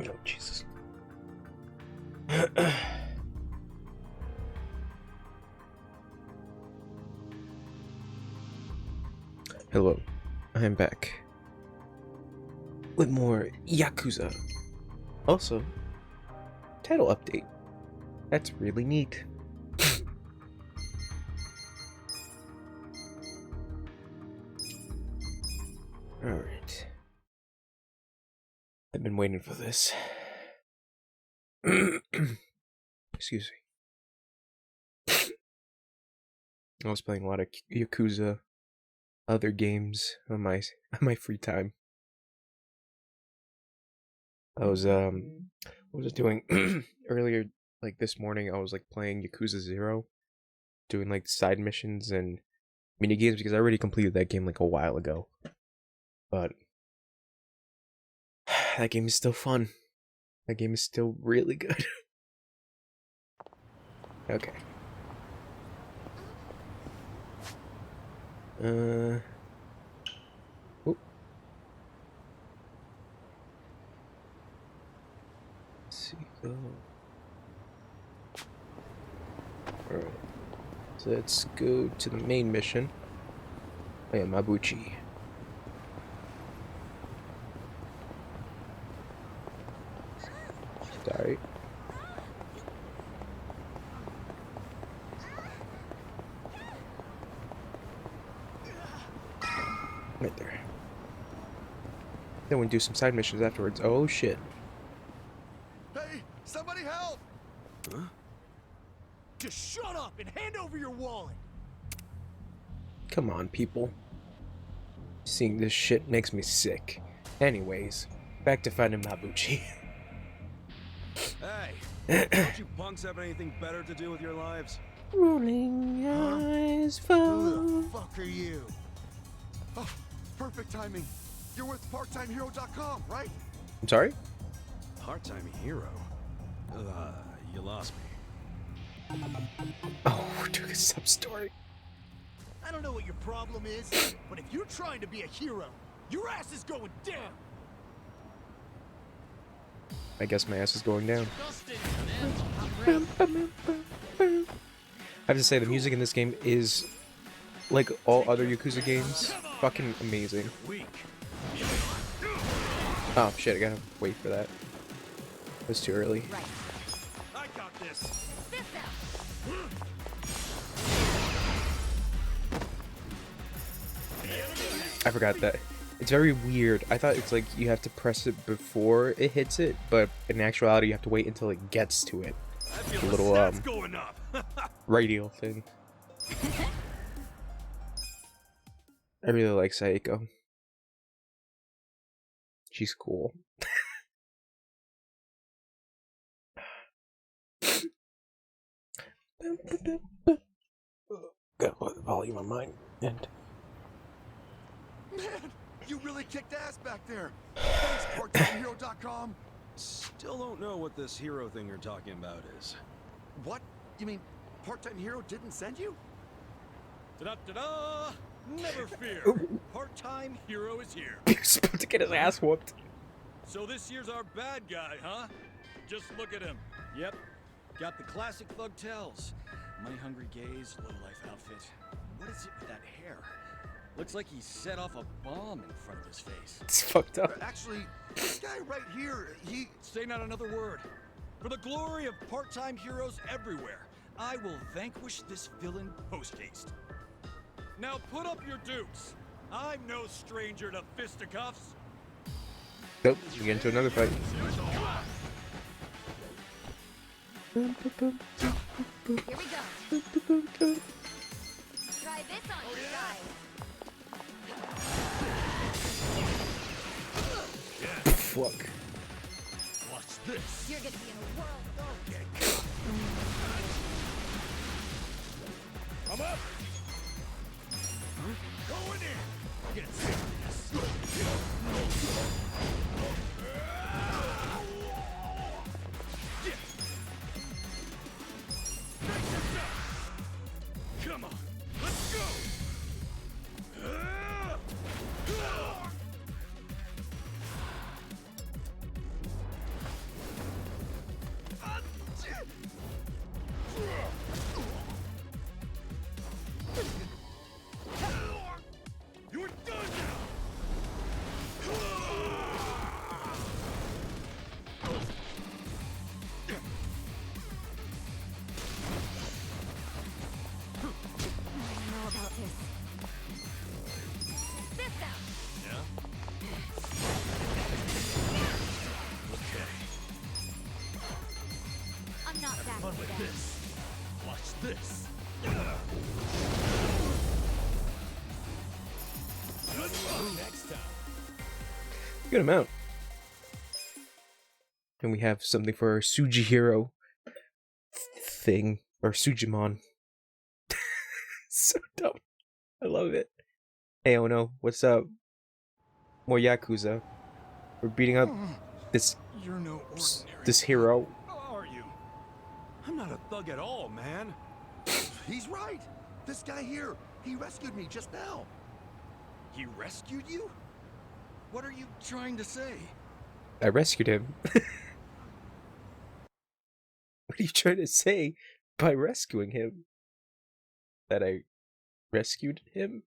Oh, Jesus. Hello, I'm back with more Yakuza. Also, title update. That's really neat. Alright. I've been waiting for this. Excuse me. I was playing a lot of Yakuza, other games on my free time. I was what was I doing earlier? Like this morning, I was like playing Yakuza 0, doing like side missions and mini games because I already completed that game like a while ago. But that game is still fun. That game is still really good. Okay. Oop. Let's see. Alright. So let's go to the main mission. Oh yeah, Mabuchi. Sorry. Right there. Then we do some side missions afterwards. Oh shit. Hey, somebody help! Huh? Just shut up and hand over your wallet! Come on, people. Seeing this shit makes me sick. Anyways, back to finding Mabuchi. Hey, don't you punks have anything better to do with your lives? Rolling eyes fall. Who the fuck are you? Oh, perfect timing. You're with PartTimeHero.com, right? I'm sorry? Part-time hero? You lost me. Oh, we're doing a sub-story. I don't know what your problem is, but if you're trying to be a hero, your ass is going down. I guess my ass is going down. Dustin, I have to say, the music in this game is, like all other Yakuza games, fucking amazing. Oh shit, I gotta wait for that. It was too early. I got this. I forgot that. It's very weird. I thought it's like you have to press it before it hits it, but in actuality you have to wait until it gets to it. I A little going up. radial thing. I really like Saeko. She's cool. Gotta put the volume on mine. And man, you really kicked ass back there. Thanks, PartTimeHero.com. Still don't know what this hero thing you're talking about is. What? You mean Part-Time Hero didn't send you? Ta-da-ta-da! Never fear. Part-time hero is here. he's about to get his ass whooped. So this year's our bad guy, huh? Just look at him. Yep. Got the classic thug tells. Money-hungry gaze, low-life outfit. What is it with that hair? Looks like he set off a bomb in front of his face. It's fucked up. Actually, this guy right here, he... Say not another word. For the glory of part-time heroes everywhere, I will vanquish this villain post-haste. Now put up your dukes. I'm no stranger to fisticuffs. Nope, we get into another fight. Here we go. Try this on you guys. Fuck. Watch this. You're gonna be in a world of Come up. Go in there. Get serious. Come on, let's go. the guy. Watch this. Next time. Good amount. And we have something for our Sujihiro thing, or Sujimon. So dumb. I love it. Hey, oh no, what's up? More Yakuza. We're beating up this You're no ordinary. this hero. Are you? I'm not a thug at all, man. He's right. This guy here, he rescued me just now. He rescued you? What are you trying to say? I rescued him. What are you trying to say by rescuing him? That I rescued him?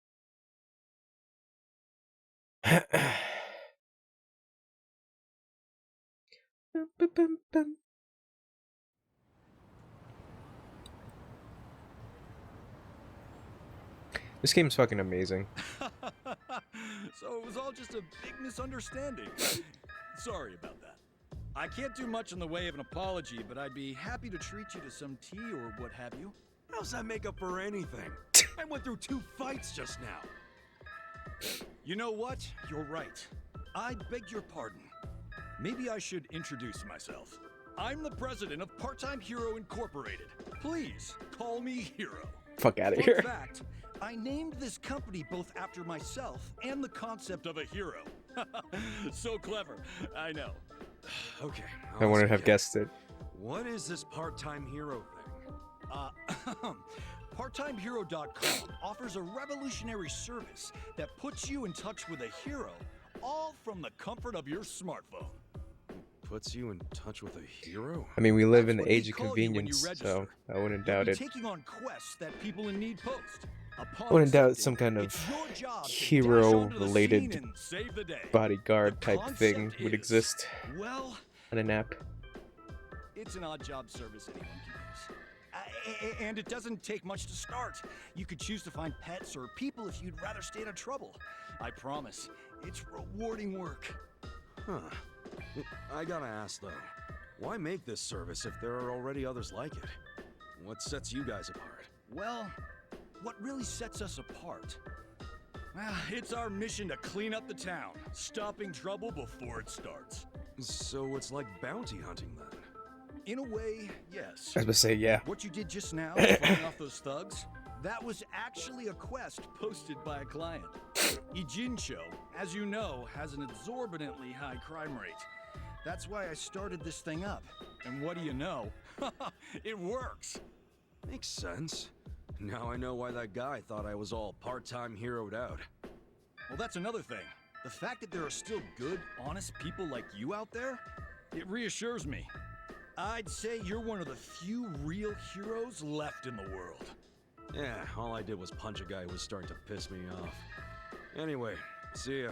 This game's fucking amazing. So it was all just a big misunderstanding. Sorry about that. I can't do much in the way of an apology, but I'd be happy to treat you to some tea or what have you. How's that make up for anything? I went through 2 fights just now. You know what? You're right. I beg your pardon. Maybe I should introduce myself. I'm the president of Part-Time Hero Incorporated. Please call me Hero. Fuck out of Fun here. fact, I named this company both after myself and the concept of a hero. So clever, I know. Okay. I wouldn't have guessed it. What is this part-time hero thing? PartTimeHero.com offers a revolutionary service that puts you in touch with a hero, all from the comfort of your smartphone. Puts you in touch with a hero? I mean, we live That's in the what we age of call you when you convenience, so register. I wouldn't You'll doubt be it. taking on quests that people in need post. Upon I wouldn't doubt accepting, some kind of it's your job to dash hero-related onto the scene and save the day. bodyguard The type thing concept would is, exist Well, on an app. it's an odd job service anyone can use. And it doesn't take much to start. You could choose to find pets or people if you'd rather stay out of trouble. I promise, it's rewarding work. Huh. I gotta ask though, why make this service if there are already others like it? What sets you guys apart? Well, what really sets us apart? It's our mission to clean up the town, stopping trouble before it starts. So it's like bounty hunting then? In a way, yes. I was about to say, yeah. What you did just now, fighting off those thugs, that was actually a quest posted by a client. Ijincho, as you know, has an exorbitantly high crime rate. That's why I started this thing up. And what do you know? It works. Makes sense. Now I know why that guy thought I was all part-time heroed out. Well, that's another thing. The fact that there are still good, honest people like you out there, it reassures me. I'd say you're one of the few real heroes left in the world. Yeah, all I did was punch a guy who was starting to piss me off. Anyway, see ya.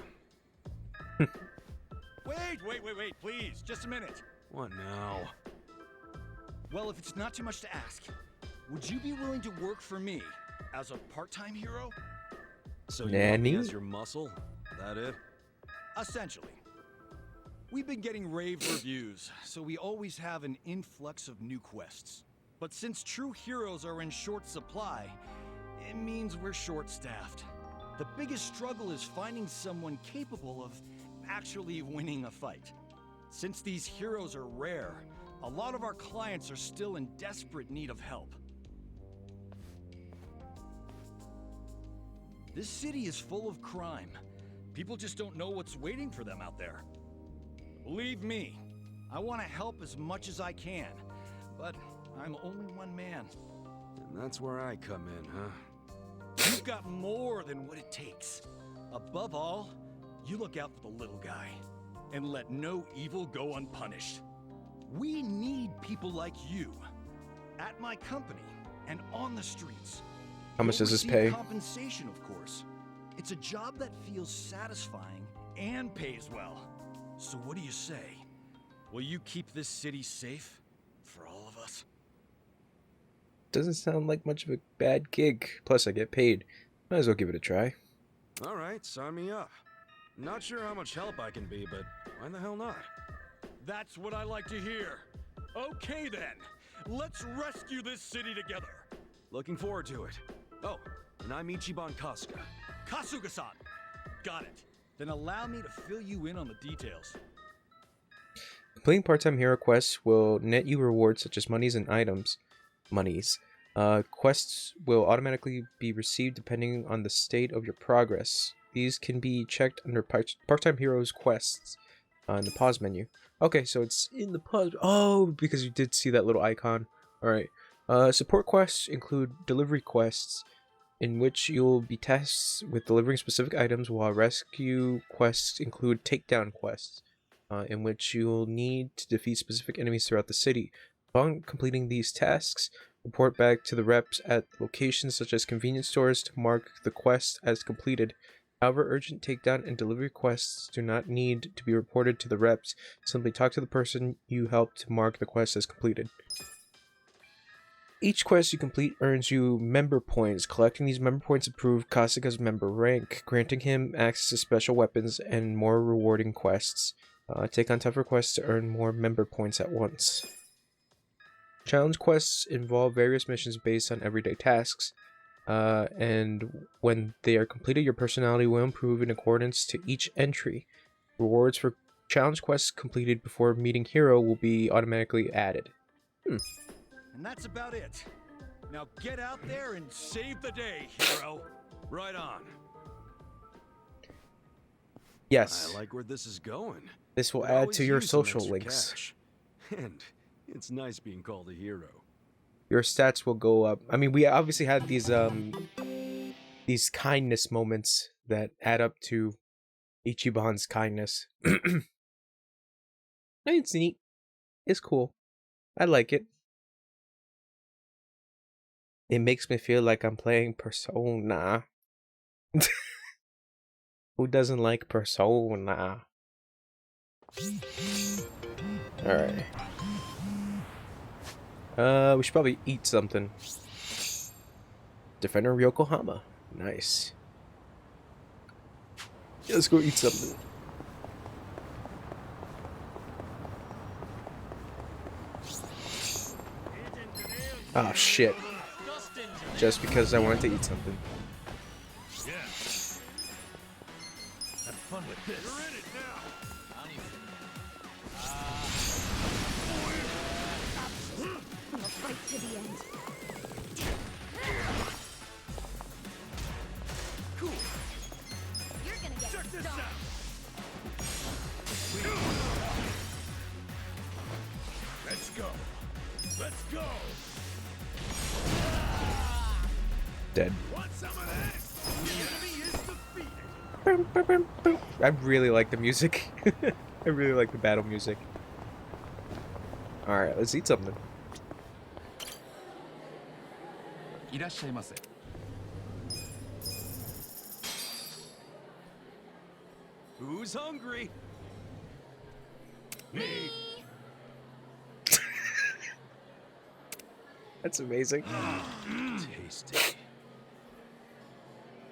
Wait, please, just a minute. What now? Well, if it's not too much to ask, would you be willing to work for me as a part-time hero? So you want me Nanny? as your muscle? That it? Essentially. We've been getting rave reviews, so we always have an influx of new quests. But since true heroes are in short supply, it means we're short-staffed. The biggest struggle is finding someone capable of actually winning a fight. Since these heroes are rare, a lot of our clients are still in desperate need of help. This city is full of crime. People just don't know what's waiting for them out there. Believe me, I want to help as much as I can, but I'm only one man. And that's where I come in, huh? You've got more than what it takes. Above all, you look out for the little guy, and let no evil go unpunished. We need people like you, at my company, and on the streets. How much You'll does this receive pay? compensation, of course. It's a job that feels satisfying and pays well. So what do you say? Will you keep this city safe for all of us? Doesn't sound like much of a bad gig. Plus, I get paid. Might as well give it a try. All right, sign me up. Not sure how much help I can be, but why the hell not? That's what I like to hear. Okay then. Let's rescue this city together. Looking forward to it. Oh, and I'm Ichiban Kasuga. Kasuga-san. Got it. Then allow me to fill you in on the details. Completing part-time hero quests will net you rewards such as monies and items. Quests will automatically be received depending on the state of your progress. These can be checked under part-time heroes quests in the pause menu. Okay, so it's in the pause. Oh, because you did see that little icon. All right. Support quests include delivery quests, in which you'll be tasked with delivering specific items, while rescue quests include takedown quests, in which you'll need to defeat specific enemies throughout the city. Upon completing these tasks, report back to the reps at locations such as convenience stores to mark the quest as completed. However, urgent takedown and delivery quests do not need to be reported to the reps. Simply talk to the person you helped to mark the quest as completed. Each quest you complete earns you member points. Collecting these member points improve Kasuga's member rank, granting him access to special weapons and more rewarding quests. Take on tougher quests to earn more member points at once. Challenge quests involve various missions based on everyday tasks, and when they are completed, your personality will improve in accordance to each entry. Rewards for challenge quests completed before meeting Hero will be automatically added. And that's about it. Now get out there and save the day, hero. Right on. Yes. I like where this is going. This will Could add always to your use some social extra links. cash. And it's nice being called a hero. Your stats will go up. I mean, we obviously had these kindness moments that add up to Ichiban's kindness. It's neat. It's cool. I like it. It makes me feel like I'm playing Persona. Who doesn't like Persona? Alright. We should probably eat something. Defender of Yokohama. Nice. Yeah, let's go eat something. Oh shit. Just because I wanted to eat something. Yeah. Have fun with this. You're in it now. I'll fight to the end. Cool. You're gonna get Check this stoned. out. Let's go. Let's go. Dead. Want some of this? The enemy is defeated. I really like the music. I really like the battle music. Alright, let's eat something. いらっしゃいませ。 Who's hungry? That's amazing. Tasty.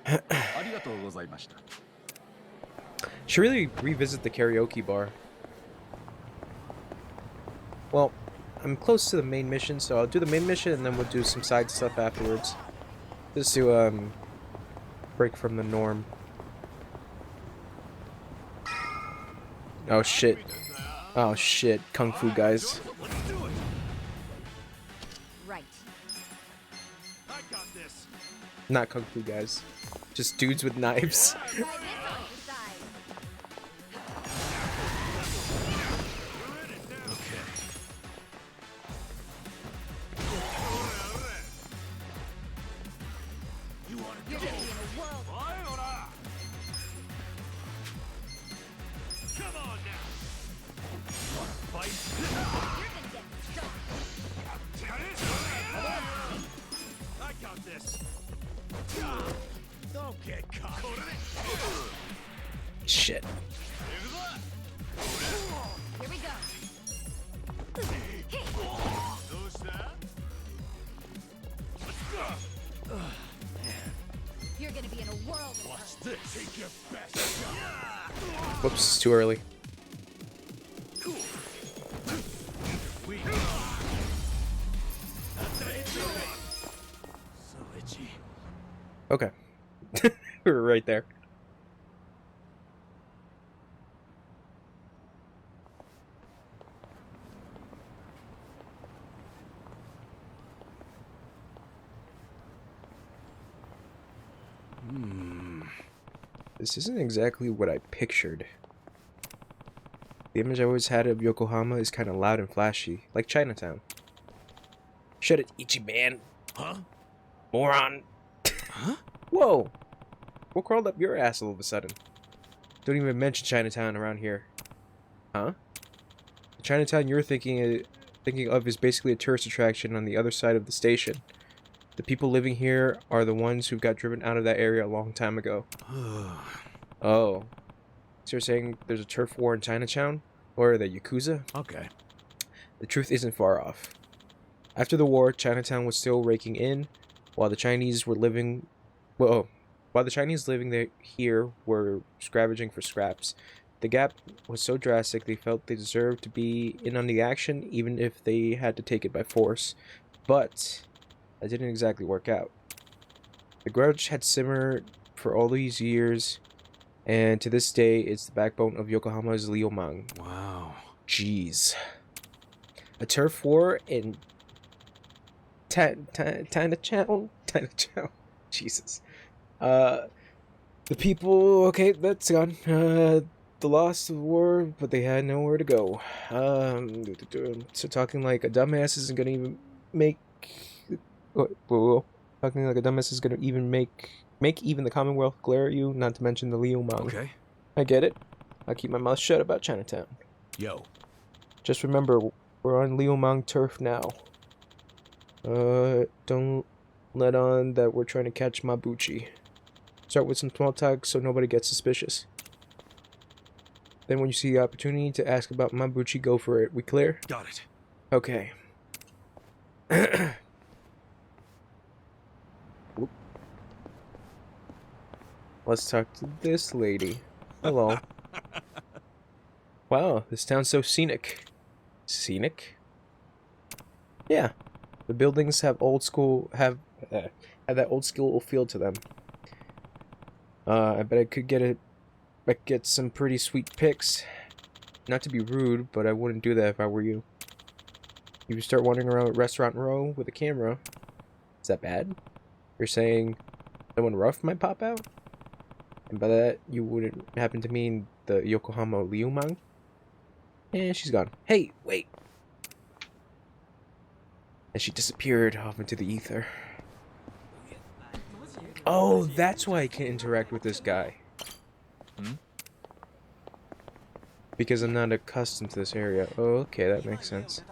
ありがとうございました。 Should really revisit the karaoke bar. Well, I'm close to the main mission, so I'll do the main mission and then we'll do some side stuff afterwards. Just to break from the norm. Oh shit. Oh shit, Kung Fu guys. Let's do it. Right. I got this. Not Kung Fu guys. Just dudes with knives. Try this on your side. You're in it now. Okay. You want to You're go? gonna be in a world. Come on now. Want to fight? You're gonna get stoned. I got this. Don't get caught. Shit. Here we go. You're gonna be in a world of Watch this. Take your best shot. Whoops, it's too early. Cool. We Okay. We're right there. This isn't exactly what I pictured. The image I always had of Yokohama is kind of loud and flashy, like Chinatown. Shut it, Ichiban. Huh? Moron. Huh? Whoa. What crawled up your ass all of a sudden? Don't even mention Chinatown around here. Huh? The Chinatown you're thinking of is basically a tourist attraction on the other side of the station. The people living here are the ones who got driven out of that area a long time ago. Oh. So you're saying there's a turf war in Chinatown? Or the Yakuza? Okay. The truth isn't far off. After the war, Chinatown was still raking in, while the Chinese were living... while the Chinese living here were scavenging for scraps. The gap was so drastic they felt they deserved to be in on the action, even if they had to take it by force. But that didn't exactly work out. The grudge had simmered for all these years, and to this day, it's the backbone of Yokohama's Liumang. Wow. Jeez. A turf war in Chinatown? Jesus. The people, okay, that's gone. The loss of the war, but they had nowhere to go. So talking like a dumbass isn't gonna even make... Talking like a dumbass is gonna even make even the Commonwealth glare at you, not to mention the Liumang. Okay. I get it. I'll keep my mouth shut about Chinatown. Yo. Just remember, we're on Liumang turf now. Don't let on that we're trying to catch Mabuchi. Start with some small talk so nobody gets suspicious. Then when you see the opportunity to ask about Mabuchi, go for it. We clear? Got it. Okay. Let's talk to this lady. Hello. Wow, this town's so scenic. Scenic? Yeah. The buildings have have that old school feel to them. I bet I could get some pretty sweet pics. Not to be rude, but I wouldn't do that if I were you. You would start wandering around Restaurant Row with a camera. Is that bad? You're saying someone rough might pop out? And by that, you wouldn't happen to mean the Yokohama Liumang? And she's gone. Hey, wait! And she disappeared off into the ether. Oh, that's why I can't interact with this guy. Because I'm not accustomed to this area. Oh, okay, that makes sense.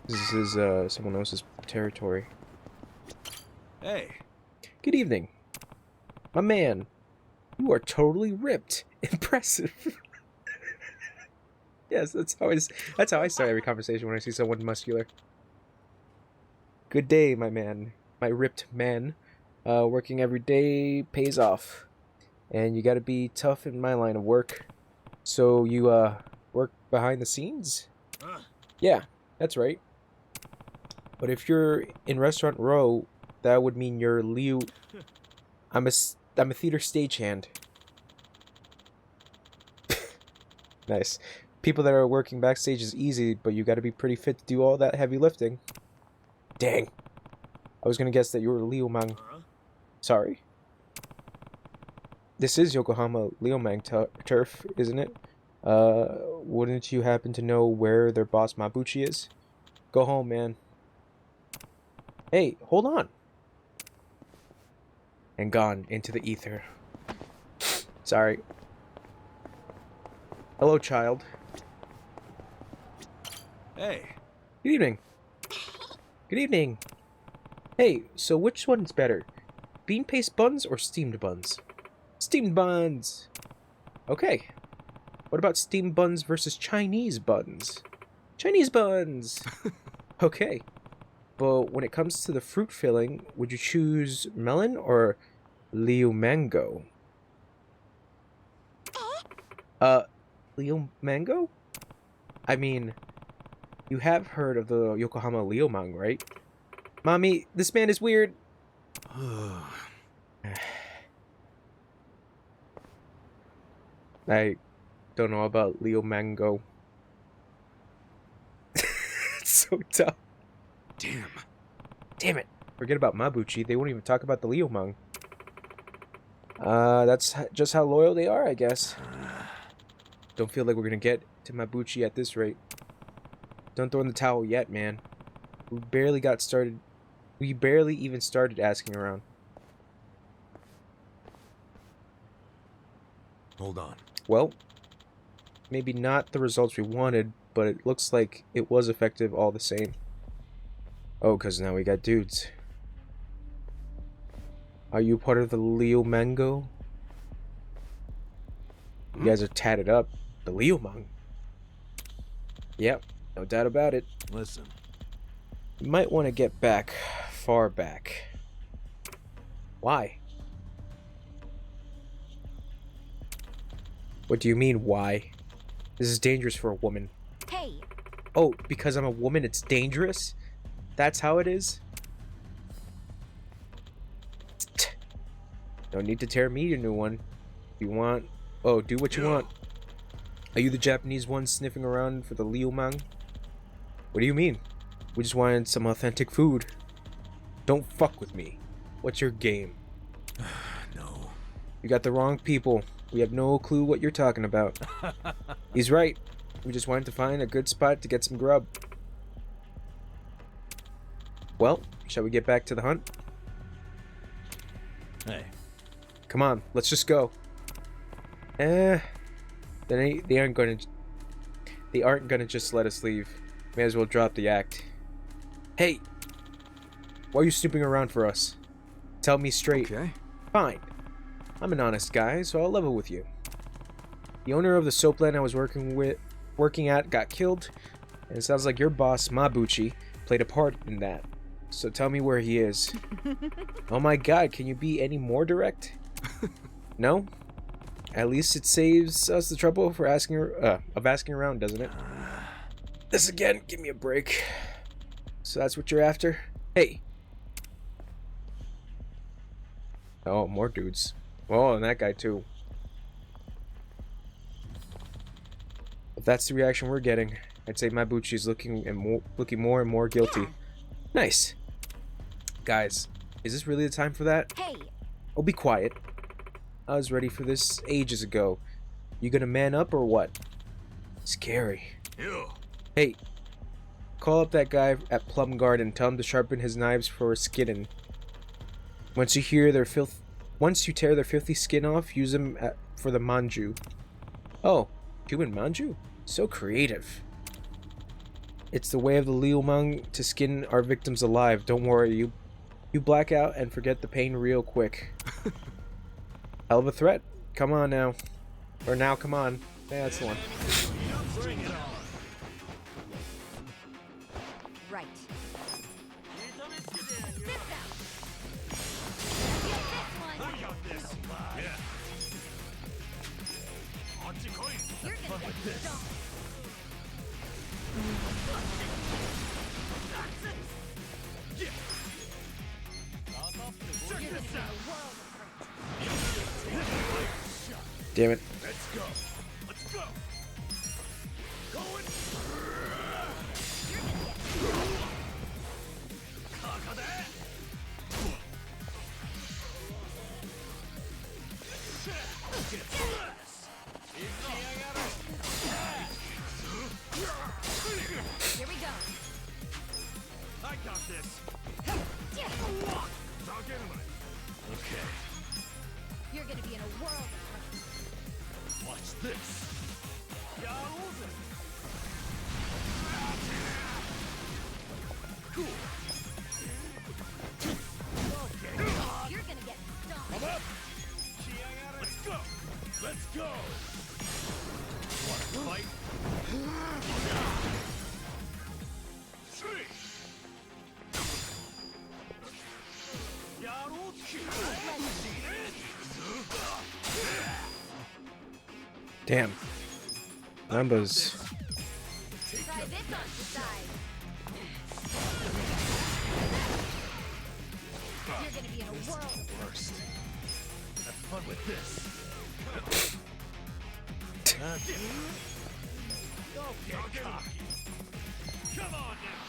This is someone else's territory. Hey. Good evening. My man, you are totally ripped. Impressive. Yes, that's how I start every conversation when I see someone muscular. Good day, my man. My ripped man. Working every day pays off. And you gotta be tough in my line of work. So you, work behind the scenes? Yeah, that's right. But if you're in Restaurant Row, that would mean you're Liu... I'm a theater stagehand. Nice. People that are working backstage is easy, but you gotta be pretty fit to do all that heavy lifting. Dang. I was gonna guess that you were Liumang. Sorry? This is Yokohama Liumang turf, isn't it? Wouldn't you happen to know where their boss Mabuchi is? Go home, man. Hey, hold on. And gone into the ether. Sorry. Hello, child. Hey. Good evening. Good evening. Hey, so which one's better? Bean paste buns or steamed buns? Steamed buns! Okay. What about steamed buns versus Chinese buns? Chinese buns! Okay. But when it comes to the fruit filling, would you choose melon or Liu mango? Liu mango? I mean, you have heard of the Yokohama Liumang, right? Mommy, this man is weird. I don't know about Leo Mango. It's so tough. Damn. Damn it. Forget about Mabuchi. They won't even talk about the Leo Mang. That's just how loyal they are, I guess. Don't feel like we're gonna get to Mabuchi at this rate. Don't throw in the towel yet, man. We barely got started. We barely even started asking around. Hold on. Well, maybe not the results we wanted, but it looks like it was effective all the same. Oh, because now we got dudes. Are you part of the Leo Mango? You guys are tatted up. The Leo Mang. Yep, no doubt about it. Listen. You might want to get back, far back. Why? What do you mean, why? This is dangerous for a woman. Hey, Oh, because I'm a woman, it's dangerous? That's how it is? No need to tear me a new one. If you want... Oh, do what you want. Are you the Japanese one sniffing around for the Leo Mang? What do you mean? We just wanted some authentic food. Don't fuck with me. What's your game? No. You got the wrong people. We have no clue what you're talking about. He's right. We just wanted to find a good spot to get some grub. Well, shall we get back to the hunt? Hey. Come on, let's just go. They aren't gonna just let us leave. May as well drop the act. Hey! Why are you snooping around for us? Tell me straight. Okay. Fine. I'm an honest guy, so I'll level with you. The owner of the soapland I was working at got killed, and it sounds like your boss, Mabuchi, played a part in that. So tell me where he is. Oh my god, can you be any more direct? No? At least it saves us the trouble for asking around, doesn't it? This again, give me a break. So that's what you're after? Hey! Oh, more dudes. Oh, and that guy too. If that's the reaction we're getting, I'd say Mabuchi's looking more and more guilty. Nice. Guys, is this really the time for that? hey, Oh, be quiet. I was ready for this ages ago. You gonna man up or what? Scary. Ew. Hey, call up that guy at Plum Garden. Tell him to sharpen his knives for skinning. Once you tear their filthy skin off, use them for the manju. Oh, human manju? So creative. It's the way of the Liu Mang to skin our victims alive. Don't worry, you black out and forget the pain real quick. Hell of a threat. Come on now. Or now, come on. Yeah, that's the one. right. This out. Get this one. You're gonna get stomped. You're gonna be in a world of Damn it. Let's go. Let's go. Going. Here we go. I got this. Okay. You're gonna be in a world of Watch this. Cool. You're gonna get stomped. Let's go. Let's go. Want to fight? Damn. Lambo's. Try this on the side. You're gonna be in a world of Worst. fun with this. Don't get cocky. Come on now.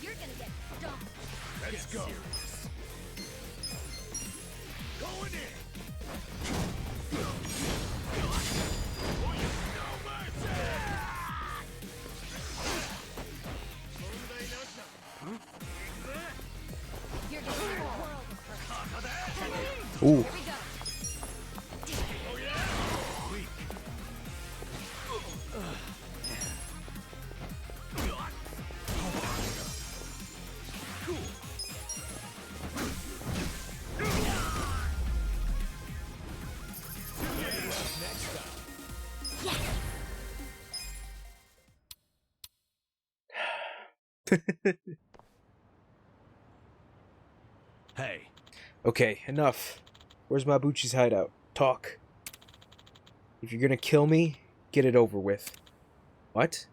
You're gonna get stomped. Let's go. Going in. You're gonna be in a world of hurt. Ooh. Here we go. Hey, Okay, enough. Where's Mabuchi's hideout? Talk. If you're gonna kill me, get it over with. What?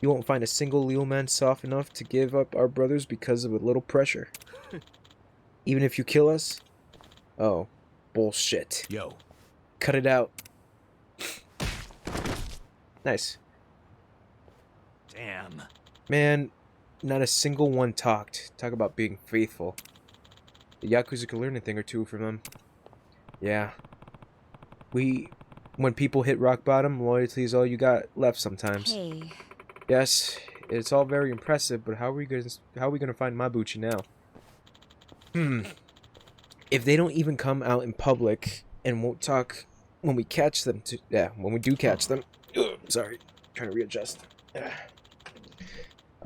You won't find a single Leo man soft enough to give up our brothers because of a little pressure. Even if you kill us? Oh, bullshit. yo. Cut it out. Nice. Damn. Man, not a single one talked. Talk about being faithful. The Yakuza could learn a thing or two from them. Yeah. When people hit rock bottom, loyalty is all you got left sometimes. Hey. Yes, it's all very impressive, but how are we gonna find Mabuchi now? If they don't even come out in public and won't talk when we catch them when we do catch them. Sorry, trying to readjust.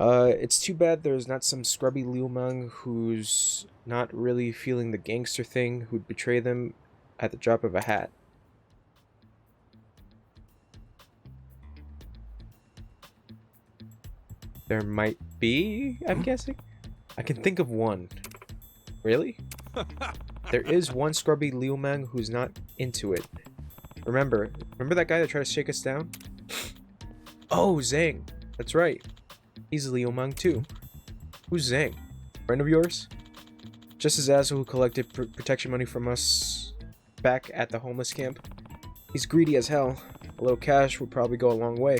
It's too bad there's not some scrubby Liu Mang who's not really feeling the gangster thing who'd betray them at the drop of a hat. There might be, I'm guessing? I can think of one. Really? There is one scrubby Liu Mang who's not into it. Remember that guy that tried to shake us down? Oh, Zhang. That's right. He's a Liu Mang too. Who's Zhang? Friend of yours? Just his asshole who collected protection money from us back at the homeless camp. He's greedy as hell. A little cash would probably go a long way.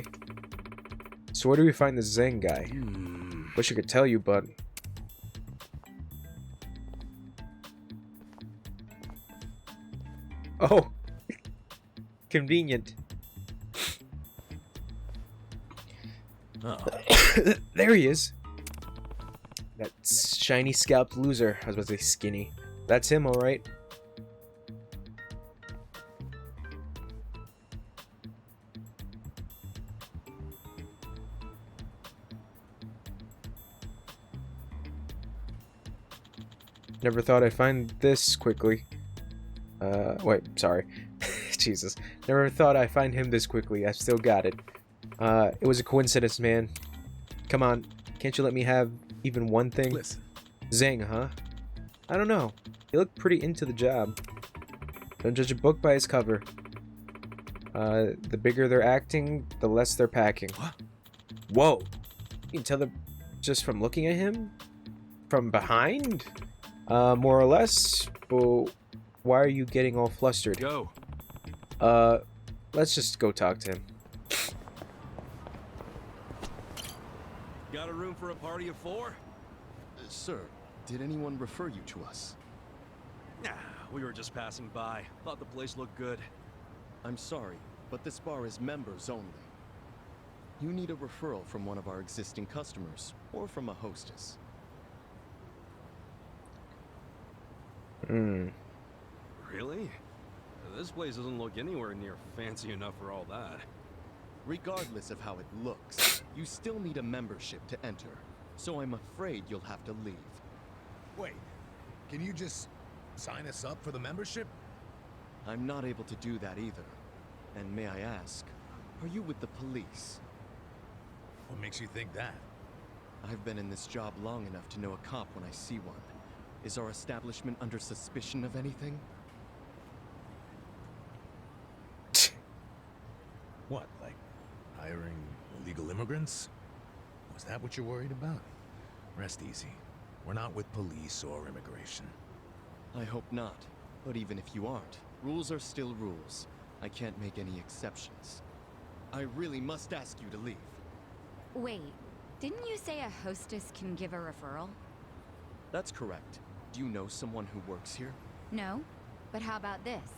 So where do we find this Zhang guy? Wish I could tell you, but... Oh! Convenient. There he is. That shiny scalped loser. I was about to say skinny. That's him, alright. Never thought I'd find this quickly. Wait, sorry. Jesus. Never thought I'd find him this quickly. I still got it. It was a coincidence, man. Come on. Can't you let me have even one thing? Listen. Zhang, huh? I don't know. He looked pretty into the job. Don't judge a book by its cover. The bigger they're acting, the less they're packing. What? Whoa. You can tell them just from looking at him? From behind? More or less. But why are you getting all flustered? Go. Let's just go talk to him. Got a room for a party of 4? Sir, did anyone refer you to us? Nah, we were just passing by. Thought the place looked good. I'm sorry, but this bar is members only. You need a referral from one of our existing customers, or from a hostess. Really? This place doesn't look anywhere near fancy enough for all that. Regardless of how it looks, you still need a membership to enter. So I'm afraid you'll have to leave. Wait, can you just sign us up for the membership? I'm not able to do that either. And may I ask, are you with the police? What makes you think that? I've been in this job long enough to know a cop when I see one. Is our establishment under suspicion of anything? What, like hiring illegal immigrants? Was that what you're worried about? Rest easy. We're not with police or immigration. I hope not. But even if you aren't, rules are still rules. I can't make any exceptions. I really must ask you to leave. Wait, didn't you say a hostess can give a referral? That's correct. Do you know someone who works here? No, but how about this?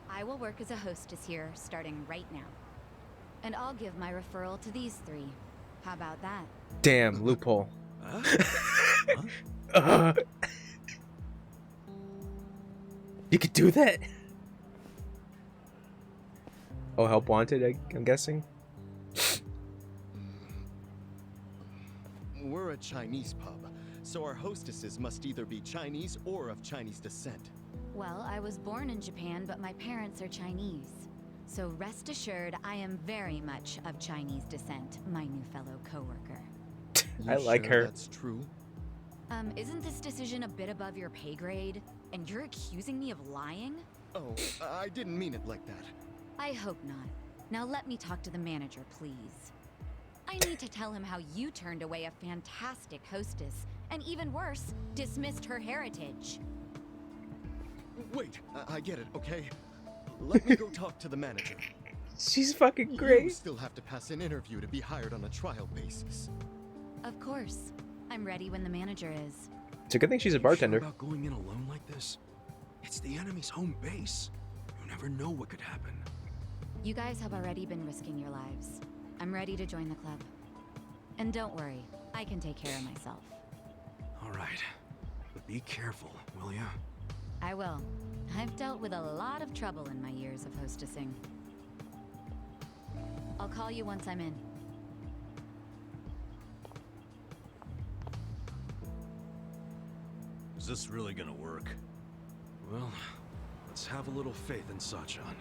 I will work as a hostess here, starting right now. And I'll give my referral to these three. How about that? Damn, loophole. Huh? Uh, you could do that? Oh, help wanted, I'm guessing? We're a Chinese pub, so our hostesses must either be Chinese or of Chinese descent. Well, I was born in Japan, but my parents are Chinese. So rest assured, I am very much of Chinese descent, my new fellow coworker. I like sure her. That's true. Isn't this decision a bit above your pay grade? And you're accusing me of lying? Oh, I didn't mean it like that. I hope not. Now let me talk to the manager, please. I need to tell him how you turned away a fantastic hostess, and even worse, dismissed her heritage. Wait, I get it, okay? Let me go talk to the manager. She's fucking You great. still have to pass an interview to be hired on a trial basis. Of course. I'm ready when the manager is. It's a good thing she's a You bartender. Sure about going in alone like this? It's the enemy's home base. You never know what could happen. You guys have already been risking your lives. I'm ready to join the club. And don't worry, I can take care of myself. All right, but be careful, will ya? I will. I've dealt with a lot of trouble in my years of hostessing. I'll call you once I'm in. Is this really gonna work? Well, let's have a little faith in Sachan.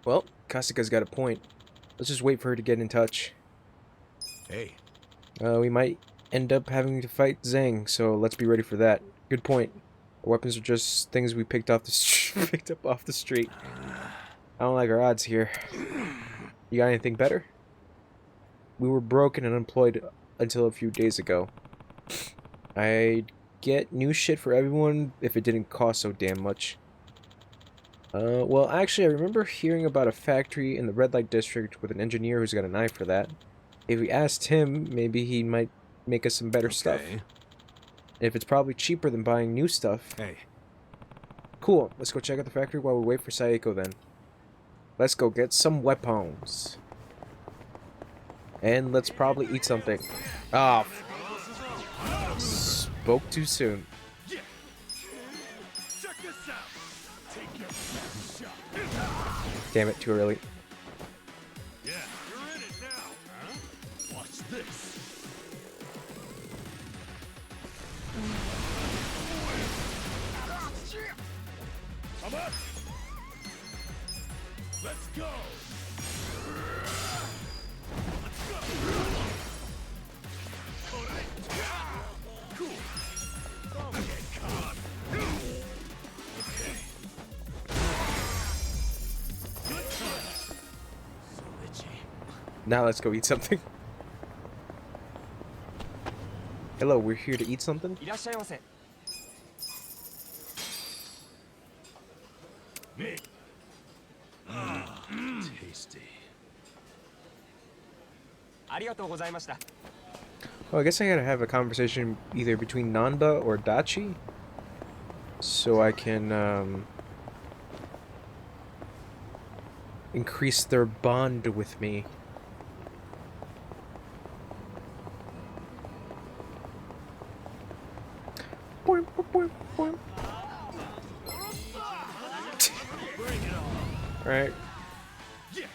Well, Kasuka's got a point. Let's just wait for her to get in touch. Hey, We might end up having to fight Zhang, so let's be ready for that. Good point. Our weapons are just things we picked off the picked up off the street. I don't like our odds here. You got anything better? We were broke and unemployed until a few days ago. I'd get new shit for everyone if it didn't cost so damn much. Well, actually, I remember hearing about a factory in the red light district with an engineer who's got an eye for that. If we asked him, maybe he might make us some better stuff. Okay. If it's probably cheaper than buying new stuff. Hey, Cool, let's go check out the factory while we wait for Saeko then. Let's go get some weapons. And let's probably eat something. Ah, spoke too soon. Check this out. Take your best shot. Damn it, too early. Yeah, you're in it now. Huh? Watch this. Come on. Let's go. Cool. Don't get caught. Okay. Good try. So itchy. Now let's go eat something. Hello, we're here to eat something? いらっしゃいませ。 Me. tasty. ありがとうございました。 Oh, I guess I gotta have a conversation either between Nanda or Dachi. So I can, increase their bond with me. Boing, boing, boing, boing. Right. Yeah.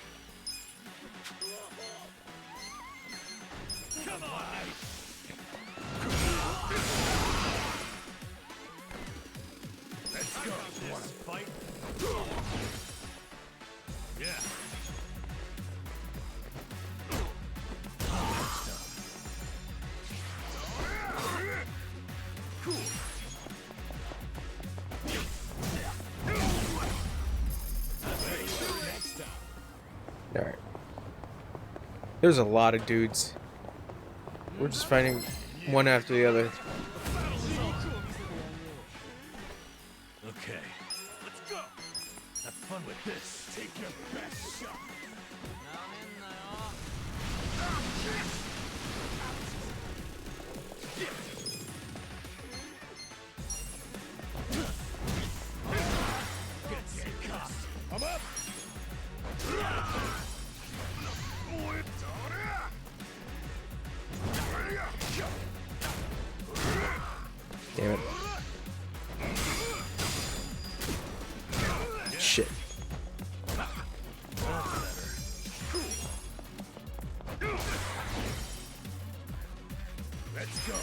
Come on. Let's go. Want to fight? Yeah. Cool. Alright. There's a lot of dudes. We're just fighting one after the other. Okay, let's go. Have fun with this. Take your best shot. I'm up. Damn it. Shit. Let's go.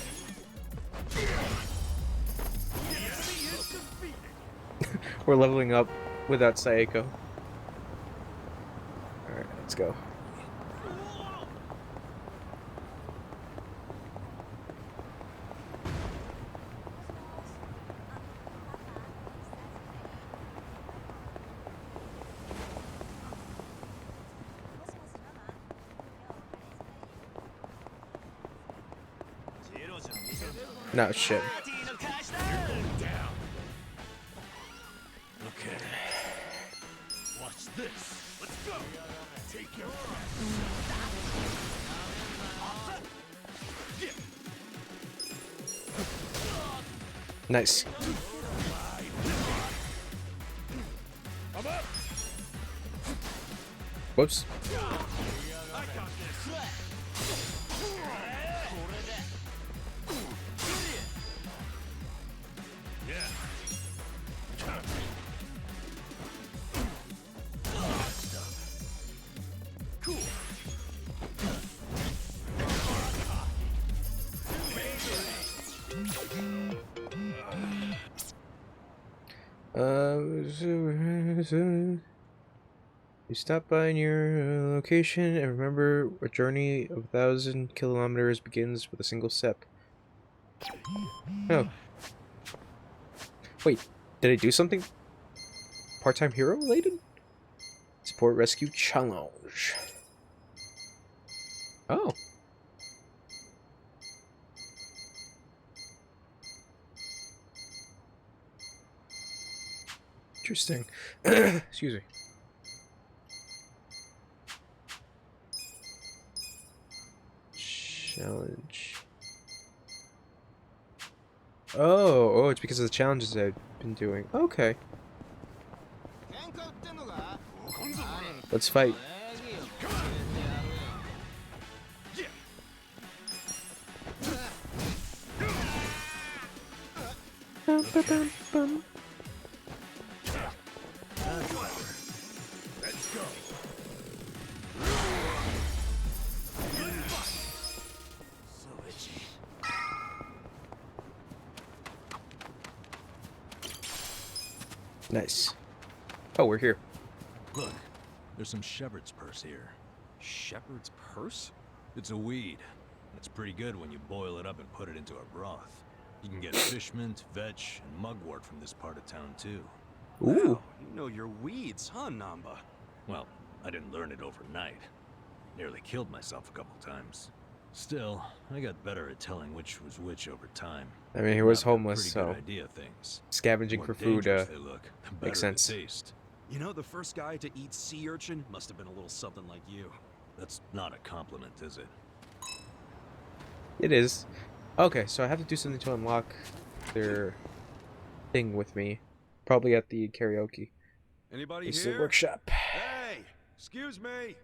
We're leveling up without Saeko. Alright, let's go. No shit. Okay. Watch this. Let's go. Take your Nice. I'm up. Whoops. I got this. Yeah. Cool. You stop by in your location and remember a journey of 1,000 kilometers begins with a single step. Oh. Wait, did I do something part-time hero related? Support rescue challenge. Oh. Interesting. Excuse me. Challenge. Oh, it's because of the challenges I've been doing. Okay. Let's fight. Bum, ba, bum, bum. Let's go. So itchy. Nice. Oh, we're here. Look, there's some shepherd's purse here. Shepherd's purse? It's a weed. It's pretty good when you boil it up and put it into a broth. You can get fish mint, vetch, and mugwort from this part of town too. Ooh. Wow, you know your weeds, huh, Namba? Well, I didn't learn it overnight. Nearly killed myself a couple times. Still, I got better at telling which was which over time. I mean, he was I've got a homeless, pretty so good idea of things. scavenging The for more food dangerous they look, the better makes sense. they taste. You know, the first guy to eat sea urchin must have been a little something like you. That's not a compliment, is it? It is. Okay, so I have to do something to unlock their thing with me. Probably at the karaoke. Anybody It's the here? workshop. Hey, excuse me.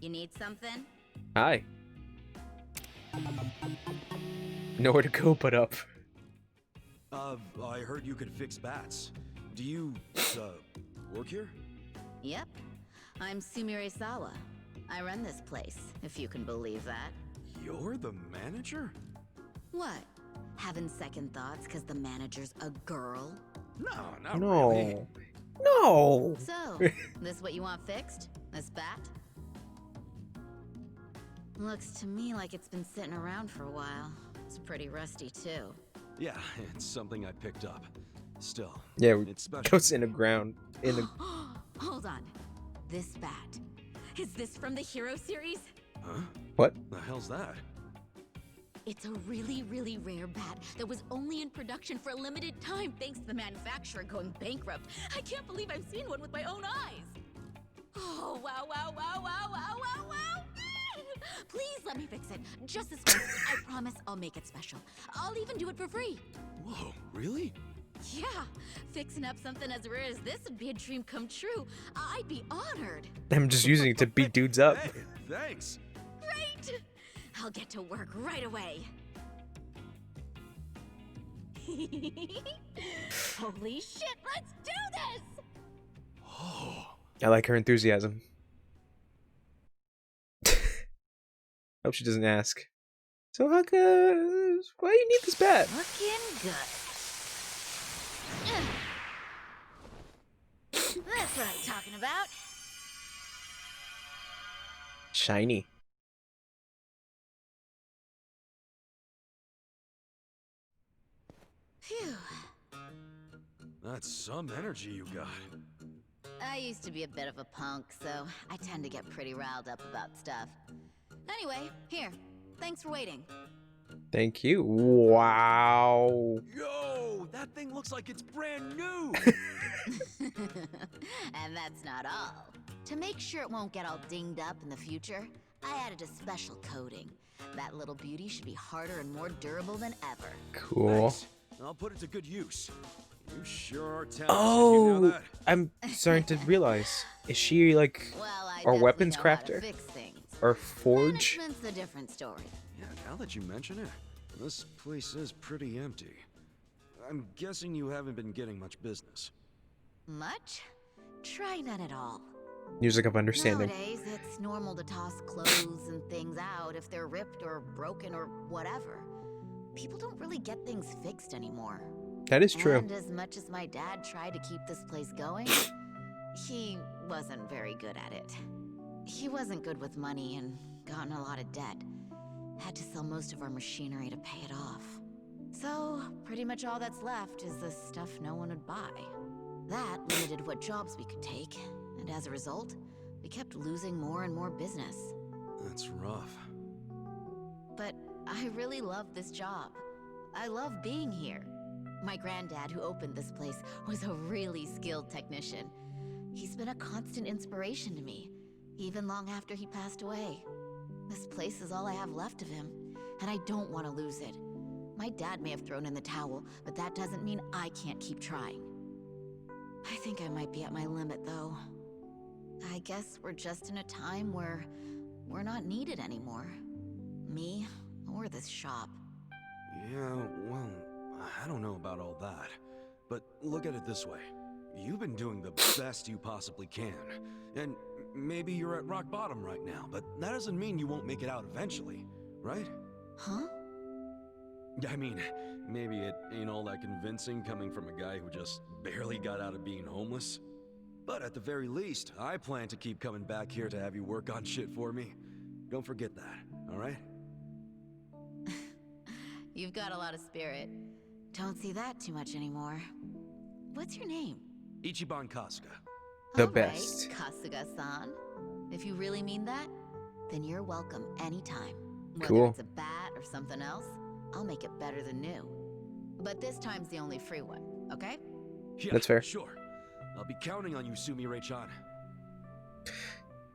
You need something? Hi. Nowhere to go but up. I heard you could fix bats. Do you, work here? Yep. I'm Sumire Sawa. I run this place, if you can believe that. You're the manager? What? Having second thoughts because the manager's a girl? No, not No. really. No. So, this what you want fixed? This bat? Looks to me like it's been sitting around for a while. It's pretty rusty too. Yeah, it's something I picked up. Still, Yeah, it's special. goes in the ground. In the Hold on. This bat. Is this from the Hero series? Huh? what? The hell's that? It's a really, really rare bat that was only in production for a limited time thanks to the manufacturer going bankrupt. I can't believe I've seen one with my own eyes. Oh, wow, wow, wow, wow, wow, wow, wow. Please let me fix it. Just this once. I promise I'll make it special. I'll even do it for free. Whoa, really? Yeah, fixing up something as rare as this would be a dream come true. I'd be honored. I'm just using it to beat dudes up. Hey, thanks. Great! I'll get to work right away. Holy shit, let's do this! Oh. I like her enthusiasm. Hope she doesn't ask. So, why do you need this bat? Looking good. That's what I'm talking about. Shiny. Phew. That's some energy you got. I used to be a bit of a punk, so I tend to get pretty riled up about stuff. Anyway, here. Thanks for waiting. Thank you. Wow. Yo, that thing looks like it's brand new. And that's not all. To make sure it won't get all dinged up in the future, I added a special coating. That little beauty should be harder and more durable than ever. Cool. Nice. I'll put it to good use. You sure are talented. You know Oh, that? I'm starting to realize. Is she like Well, I our definitely weapons know how to crafter? fix things. Or forge? Management's a different story. Yeah, now that you mention it, this place is pretty empty. I'm guessing you haven't been getting much business. Much? Try none at all. Music of understanding. Nowadays, it's normal to toss clothes and things out if they're ripped or broken or whatever. People don't really get things fixed anymore. That is true. And as much as my dad tried to keep this place going, he wasn't very good at it. He wasn't good with money and got in a lot of debt. Had to sell most of our machinery to pay it off. So, pretty much all that's left is the stuff no one would buy. That limited what jobs we could take, and as a result, we kept losing more and more business. That's rough. But I really love this job. I love being here. My granddad, who opened this place, was a really skilled technician. He's been a constant inspiration to me, even long after he passed away. This place is all I have left of him, and I don't want to lose it. My dad may have thrown in the towel, but that doesn't mean I can't keep trying. I think I might be at my limit, though. I guess we're just in a time where we're not needed anymore. Me, or this shop. Yeah, well, I don't know about all that. But look at it this way. You've been doing the best you possibly can. And maybe you're at rock bottom right now, but that doesn't mean you won't make it out eventually, right? Huh? I mean, maybe it ain't all that convincing coming from a guy who just barely got out of being homeless. But at the very least, I plan to keep coming back here to have you work on shit for me. Don't forget that, alright? You've got a lot of spirit. Don't see that too much anymore. What's your name? Ichiban Kasuga. The All right, best. Kasuga-san. If you really mean that, then you're welcome anytime. Whether Cool. it's a bat or something else, I'll make it better than new. But this time's the only free one, okay? Yeah, That's fair. Sure. I'll be counting on you, Sumire-chan.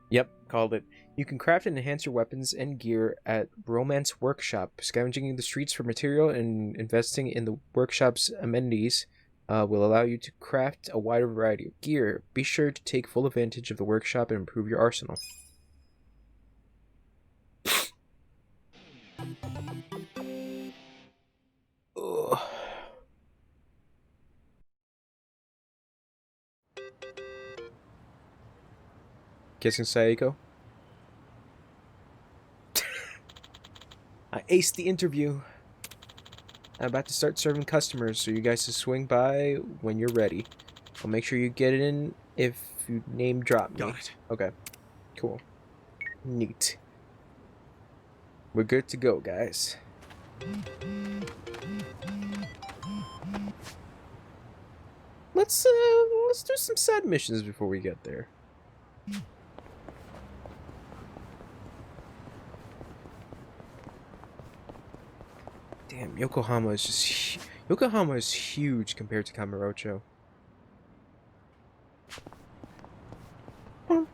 Yep, called it. You can craft and enhance your weapons and gear at Romance Workshop. Scavenging the streets for material and investing in the workshop's amenities will allow you to craft a wider variety of gear. Be sure to take full advantage of the workshop and improve your arsenal. Ugh. Kissing Saeko. I aced the interview. I'm about to start serving customers, so you guys can swing by when you're ready. I'll make sure you get in if you name drop me. Got it. Okay. Cool. Neat. We're good to go, guys. let's do some side missions before we get there. Damn, Yokohama is just Yokohama is huge compared to Kamurocho. Oh,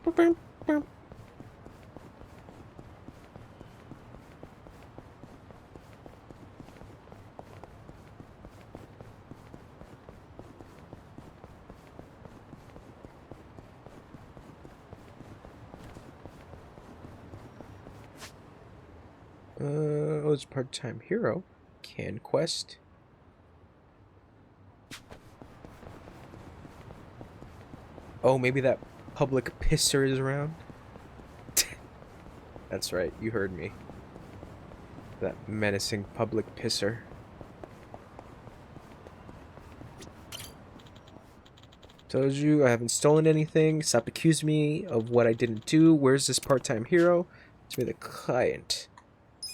it's part-time hero. Can quest. Oh, maybe that public pisser is around? That's right, you heard me. That menacing public pisser. Told you I haven't stolen anything. Stop accusing me of what I didn't do. Where's this part-time hero? It's me, the client.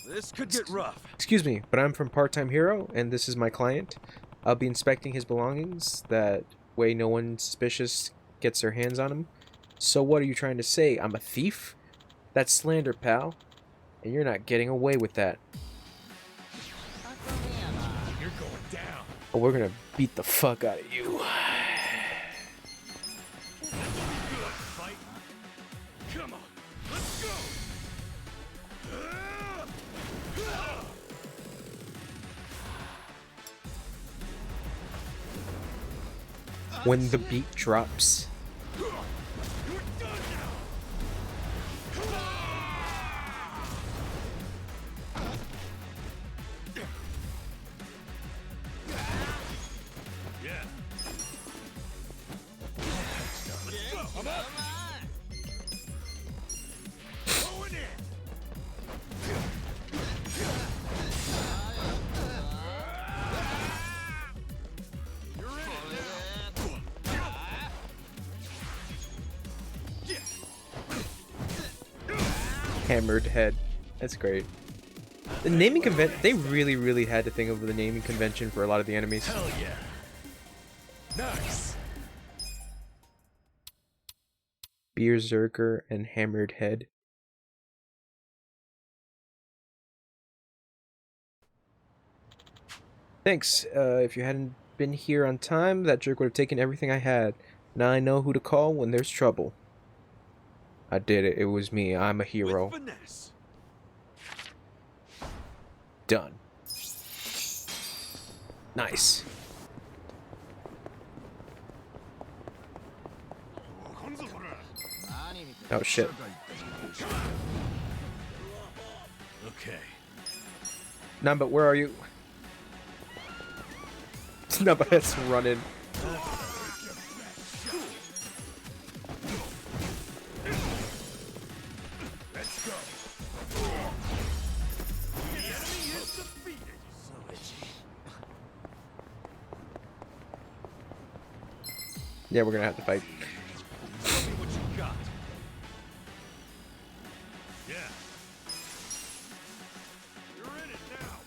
This could get rough. Excuse me, but I'm from Part-Time Hero, and this is my client. I'll be inspecting his belongings. That way no one suspicious gets their hands on him. So what are you trying to say? I'm a thief? That's slander, pal. And you're not getting away with that. You're going down. Oh, we're gonna beat the fuck out of you. Fight. Come on, let's go. When the beat drops. You're done now. Yeah. Let's go. I'm up. Going in. You're in it now. Hammered head. That's great. The naming convention, they really had to think of the naming convention for a lot of the enemies. Hell yeah. Nice. Berserker and Hammered Head. Thanks. If you hadn't been here on time, that jerk would have taken everything I had. Now I know who to call when there's trouble. I did it. It was me. I'm a hero. With finesse. Done. Nice. Oh shit. Okay. Namba, where are you? Namba has running. Let's go. The enemy is defeated. So itchy. Yeah, we're gonna have to fight. Show me what you got. Yeah. You're in it now.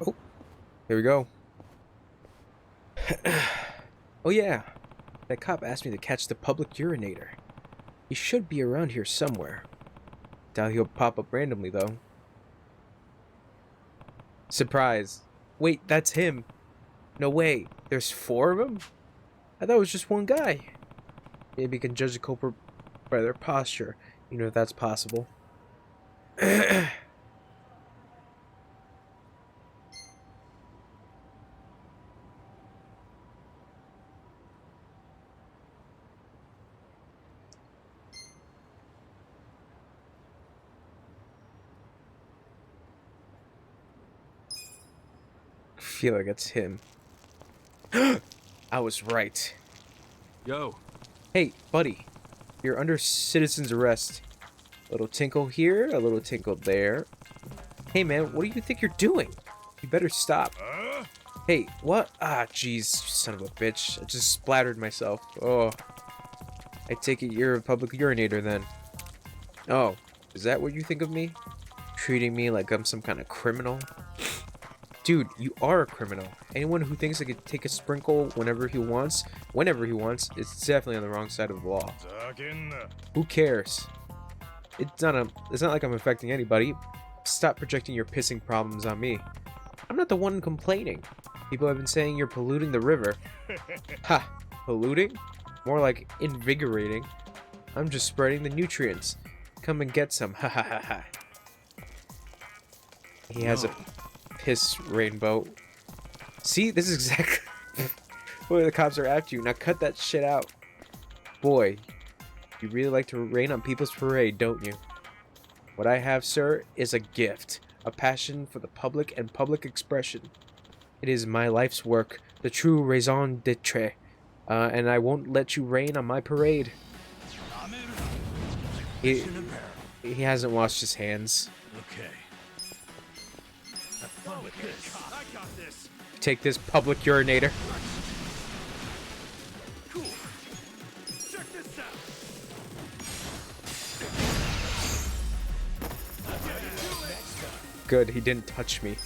Oh, here we go. Oh yeah, that cop asked me to catch the public urinator. He should be around here somewhere. Doubt he'll pop up randomly though. Surprise. Wait, that's him. No way, there's 4 of them? I thought it was just one guy. Maybe you can judge the culprit by their posture, you know if that's possible. I feel like it's him. I was right. Yo, Hey, buddy. You're under citizen's arrest. A little tinkle here, a little tinkle there. Hey, man, what do you think you're doing? You better stop. Hey, what? Ah, jeez, son of a bitch. I just splattered myself. Oh. I take it you're a public urinator then. Oh, Is that what you think of me? Treating me like I'm some kind of criminal? Dude, you are a criminal. Anyone who thinks they could take a sprinkle whenever he wants, is definitely on the wrong side of the law. Who cares? It's not like I'm affecting anybody. Stop projecting your pissing problems on me. I'm not the one complaining. People have been saying you're polluting the river. Ha! Polluting? More like invigorating. I'm just spreading the nutrients. Come and get some. Ha ha ha ha. He has a piss rainbow. See, this is exactly where the cops are after you. Now cut that shit out. Boy, you really like to rain on people's parade, don't you? What I have, sir, is a gift. A passion for the public and public expression. It is my life's work, the true raison d'etre. And I won't let you rain on my parade. He hasn't washed his hands. Okay. Have fun with this. I got this. Take this, public urinator. Cool. Check this out. Good, he didn't touch me.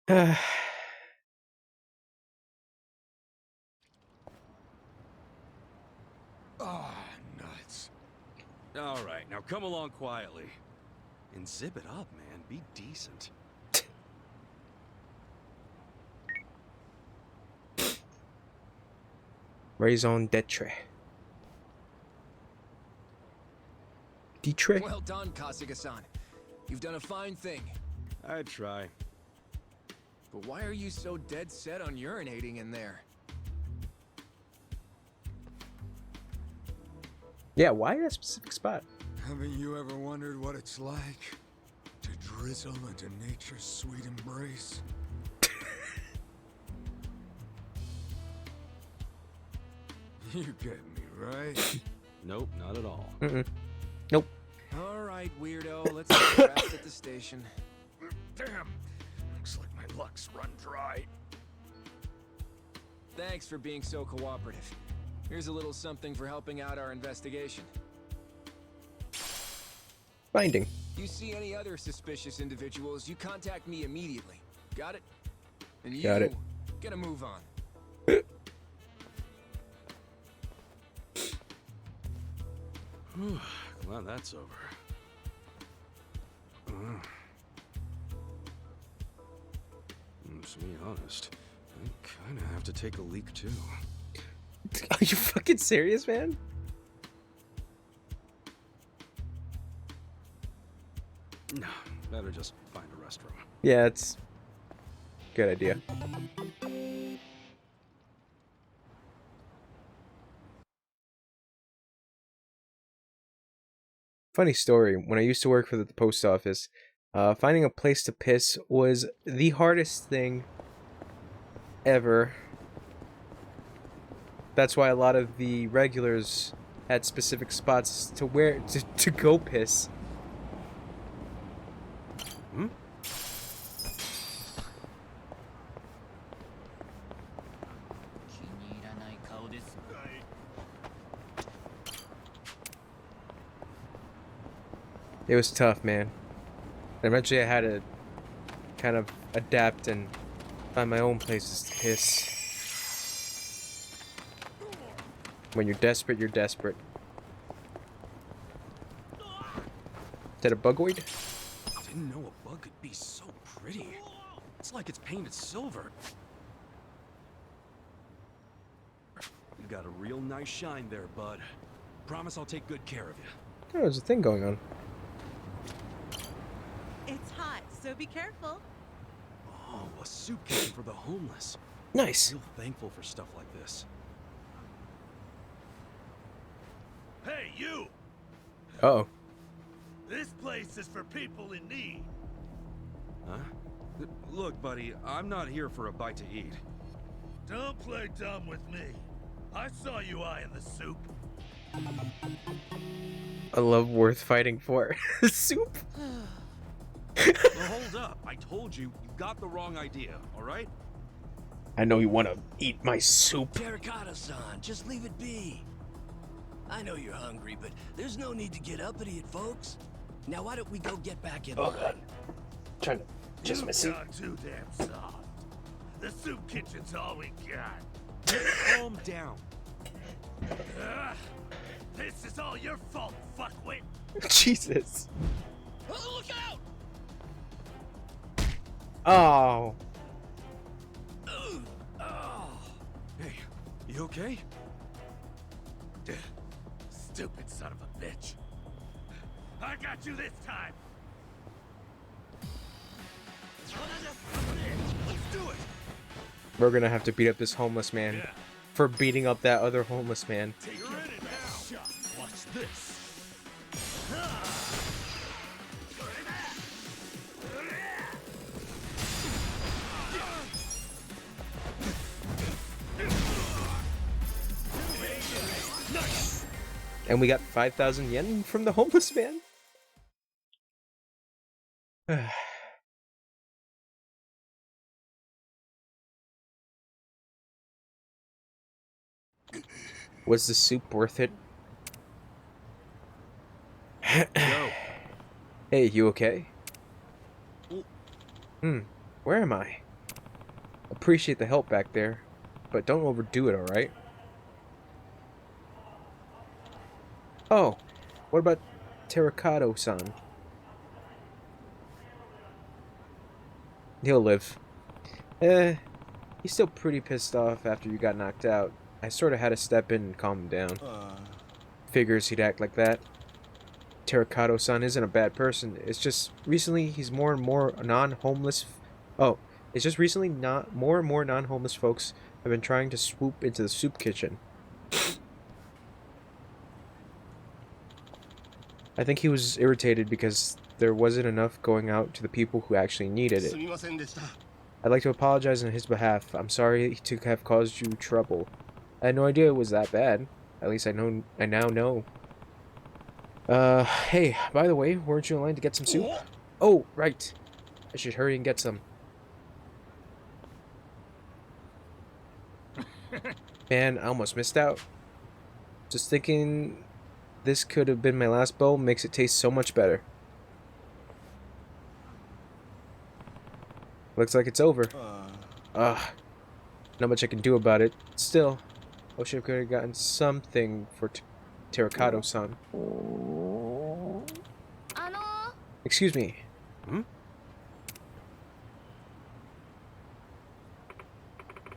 Ah, nuts. All right, now come along quietly. And zip it up, man. Be decent. Raison d'etre. D'etre? Well done, Kasuga-san. You've done a fine thing. I'd try. But why are you so dead set on urinating in there? Yeah, why that specific spot? Haven't you ever wondered what it's like to drizzle into nature's sweet embrace? You get me, right? Nope, not at all. Nope. All right, weirdo. Let's get rest at the station. Damn. Looks like my luck's run dry. Thanks for being so cooperative. Here's a little something for helping out our investigation. Finding. You see any other suspicious individuals, you contact me immediately. Got it? And you Got it. get a move on. Glad that's over. To be honest, I kinda have to take a leak too. Are you fucking serious, man? No, better just find a restroom. Yeah, it's good idea. Funny story, when I used to work for the post office, finding a place to piss was the hardest thing ever. That's why a lot of the regulars had specific spots to where to go piss. Hmm? It was tough, man. Eventually I had to kind of adapt and find my own places to piss. When you're desperate, you're desperate. Is that a bugoid? Didn't know a bug could be so pretty. It's like it's painted silver. You got a real nice shine there, bud. Promise I'll take good care of you. Oh, there's a thing going on. It's hot, so be careful. Oh, a soup kitchen for the homeless. Nice. Feel thankful for stuff like this. Hey, you! Uh-oh. This place is for people in need. Huh? Look, buddy, I'm not here for a bite to eat. Don't play dumb with me. I saw you eyeing the soup. A love worth fighting for. Soup? Well, hold up. I told you, you got the wrong idea, alright? I know you want to eat my soup. Terracotta-san, just leave it be. I know you're hungry, but there's no need to get uppity at folks. Now why don't we go get back in Oh line? god. Trying to just miss it. Too damn soft. The soup kitchen's all we got. Calm down. This is all your fault, fuckwit. Jesus. Oh, look out! Oh. Hey, you okay? Stupid son of a bitch. I got you this time. Let's do it. We're gonna have to beat up this homeless man for beating up that other homeless man. Take your best shot. Watch this. And we got 5,000 yen from the homeless man? Was the soup worth it? Yo. Hey, you okay? Where am I? Appreciate the help back there, but don't overdo it, alright? Oh, what about Terracotta-san? He'll live. He's still pretty pissed off after you got knocked out. I sort of had to step in and calm him down. Figures he'd act like that. Terracotta-san isn't a bad person. It's just recently he's more and more non-homeless. It's just recently not more and more non-homeless folks have been trying to swoop into the soup kitchen. I think he was irritated because there wasn't enough going out to the people who actually needed it. I'd like to apologize on his behalf. I'm sorry to have caused you trouble. I had no idea it was that bad. At least I now know. Hey, by the way, weren't you in line to get some soup? Oh, right. I should hurry and get some. Man, I almost missed out. Just thinking this could have been my last bowl makes it taste so much better. Looks like it's over. Not much I can do about it. Still, I wish I could have gotten something for Terracotta-san. Excuse me.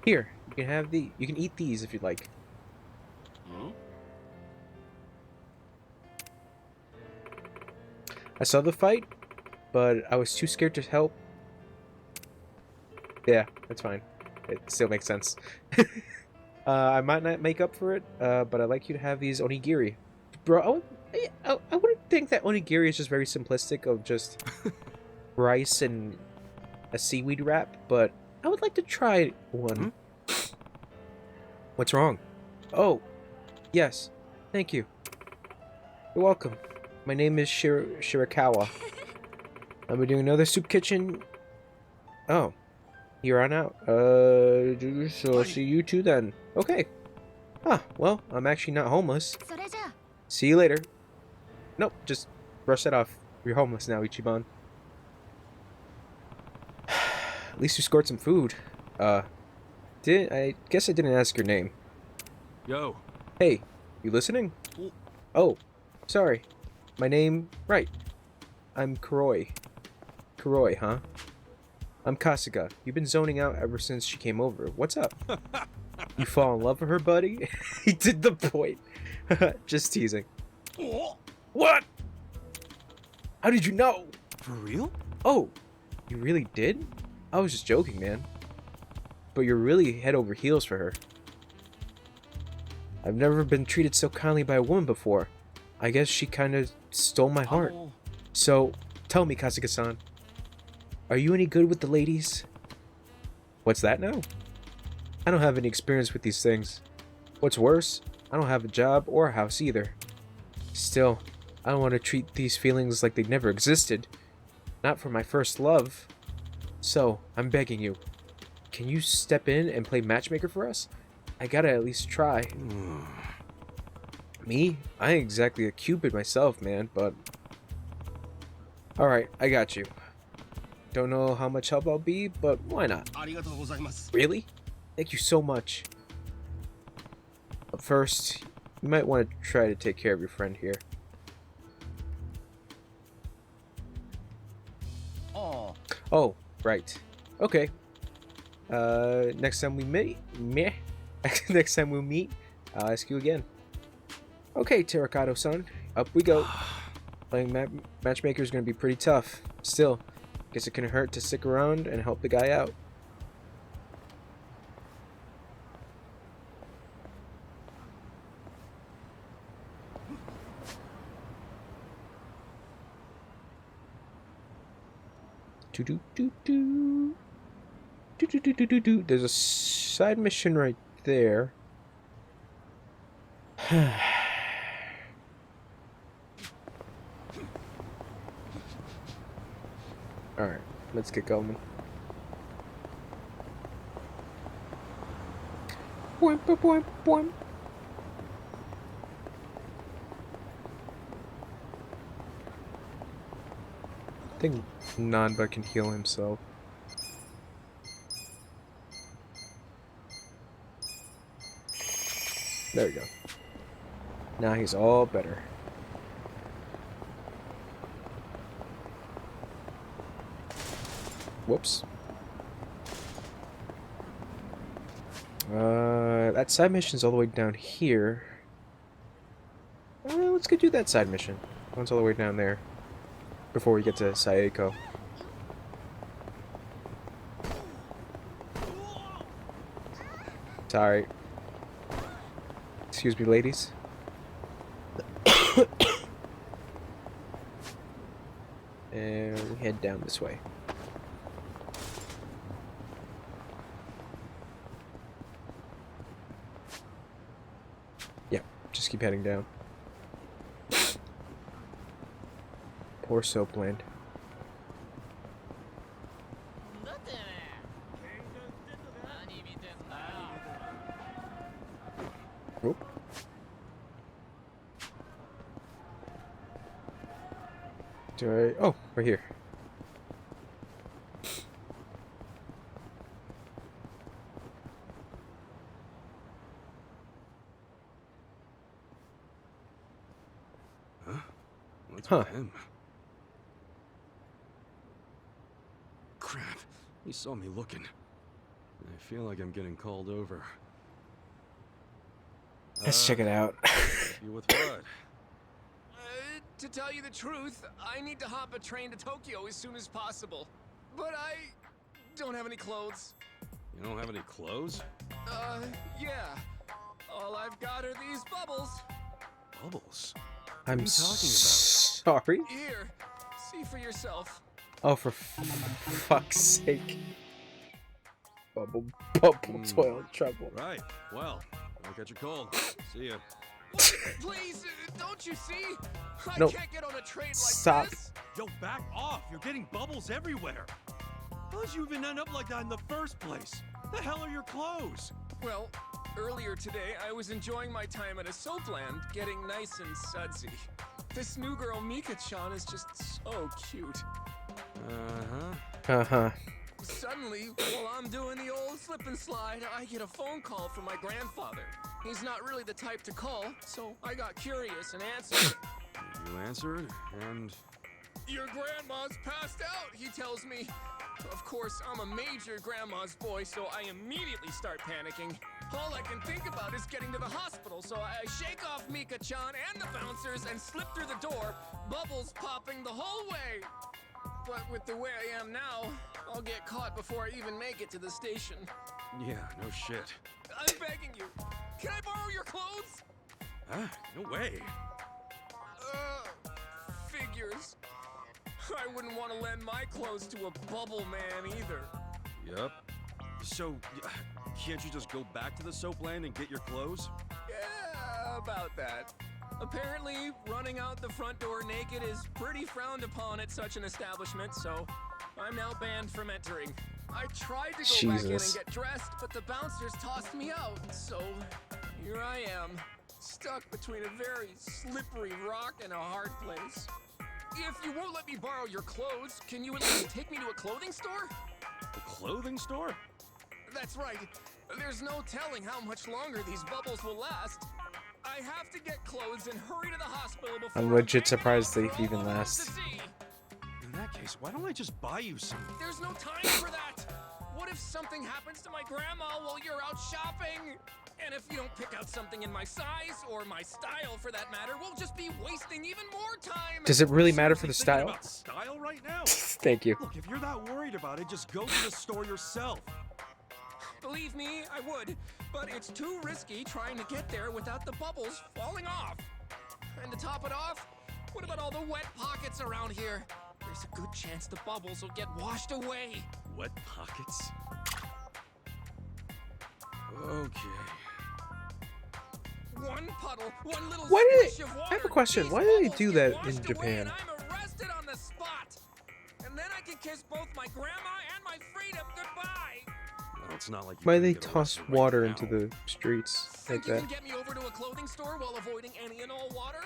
Here, you can have you can eat these if you'd like. I saw the fight, but I was too scared to help. Yeah, that's fine. It still makes sense. I might not make up for it, but I'd like you to have these onigiri. Bro, I wouldn't think that onigiri is just very simplistic of just rice and a seaweed wrap, but I would like to try one. What's wrong? Oh, yes. Thank you. You're welcome. My name is Shirakawa. I'll be doing another soup kitchen. Oh, here on out. So I'll see you two then. Okay. Well, I'm actually not homeless. See you later. Nope, just brush that off. You're homeless now, Ichiban. At least you scored some food. I guess I didn't ask your name. Yo. Hey, you listening? Oh, sorry. My name... Right. I'm Kuroi. Kuroi, huh? I'm Kasuga. You've been zoning out ever since she came over. What's up? You fall in love with her, buddy? He did the point. Just teasing. What? How did you know? For real? Oh, you really did? I was just joking, man. But you're really head over heels for her. I've never been treated so kindly by a woman before. I guess she kind of stole my heart. So, tell me, Kasuga-san. Are you any good with the ladies? What's that now? I don't have any experience with these things. What's worse, I don't have a job or a house either. Still, I don't want to treat these feelings like they never existed. Not for my first love. So, I'm begging you. Can you step in and play matchmaker for us? I gotta at least try. Me? I ain't exactly a cupid myself, man, but... Alright, I got you. Don't know how much help I'll be, but why not? Really? Thank you so much. But first, you might want to try to take care of your friend here. Oh, right. Okay. Next time we meet, next time we meet, I'll ask you again. Okay, Terracotta-san, up we go. Playing matchmaker is going to be pretty tough. Still, guess it can hurt to stick around and help the guy out. There's a side mission right there. Alright, let's get going. Boing, boing, boing. I think Nanba can heal himself. There we go. Now he's all better. Whoops. That side mission's all the way down here. Let's go do that side mission. One's all the way down there. Before we get to Saeko. Sorry. Excuse me, ladies. And we head down this way. Yeah, just keep heading down. Poor Soapland. Oh. Do I? Oh, right here. Huh? What's with him? Crap. He saw me looking. I feel like I'm getting called over. Let's check it out. You with what? To tell you the truth, I need to hop a train to Tokyo as soon as possible. But I don't have any clothes. You don't have any clothes? Yeah. All I've got are these bubbles. Bubbles? I'm sorry. Here, see for yourself. Oh, for fuck's sake. Bubble toilet trouble. Right. Well, I'll catch a cold. See ya. What? Please, don't you see? I No. can't get on a train like Stop. this. Yo, back off! You're getting bubbles everywhere! How'd you even end up like that in the first place? The hell are your clothes? Well, earlier today, I was enjoying my time at a soapland, getting nice and sudsy. This new girl, Mika-chan, is just so cute. Uh-huh. Suddenly, while I'm doing the old slip and slide, I get a phone call from my grandfather. He's not really the type to call, so I got curious and answered. You answered, and... Your grandma's passed out, he tells me. Of course, I'm a major grandma's boy, so I immediately start panicking. All I can think about is getting to the hospital, so I shake off Mika-chan and the bouncers and slip through the door, bubbles popping the whole way. But with the way I am now, I'll get caught before I even make it to the station. Yeah, no shit. I'm begging you. Can I borrow your clothes? Ah, no way. Figures. I wouldn't want to lend my clothes to a bubble man either. Yep. So, can't you just go back to the soapland and get your clothes? Yeah, about that. Apparently, running out the front door naked is pretty frowned upon at such an establishment, so I'm now banned from entering. I tried to go back in and get dressed, but the bouncers tossed me out, so here I am. Stuck between a very slippery rock and a hard place. If you won't let me borrow your clothes, can you at least take me to a clothing store? A clothing store? That's right. There's no telling how much longer these bubbles will last. I have to get clothes and hurry to the hospital before I'm legit Grandma surprised they throw even them out last. to sea. In that case, why don't I just buy you some? There's no time for that. What if something happens to my grandma while you're out shopping? And if you don't pick out something in my size, or my style for that matter, we'll just be wasting even more time. Does it really matter for the Seriously thinking style? about style right now? Thank you. Look, if you're that worried about it, just go to the store yourself. Believe me, I would. But it's too risky trying to get there without the bubbles falling off. And to top it off, what about all the wet pockets around here? There's a good chance the bubbles will get washed away. Wet pockets? Okay. One puddle, one little Why did squish of I have a water, question. these Why do they bubbles do get that in washed away Japan? and I'm arrested on the spot. And then I can kiss both my grandma and my freedom goodbye. Well, it's not like you Why can they get toss arrested right water now. into the streets like Think you that? can get me over to a clothing store while avoiding any and all water?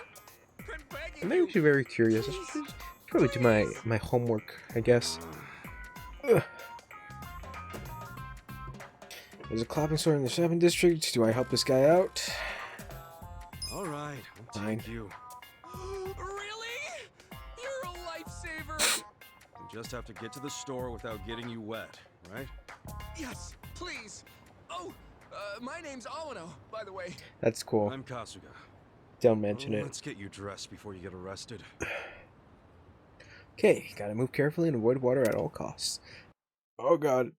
I'm begging It you. makes you very curious. I should probably do my homework, I guess. Ugh. There's a clothing store in the 7th district. Do I help this guy out? All right, I'll Fine. take you. Really? You're a lifesaver. You just have to get to the store without getting you wet, right? Yes, please. Oh, my name's Awano, by the way. That's cool. I'm Kasuga. Don't mention it. Let's get you dressed before you get arrested. Okay, gotta move carefully and avoid water at all costs. Oh god.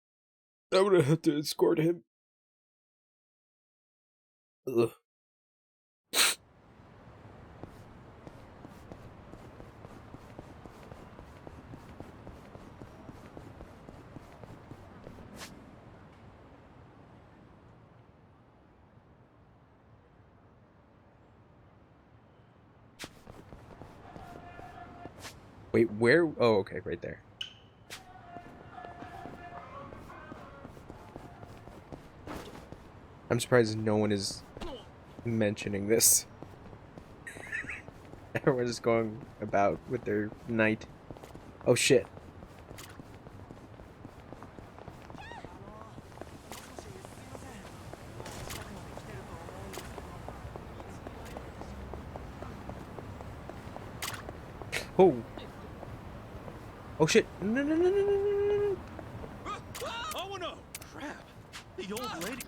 I'm gonna have to escort him. Ugh. Wait, where? Oh, okay, right there. I'm surprised no one is mentioning this. Everyone's just going about with their night. Oh shit. Oh. Oh shit. No, no, no, no, no, no, no. Oh no! Crap! The old lady.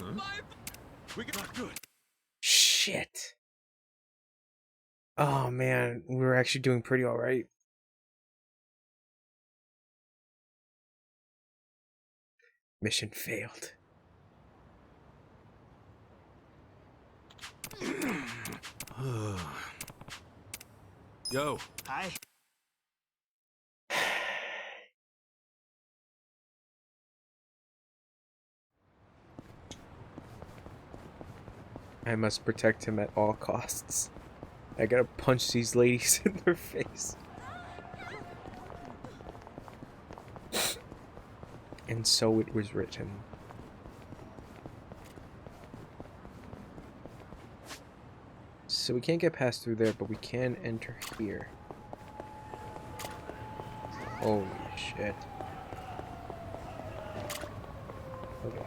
We got not good. Shit. Oh man, we were actually doing pretty alright. Mission failed. Yo. Hi. I must protect him at all costs. I gotta punch these ladies in their face. And so it was written. So we can't get past through there, but we can enter here. Holy shit. Okay.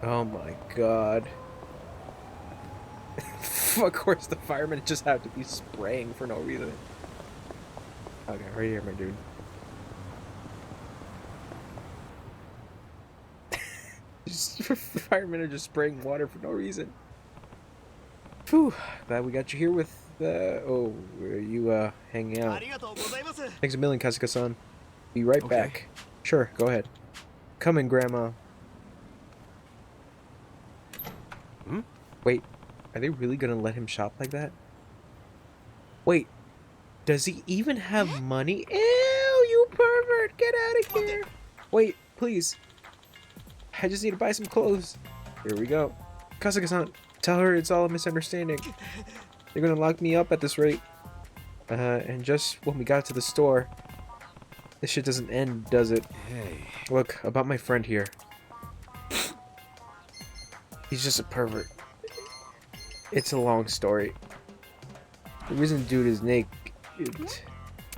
Oh my god. Of course the firemen just have to be spraying for no reason. Okay, right here, my dude. Firemen are just spraying water for no reason. Whew, glad we got you here with, oh, are you, hanging out? Thanks a million, Kasuga-san. Be right Okay. back. Sure, go ahead. Come in, Grandma. Hmm? Wait, are they really gonna let him shop like that? Wait, does he even have money? Ew, you pervert! Get out of here! Wait, please. I just need to buy some clothes. Here we go. Kasuga-san, tell her it's all a misunderstanding. They're gonna lock me up at this rate. And just when we got to the store, this shit doesn't end, does it? Hey. Look, about my friend here. He's just a pervert. It's a long story. The reason dude is naked.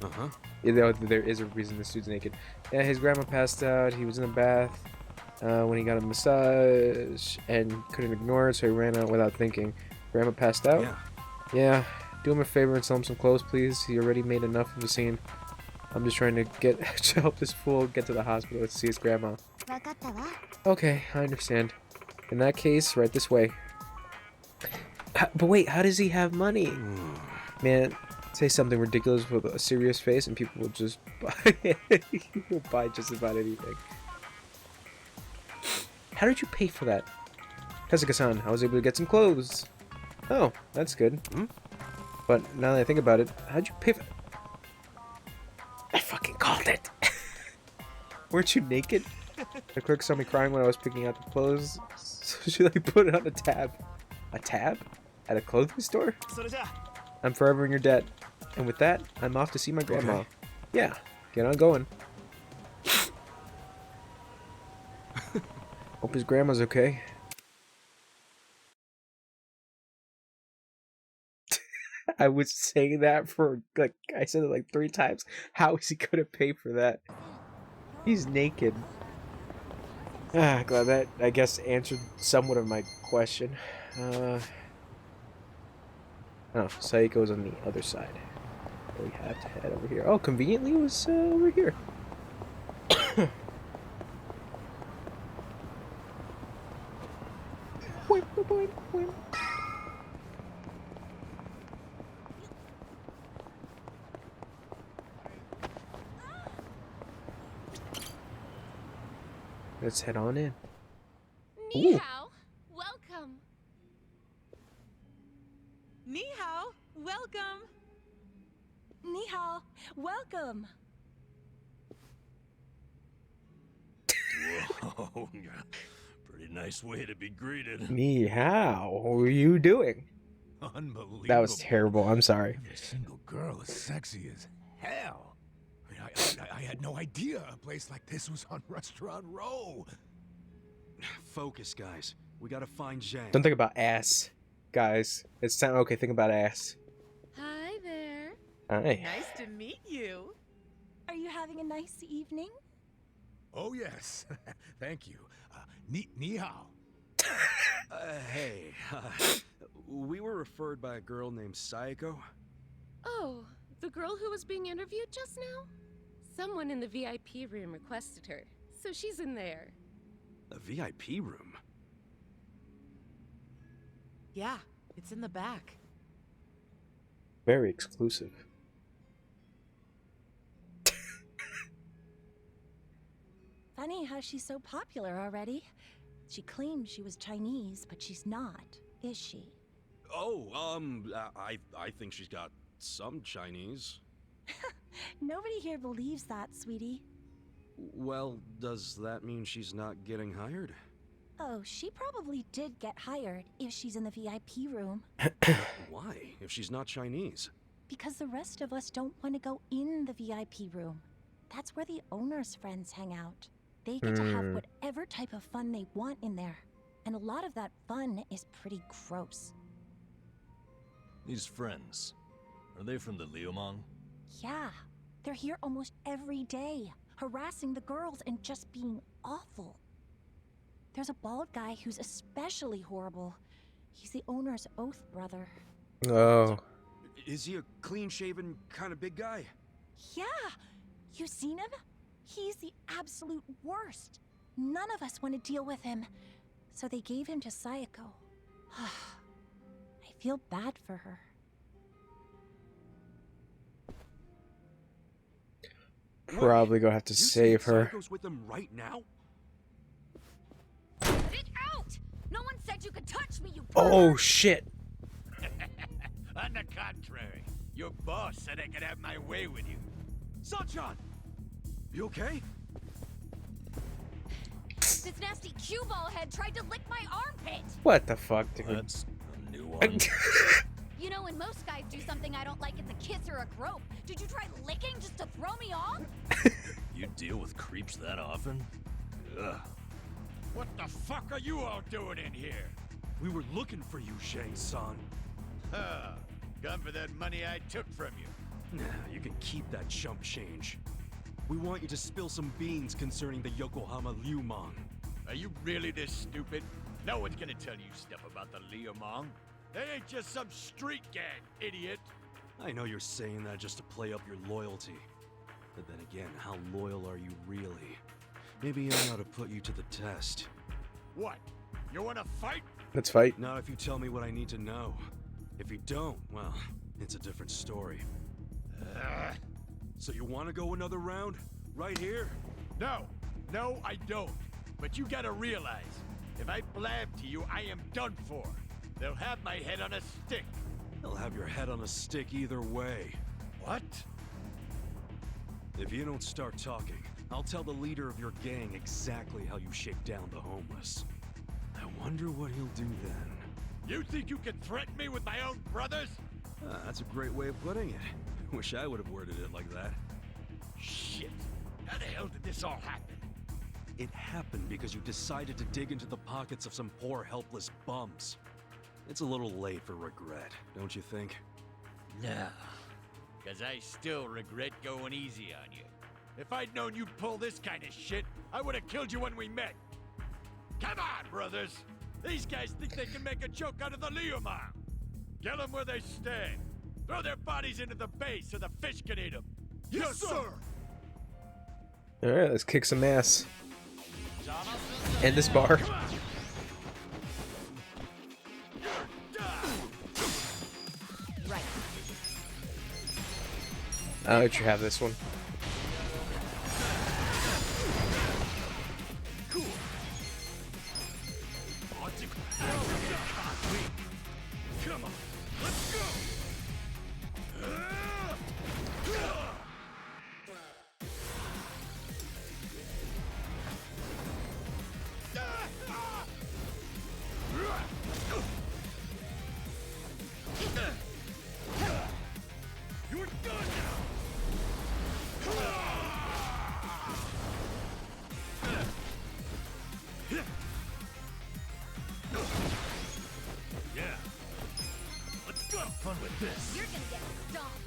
Uh-huh. You know, there is a reason this dude's naked. Yeah, his grandma passed out. He was in the bath when he got a massage and couldn't ignore it, so he ran out without thinking. Grandma passed out? Yeah. Yeah. Do him a favor and sell him some clothes, please. He already made enough of a scene. I'm just trying to to help this fool get to the hospital to see his grandma. Okay, I understand. In that case, right this way. But wait, how does he have money? Man, say something ridiculous with a serious face and people will just buy will buy just about anything. How did you pay for that? Kasuga-san, I was able to get some clothes. Oh, that's good. But now that I think about it, how'd you pay for... I fucking called it! Weren't you naked? The clerk saw me crying when I was picking out the clothes, so she like put it on a tab. A tab? At a clothing store? I'm forever in your debt. And with that, I'm off to see my grandma. Okay. Yeah, get on going. Hope his grandma's okay. I was saying that for, like, I said it like 3 times. How is he gonna pay for that? He's naked. Ah, glad that, I guess, answered somewhat of my question. Oh, Saiko's on the other side. We have to head over here. Oh, conveniently it was over here. Let's head on in. Ni Ooh. hao, welcome. Ni hao, welcome. Ni hao, welcome. Whoa. Pretty nice way to be greeted. Ni hao, what were you doing? Unbelievable. That was terrible. I'm sorry. Every single girl is sexy as hell. I mean, I had no idea a place like this was on Restaurant Row. Focus, guys. We gotta find Zhang. Don't think about ass, guys. It's time. Okay, think about ass. Hi there. Hi. Nice to meet you. Are you having a nice evening? Oh, yes. Thank you. Ni hao. Hey, we were referred by a girl named Saiko. Oh, the girl who was being interviewed just now? Someone in the VIP room requested her, so she's in there. A VIP room? Yeah, it's in the back. Very exclusive. Funny how she's so popular already. She claimed she was Chinese, but she's not, is she? Oh, I think she's got some Chinese. Nobody here believes that, sweetie. Well, does that mean she's not getting hired? Oh, she probably did get hired if she's in the VIP room. Why, if she's not Chinese? Because the rest of us don't want to go in the VIP room. That's where the owner's friends hang out. They get to have whatever type of fun they want in there. And a lot of that fun is pretty gross. These friends, are they from the Liumang? Yeah, they're here almost every day, harassing the girls and just being awful. There's a bald guy who's especially horrible. He's the owner's oath brother. Oh. Is he a clean-shaven kind of big guy? Yeah, you seen him? He's the absolute worst. None of us want to deal with him. So they gave him to Sayako. I feel bad for her. Probably gonna have to save her. Saiko's with them right now? Get out! No one said you could touch me, you Oh shit! On the contrary, your boss said I could have my way with you. Sachan! You okay? This nasty cue ball head tried to lick my armpit! What the fuck, dude? That's a new one. You know, when most guys do something I don't like, it's a kiss or a grope. Did you try licking just to throw me off? You deal with creeps that often? Ugh. What the fuck are you all doing in here? We were looking for you, Shang-san. Come for that money I took from you. Nah, you can keep that chump change. We want you to spill some beans concerning the Yokohama Liumang. Are you really this stupid? No one's gonna tell you stuff about the Liumang. They ain't just some street gang, idiot. I know you're saying that just to play up your loyalty. But then again, how loyal are you really? Maybe I ought to put you to the test. What? You wanna fight? Let's fight. Not if you tell me what I need to know. If you don't, well, it's a different story. So you want to go another round? Right here? No, I don't. But you gotta realize, if I blab to you, I am done for. They'll have my head on a stick. They'll have your head on a stick either way. What? If you don't start talking, I'll tell the leader of your gang exactly how you shake down the homeless. I wonder what he'll do then. You think you can threaten me with my own brothers? That's a great way of putting it. Wish I would have worded it like that. Shit. How the hell did this all happen? It happened because you decided to dig into the pockets of some poor, helpless bums. It's a little late for regret, don't you think? No. Because I still regret going easy on you. If I'd known you'd pull this kind of shit, I would have killed you when we met. Come on, brothers! These guys think they can make a joke out of the Liumang. Get them where they stand. Throw their bodies into the bay so the fish can eat them. Yes, sir! Alright, let's kick some ass. End this bar. Right. I'll let you have this one. Come on, let's go! You're done now! Yeah. Let's go! Have fun with this. You're gonna get stomped.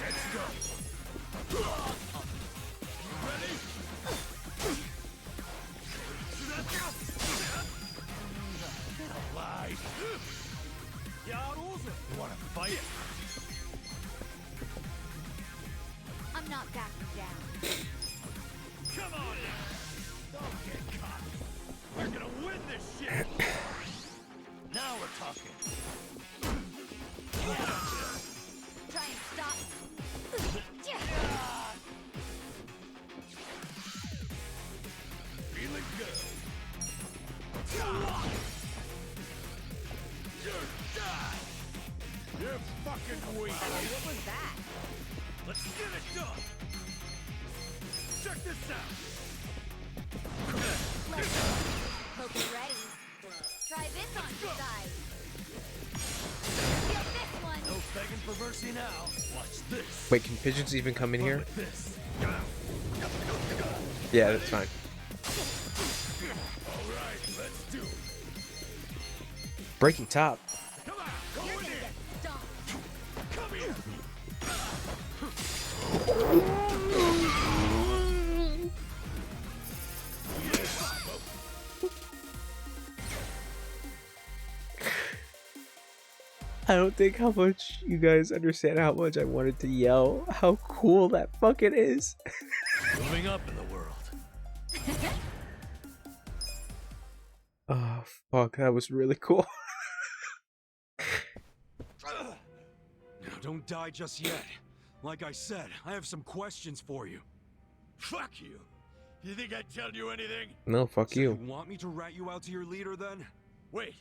Let's go. Ready? Alive. You wanna fight? I'm not backing down. Come on now! Don't get caught! We're gonna win this shit! Now we're talking! Try and stop me. Feeling good! You're done! You're fucking weak! What was that? Let's get it done! Check this out! Let's go. Hope you're ready. Try this on your side. Feel this one. No begging for mercy now. Watch this. Wait, can pigeons even come in here? With this. Yeah, that's fine. All right, let's do it. Breaking top. Come on, go You're in gonna here. get stomped. Come here. I don't think how much you guys understand how much I wanted to yell how cool that fucking is. Moving up in the world. Oh fuck, that was really cool. Now, don't die just yet. Like I said, I have some questions for you. Fuck you. You think I'd tell you anything? No, fuck So you. you want me to rat you out to your leader then? Wait.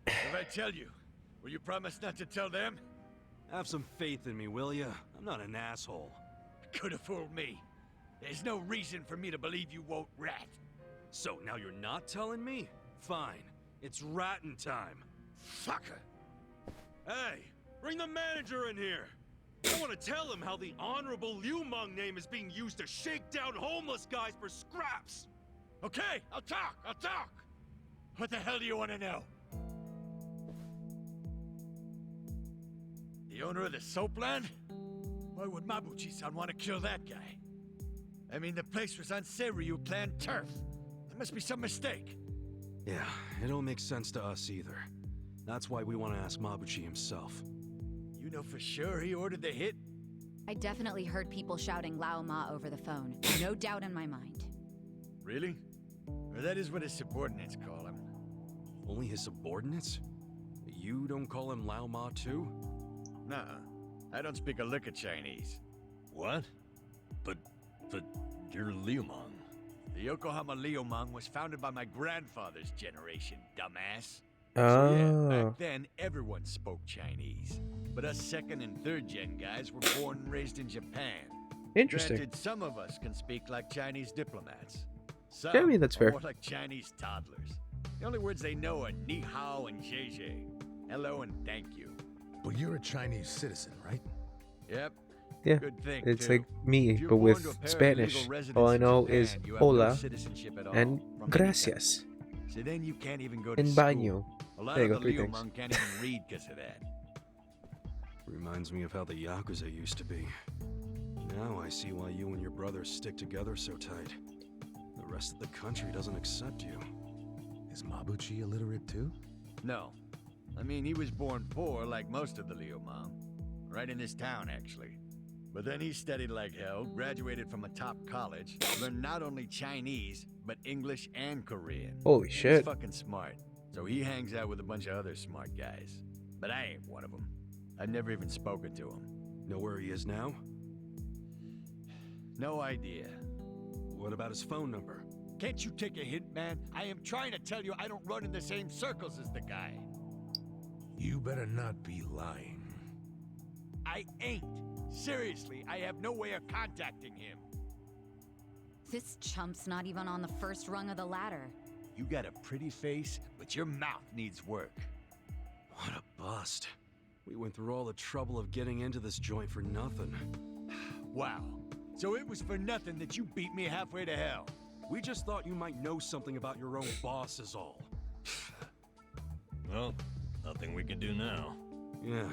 If I tell you, will you promise not to tell them? Have some faith in me, will ya? I'm not an asshole. Could have fooled me. There's no reason for me to believe you won't rat. So now you're not telling me? Fine. It's ratting time. Fucker. Hey, bring the manager in here. I want to tell him how the honorable Liumang name is being used to shake down homeless guys for scraps. Okay, I'll talk. What the hell do you want to know? The owner of the soapland? Why would Mabuchi-san want to kill that guy? I mean, the place was on Seiryu clan turf. There must be some mistake. Yeah, it don't make sense to us either. That's why we want to ask Mabuchi himself. You know for sure he ordered the hit? I definitely heard people shouting Lao Ma over the phone. No doubt in my mind. Really? Or that is what his subordinates call him. Only his subordinates? You don't call him Lao Ma too? Nuh-uh. I don't speak a lick of Chinese. What? But you're Liumang. The Yokohama Liumang was founded by my grandfather's generation, dumbass. Oh. So yeah, back then everyone spoke Chinese. But us second and third gen guys were born and raised in Japan. Interesting. Granted, some of us can speak like Chinese diplomats. Some Yeah, I mean, that's are fair. more like Chinese toddlers. The only words they know are ni hao and zhe zhe. Hello and thank you. But you're a Chinese citizen, right? Yep. Yeah, Good thing, it's too. like me, If you're but born with to a pair of Spanish. illegal residents All I in know Japan, is you have no hola citizenship at all and from any gracias. country. So then you can't even go to And school. baño. A lot There you of go, the 3 things. Liumang can't even read because of that. Reminds me of how the Yakuza used to be. Now I see why you and your brothers stick together so tight. The rest of the country doesn't accept you. Is Mabuchi illiterate too? No. I mean, he was born poor like most of the Liumang. Right in this town, actually. But then he studied like hell, graduated from a top college, learned not only Chinese, but English and Korean. Holy He's shit. fucking smart. So he hangs out with a bunch of other smart guys. But I ain't one of them. I've never even spoken to him. Know where he is now? No idea. What about his phone number? Can't you take a hint, man? I am trying to tell you I don't run in the same circles as the guy. You better not be lying. I ain't. Seriously, I have no way of contacting him. This chump's not even on the first rung of the ladder. You got a pretty face, but your mouth needs work. What a bust. We went through all the trouble of getting into this joint for nothing. Wow. So it was for nothing that you beat me halfway to hell. We just thought you might know something about your own boss is all. Well, nothing we can do now. Yeah.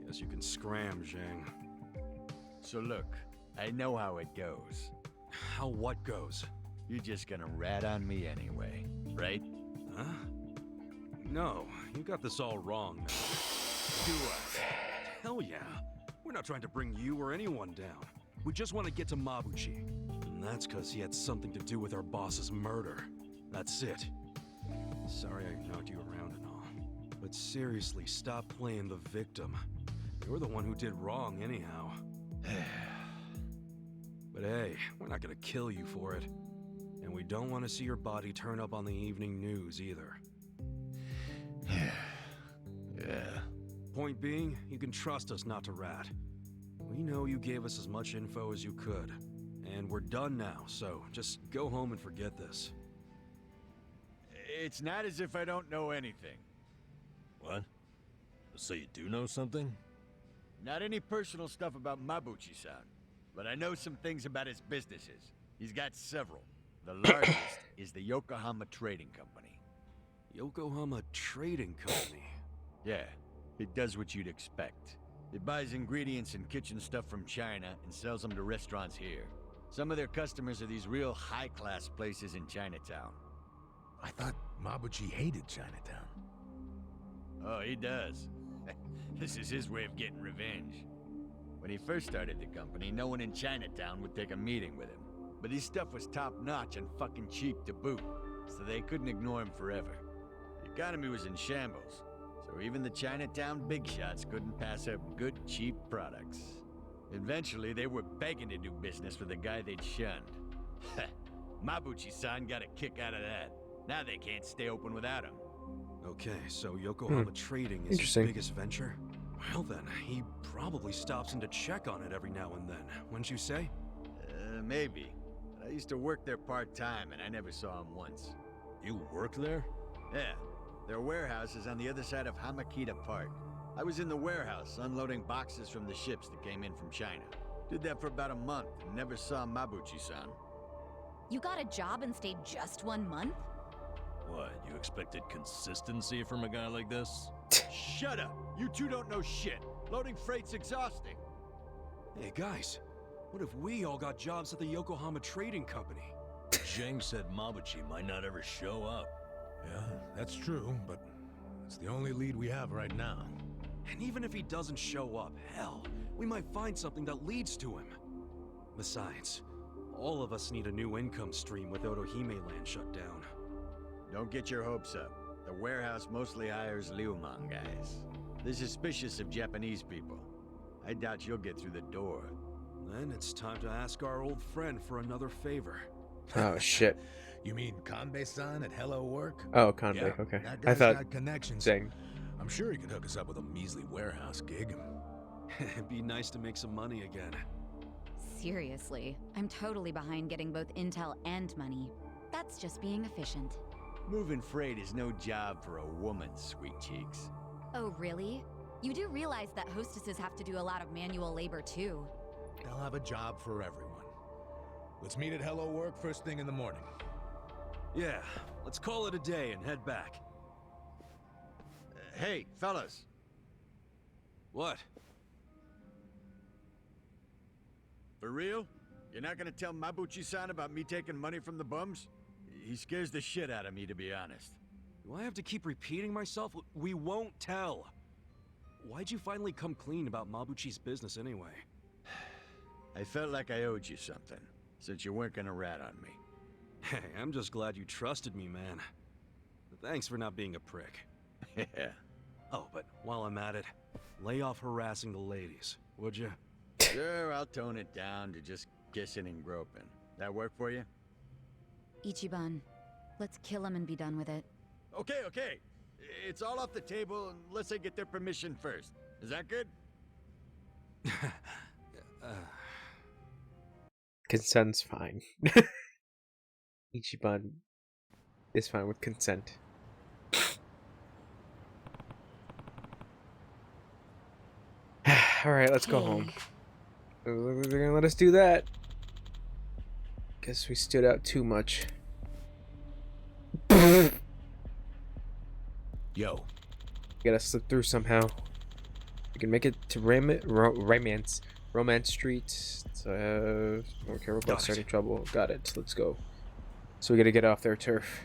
Guess you can scram, Zhang. So look, I know how it goes. How what goes? You're just gonna rat on me anyway, right? Huh? No, you got this all wrong now. Do I? Hell yeah. We're not trying to bring you or anyone down. We just want to get to Mabuchi. And that's because he had something to do with our boss's murder. That's it. Sorry I knocked you around and all. But seriously, stop playing the victim. You're the one who did wrong anyhow. But hey, we're not gonna kill you for it. And we don't want to see your body turn up on the evening news either. Yeah. Point being, you can trust us not to rat. We know you gave us as much info as you could. And we're done now, so just go home and forget this. It's not as if I don't know anything. What? So you do know something? Not any personal stuff about Mabuchi-san, but I know some things about his businesses. He's got several. The largest is the Yokohama Trading Company. Yokohama Trading Company? Yeah, it does what you'd expect. It buys ingredients and kitchen stuff from China and sells them to restaurants here. Some of their customers are these real high-class places in Chinatown. I thought Mabuchi hated Chinatown. Oh, he does. This is his way of getting revenge. When he first started the company, no one in Chinatown would take a meeting with him. But his stuff was top-notch and fucking cheap to boot, so they couldn't ignore him forever. The economy was in shambles, so even the Chinatown big shots couldn't pass up good, cheap products. Eventually, they were begging to do business with the guy they'd shunned. Mabuchi-san got a kick out of that. Now they can't stay open without him. Okay, so Yokohama Trading is his biggest venture? Well then, he probably stops in to check on it every now and then, wouldn't you say? Maybe. But I used to work there part-time, and I never saw him once. You worked there? Yeah. Their warehouse is on the other side of Hamakita Park. I was in the warehouse, unloading boxes from the ships that came in from China. Did that for about a month, and never saw Mabuchi-san. You got a job and stayed just 1 month? What, you expected consistency from a guy like this? Shut up! You two don't know shit. Loading freight's exhausting. Hey guys, what if we all got jobs at the Yokohama Trading Company? Zheng said Mabuchi might not ever show up. Yeah, that's true, but it's the only lead we have right now. And even if he doesn't show up, hell, we might find something that leads to him. Besides, all of us need a new income stream with Otohime Land shut down. Don't get your hopes up. The warehouse mostly hires Liumang guys. They're suspicious of Japanese people. I doubt you'll get through the door. Then it's time to ask our old friend for another favor. Oh shit. You mean Kanbei-san at Hello Work? Oh, Kanbei, Yeah, okay. that I guy's thought got connections. Zheng. I'm sure he could hook us up with a measly warehouse gig. It'd be nice to make some money again. Seriously, I'm totally behind getting both intel and money. That's just being efficient. Moving freight is no job for a woman, sweet cheeks. Oh, really? You do realize that hostesses have to do a lot of manual labor, too. They'll have a job for everyone. Let's meet at Hello Work first thing in the morning. Yeah, let's call it a day and head back. Hey, fellas. What? For real? You're not gonna tell Mabuchi-san about me taking money from the bums? He scares the shit out of me, to be honest. Do I have to keep repeating myself? We won't tell. Why'd you finally come clean about Mabuchi's business anyway? I felt like I owed you something, since you weren't gonna rat on me. Hey, I'm just glad you trusted me, man. Thanks for not being a prick. Yeah. Oh, but while I'm at it, lay off harassing the ladies, would you? Sure, I'll tone it down to just kissing and groping. That work for you? Ichiban, let's kill him and be done with it. Okay, okay. It's all off the table unless I get their permission first. Is that good? Consent's fine. Ichiban is fine with consent. Alright, let's go home. They're gonna let us do that. Guess we stood out too much. Yo. Gotta slip through somehow. We can make it to Romance Street. More careful about starting trouble. Got it. Let's go. So we gotta get off their turf.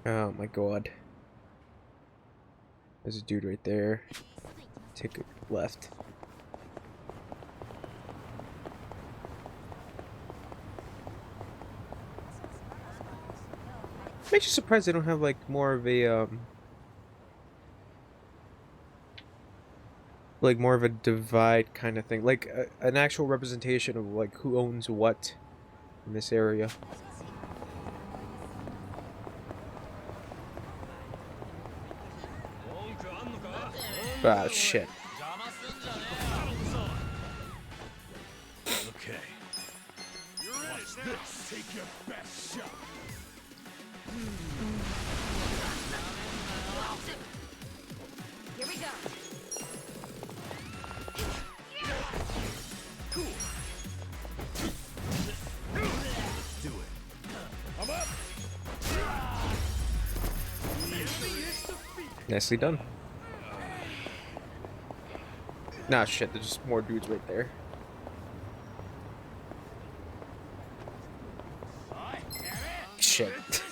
Oh my god. There's a dude right there. Take a left. Makes you surprised they don't have like more of a like more of a divide kind of thing, like an actual representation of like who owns what in this area. Ah, shit. Okay. You're in it now. Take your best shot. Here we go. Cool. Do it. I'm up. Nicely done. Nah, shit, there's just more dudes right there. Shit.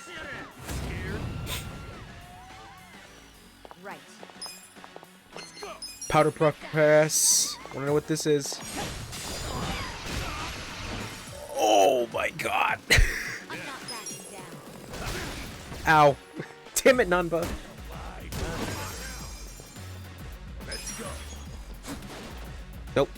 Right. Powder puff press. Wanna know what this is? Oh my god. Ow. Damn it, Nanba. Nope.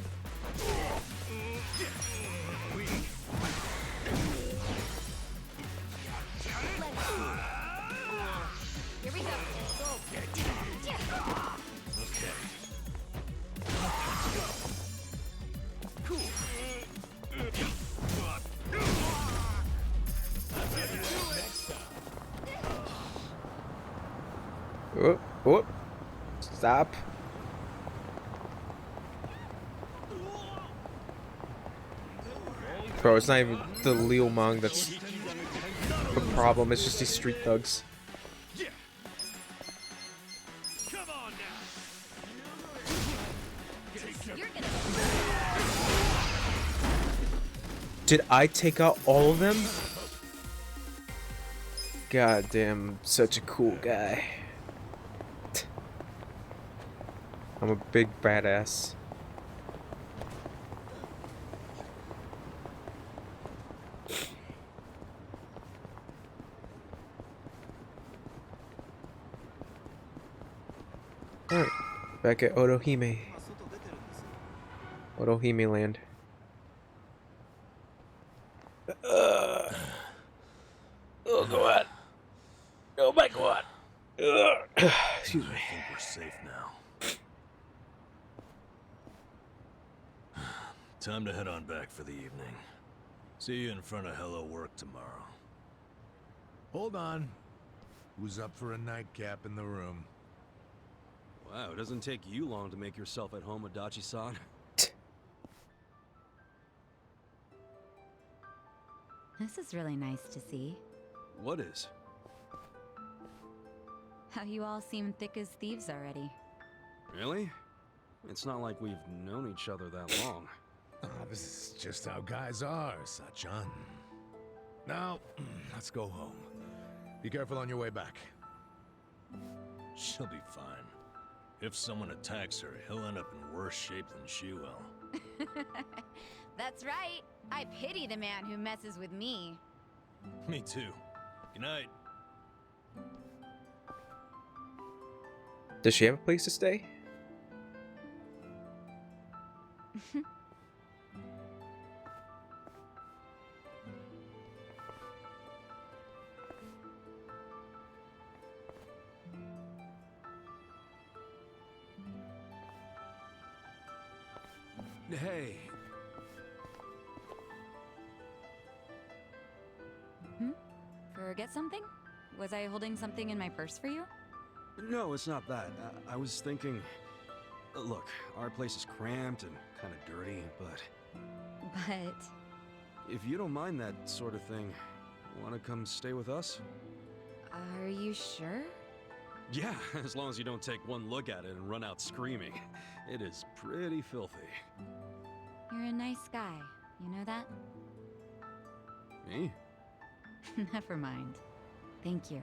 Here we go. Oh, oh. Stop. Bro, it's not even the Liu Mang that's the problem. It's just these street thugs. Did I take out all of them? God damn, such a cool guy. I'm a big badass. Alright, back at Otohime. Otohime land. Oh god. Oh my god. Excuse me. I think we're safe now. Time to head on back for the evening. See you in front of Hello Work tomorrow. Hold on. Who's up for a nightcap in the room? Wow, it doesn't take you long to make yourself at home, Adachi-san. This is really nice to see. What is? How you all seem thick as thieves already. Really? It's not like we've known each other that long. Ah, this is just how guys are, Sachan. Now, let's go home. Be careful on your way back. She'll be fine. If someone attacks her, he'll end up in worse shape than she will. That's right. I pity the man who messes with me. Me too. Good night. Does she have a place to stay? Hey. Forget something? Was I holding something in my purse for you? No, it's not that. I was thinking... Look, our place is cramped and kind of dirty, but... But... If you don't mind that sort of thing, want to come stay with us? Are you sure? Yeah, as long as you don't take one look at it and run out screaming. It is pretty filthy. You're a nice guy. You know that? Me? Never mind. Thank you.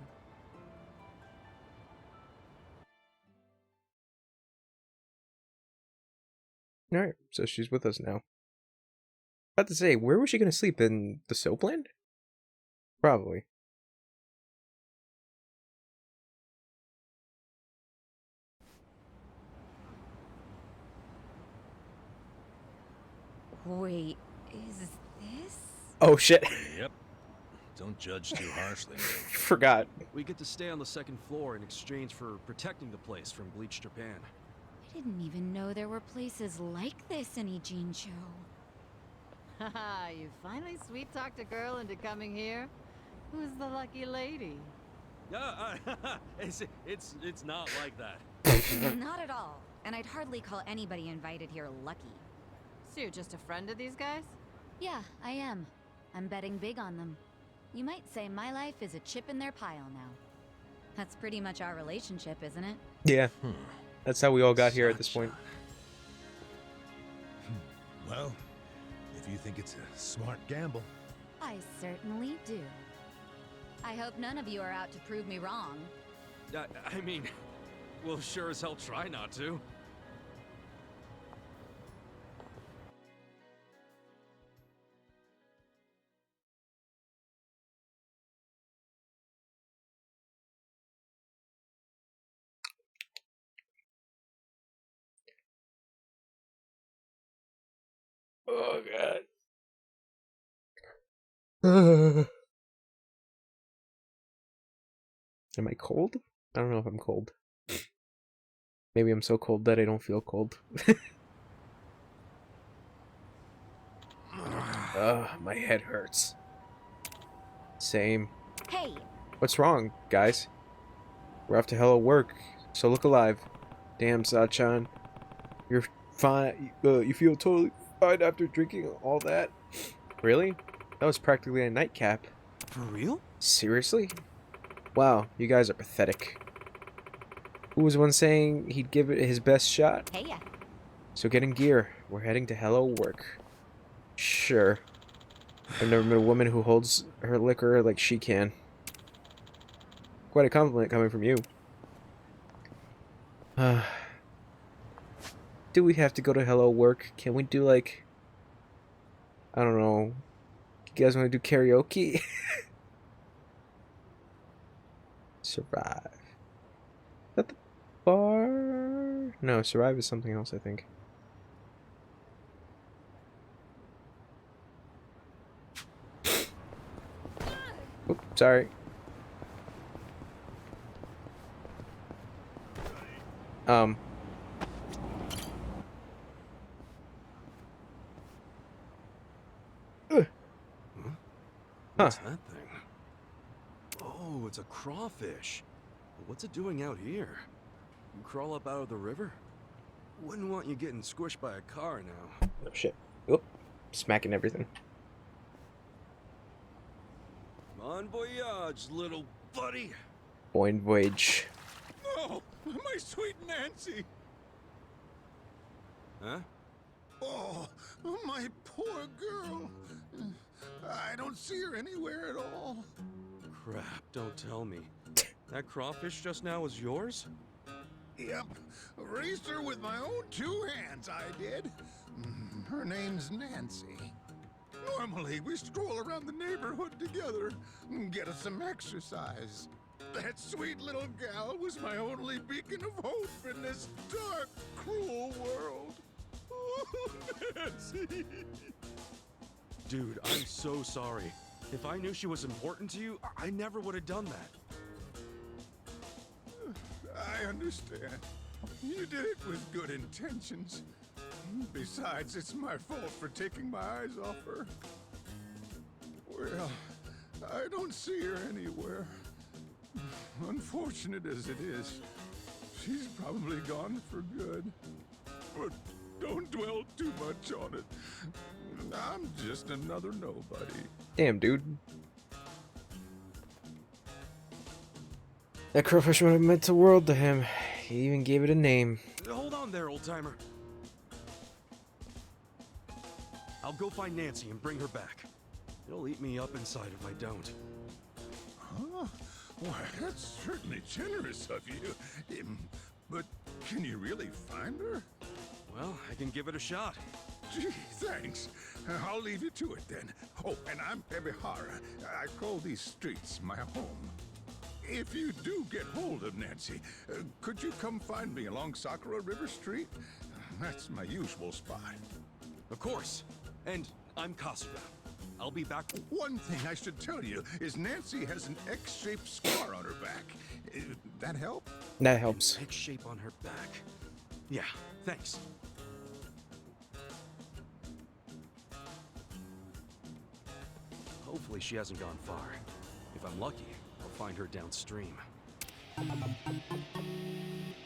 Alright, so she's with us now. About to say, where was she gonna sleep? In the soapland? Probably. Wait, is this? Oh shit. Yep. Don't judge too harshly. Forgot. We get to stay on the second floor in exchange for protecting the place from Bleach Japan. I didn't even know there were places like this in Ijincho. Haha, you finally sweet-talked a girl into coming here? Who's the lucky lady? Yeah, it's not like that. Not at all. And I'd hardly call anybody invited here lucky. So you're just a friend of these guys? Yeah, I am. I'm betting big on them. You might say my life is a chip in their pile now. That's pretty much our relationship, isn't it? Yeah. That's how we all got here at this point. Well, if you think it's a smart gamble. I certainly do. I hope none of you are out to prove me wrong. I mean, we'll sure as hell try not to. Oh god. Am I cold? I don't know if I'm cold. Maybe I'm so cold that I don't feel cold. My head hurts. Same. Hey! What's wrong, guys? We're off to hell at work, so look alive. Damn, Sachan. You're fine. You feel totally fine after drinking all that? Really? That was practically a nightcap. For real? Seriously? Wow, you guys are pathetic. Who was one saying he'd give it his best shot? Hey, ya. So get in gear. We're heading to Hello Work. Sure. I've never met a woman who holds her liquor like she can. Quite a compliment coming from you. Do we have to go to Hello Work? Can we do like... I don't know. You guys want to do karaoke? Survive. Is that the bar? No, Survive is something else, I think. Oop, sorry. Huh. What's that thing? Oh, it's a crawfish. What's it doing out here? You crawl up out of the river? Wouldn't want you getting squished by a car now. Oh shit. Oop. Smacking everything. Bon voyage, little buddy. Bon voyage. Oh, my sweet Nancy. Huh? Oh, my poor girl. I don't see her anywhere at all. Crap, don't tell me. That crawfish just now was yours? Yep, raised her with my own 2 hands, I did. Her name's Nancy. Normally, we stroll around the neighborhood together and get us some exercise. That sweet little gal was my only beacon of hope in this dark, cruel world. Oh, Nancy. Dude, I'm so sorry. If I knew she was important to you, I never would have done that. I understand. You did it with good intentions. Besides, it's my fault for taking my eyes off her. Well, I don't see her anywhere. Unfortunate as it is, she's probably gone for good. But don't dwell too much on it. I'm just another nobody. Damn, dude. That crowfish would have meant the world to him. He even gave it a name. Hold on there, old-timer. I'll go find Nancy and bring her back. It'll eat me up inside if I don't. Huh? Why, that's certainly generous of you. But can you really find her? Well, I can give it a shot. Gee, thanks. I'll leave you to it then. Oh, and I'm Ebihara. I call these streets my home. If you do get hold of Nancy, could you come find me along Sakura River Street? That's my usual spot. Of course. And I'm Kasuga. I'll be back. One thing I should tell you is Nancy has an X-shaped scar on her back. That help? That helps. An X shape on her back. Yeah, thanks. Hopefully she hasn't gone far. If I'm lucky, I'll find her downstream.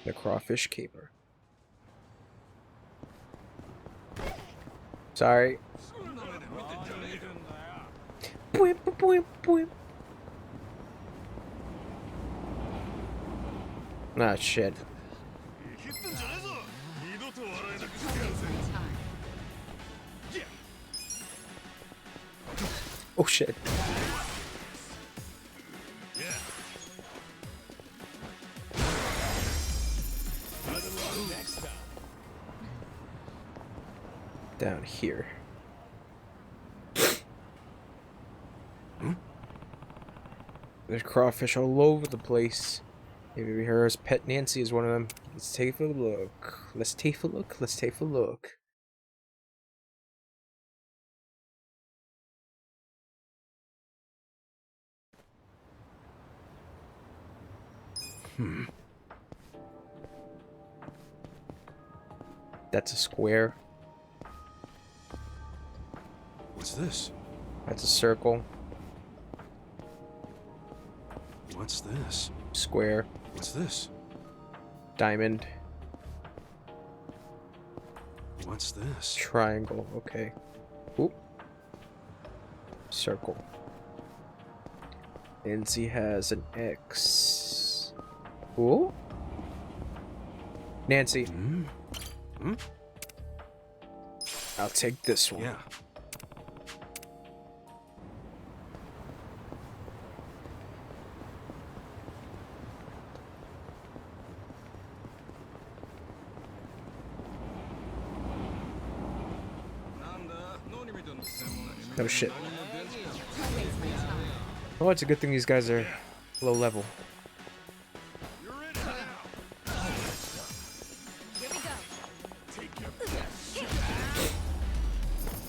The crawfish caper. Sorry. Boing, boing, boing. Ah, shit. Oh, shit. Down here. There's crawfish all over the place. Maybe her pet Nancy is one of them. Let's take a look. Let's take a look. Let's take a look. That's a square. What's this? That's a circle. What's this? Square. What's this? Diamond. What's this? Triangle. Okay. Oop. Circle. Nancy has an X. Ooh. Nancy. I'll take this one. Yeah. Oh shit. Oh, it's a good thing these guys are low level.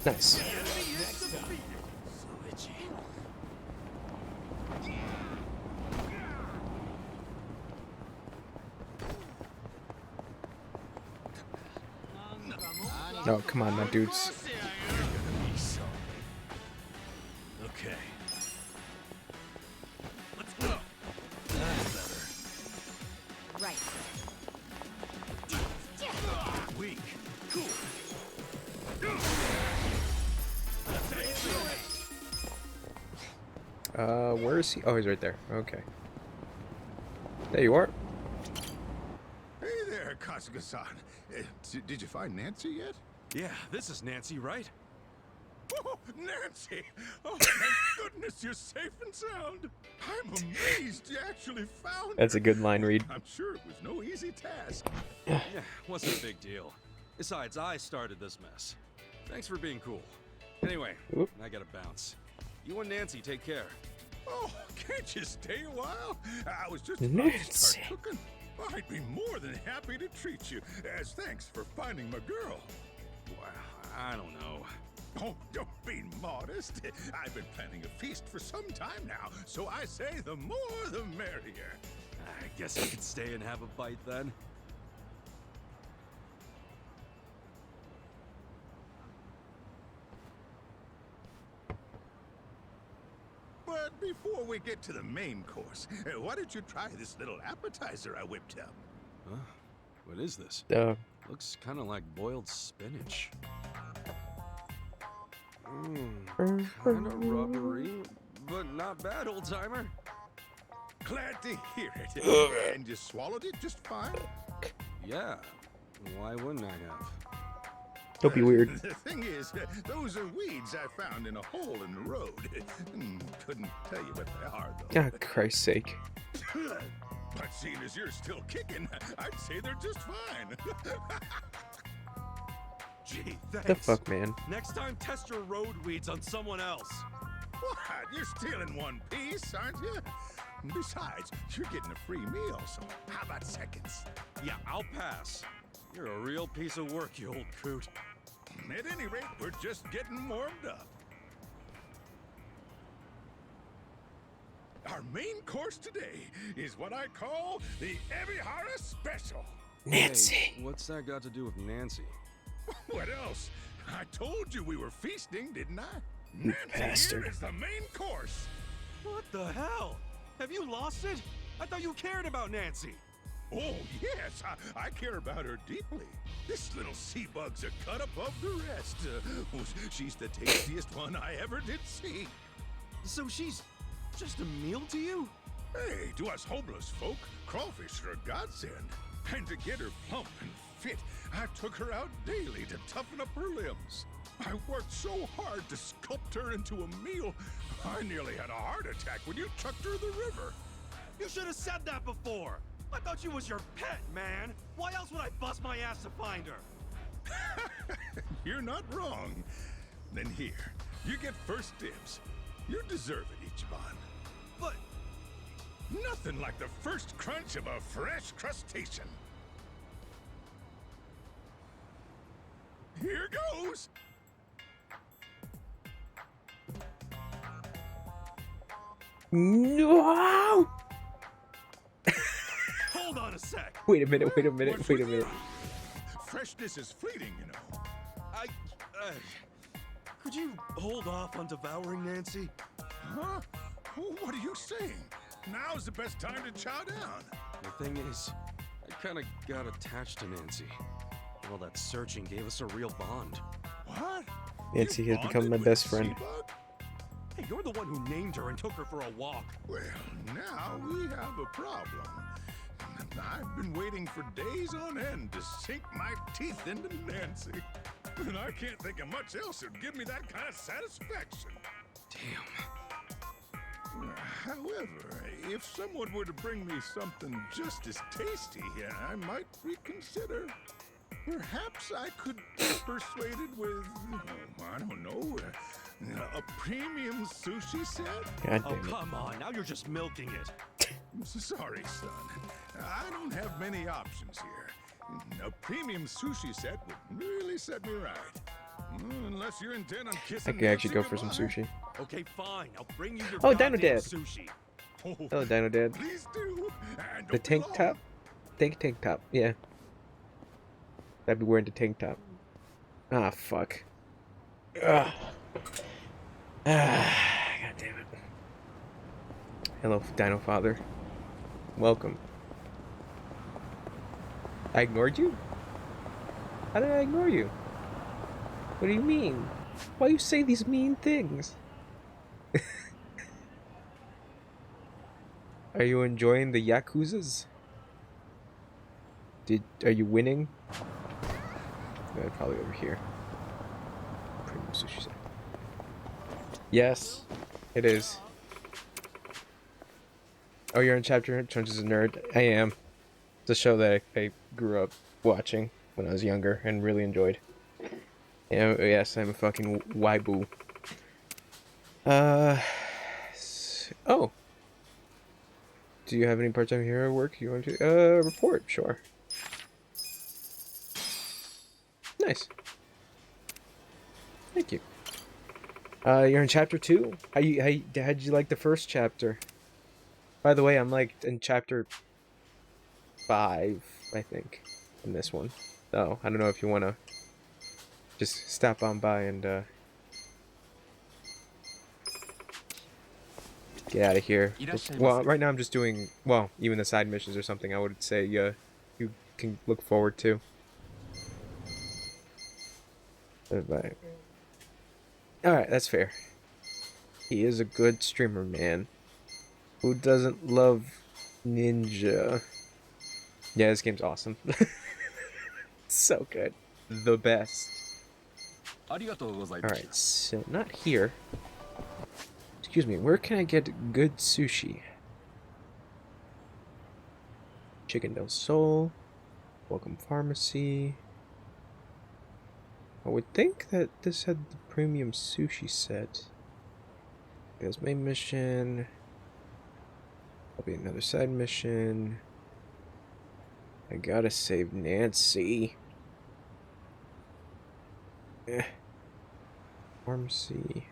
Nice. No, come on, my dudes. Okay. Let's go. That's better. Right. Weak. Cool. Where is he? Oh, he's right there. Okay. There you are. Hey there, Kasuga-san. Did you find Nancy yet? Yeah, this is Nancy, right? Oh, Nancy! Oh, thank goodness you're safe and sound. I'm amazed you actually found her. That's a good line read. I'm sure it was no easy task. Yeah, what's the big deal? Besides, I started this mess. Thanks for being cool. Anyway, Oop. I gotta bounce. You and Nancy take care. Oh, can't you stay a while? I was just about to Nancy. start cooking. I'd be more than happy to treat you, as thanks for finding my girl. Wow, I don't know. Oh, don't be modest. I've been planning a feast for some time now, so I say the more the merrier. I guess I could stay and have a bite then. But before we get to the main course, why don't you try this little appetizer I whipped up? Huh? What is this? Looks kind of like boiled spinach. Kind of rubbery, but not bad, old timer. Glad to hear it. And you swallowed it just fine? Yeah. Why wouldn't I have? Don't be weird. The thing is, those are weeds I found in a hole in the road. Couldn't tell you what they are, though. Ah, Christ's sake. But seeing as you're still kicking, I'd say they're just fine. Gee, thanks. The fuck, man? Next time, test your road weeds on someone else. What? You're stealing one piece, aren't you? Besides, you're getting a free meal, so how about seconds? Yeah, I'll pass. You're a real piece of work, you old coot. At any rate, we're just getting warmed up. Our main course today is what I call the Ebihara Special. Nancy. Hey, what's that got to do with Nancy? What else? I told you we were feasting, didn't I? You Nancy bastard. here is the main course. What the hell? Have you lost it? I thought you cared about Nancy. Oh, yes, I care about her deeply. This little sea bug's a cut above the rest. She's the tastiest one I ever did see. So she's just a meal to you? Hey, to us homeless folk, crawfish are a godsend. And to get her plump and fit, I took her out daily to toughen up her limbs. I worked so hard to sculpt her into a meal, I nearly had a heart attack when you chucked her in the river. You should have said that before. I thought she was your pet, man. Why else would I bust my ass to find her? You're not wrong. Then here, you get first dibs. You deserve it, Ichiban. But nothing like the first crunch of a fresh crustacean. Here goes! No! Hold on a sec. Wait a minute, wait a minute, wait a minute. Freshness is fleeting, you know. Could you hold off on devouring Nancy? Huh? What are you saying? Now's the best time to chow down. The thing is, I kind of got attached to Nancy. All that searching gave us a real bond. What? Nancy has become my best friend. Hey, you're the one who named her and took her for a walk. Well, now we have a problem. I've been waiting for days on end to sink my teeth into Nancy. And I can't think of much else that'd give me that kind of satisfaction. Damn. However, if someone were to bring me something just as tasty, I might reconsider. Perhaps I could be persuaded with, I don't know, a premium sushi set? God Oh, damn it. come on. Now you're just milking it. Sorry, son. I don't have many options here. A premium sushi set would really set me right. Unless you're intent on kissing I could actually Nancy go for some goodbye. sushi. Okay, fine. I'll bring you your Oh, Dino goddamn Dad. sushi. Hello, Dino Dad. Please do. And The don't be tank long. top? Tank top, yeah. I'd be wearing the tank top. Ah, fuck. Ugh. Ah, god damn it. Hello, Dino Father. Welcome. I ignored you? How did I ignore you? What do you mean? Why you say these mean things? Are you enjoying the Yakuzas? Are you winning? Probably over here. Premium sushi set. Yes, it is. Oh, you're in chapter Trunch is a nerd. I am. It's a show that I grew up watching when I was younger and really enjoyed. Yeah, yes, I'm a fucking waibu. Oh. Do you have any part-time hero work you want to report? Sure. Nice. Thank you. You're in chapter 2? How'd you like the first chapter? By the way, I'm like in chapter 5, I think, in this one. So, I don't know if you want to just stop on by and get out of here. Well, right now I'm just doing, well, even the side missions or something I would say you can look forward to. Alright, that's fair. He is a good streamer, man. Who doesn't love Ninja? Yeah, this game's awesome. So good. The best. Alright, so not here. Excuse me, where can I get good sushi? Chicken del Sol. Welcome Pharmacy. I would think that this had the premium sushi set. There's main mission. There'll be another side mission. I gotta save Nancy. Pharmacy.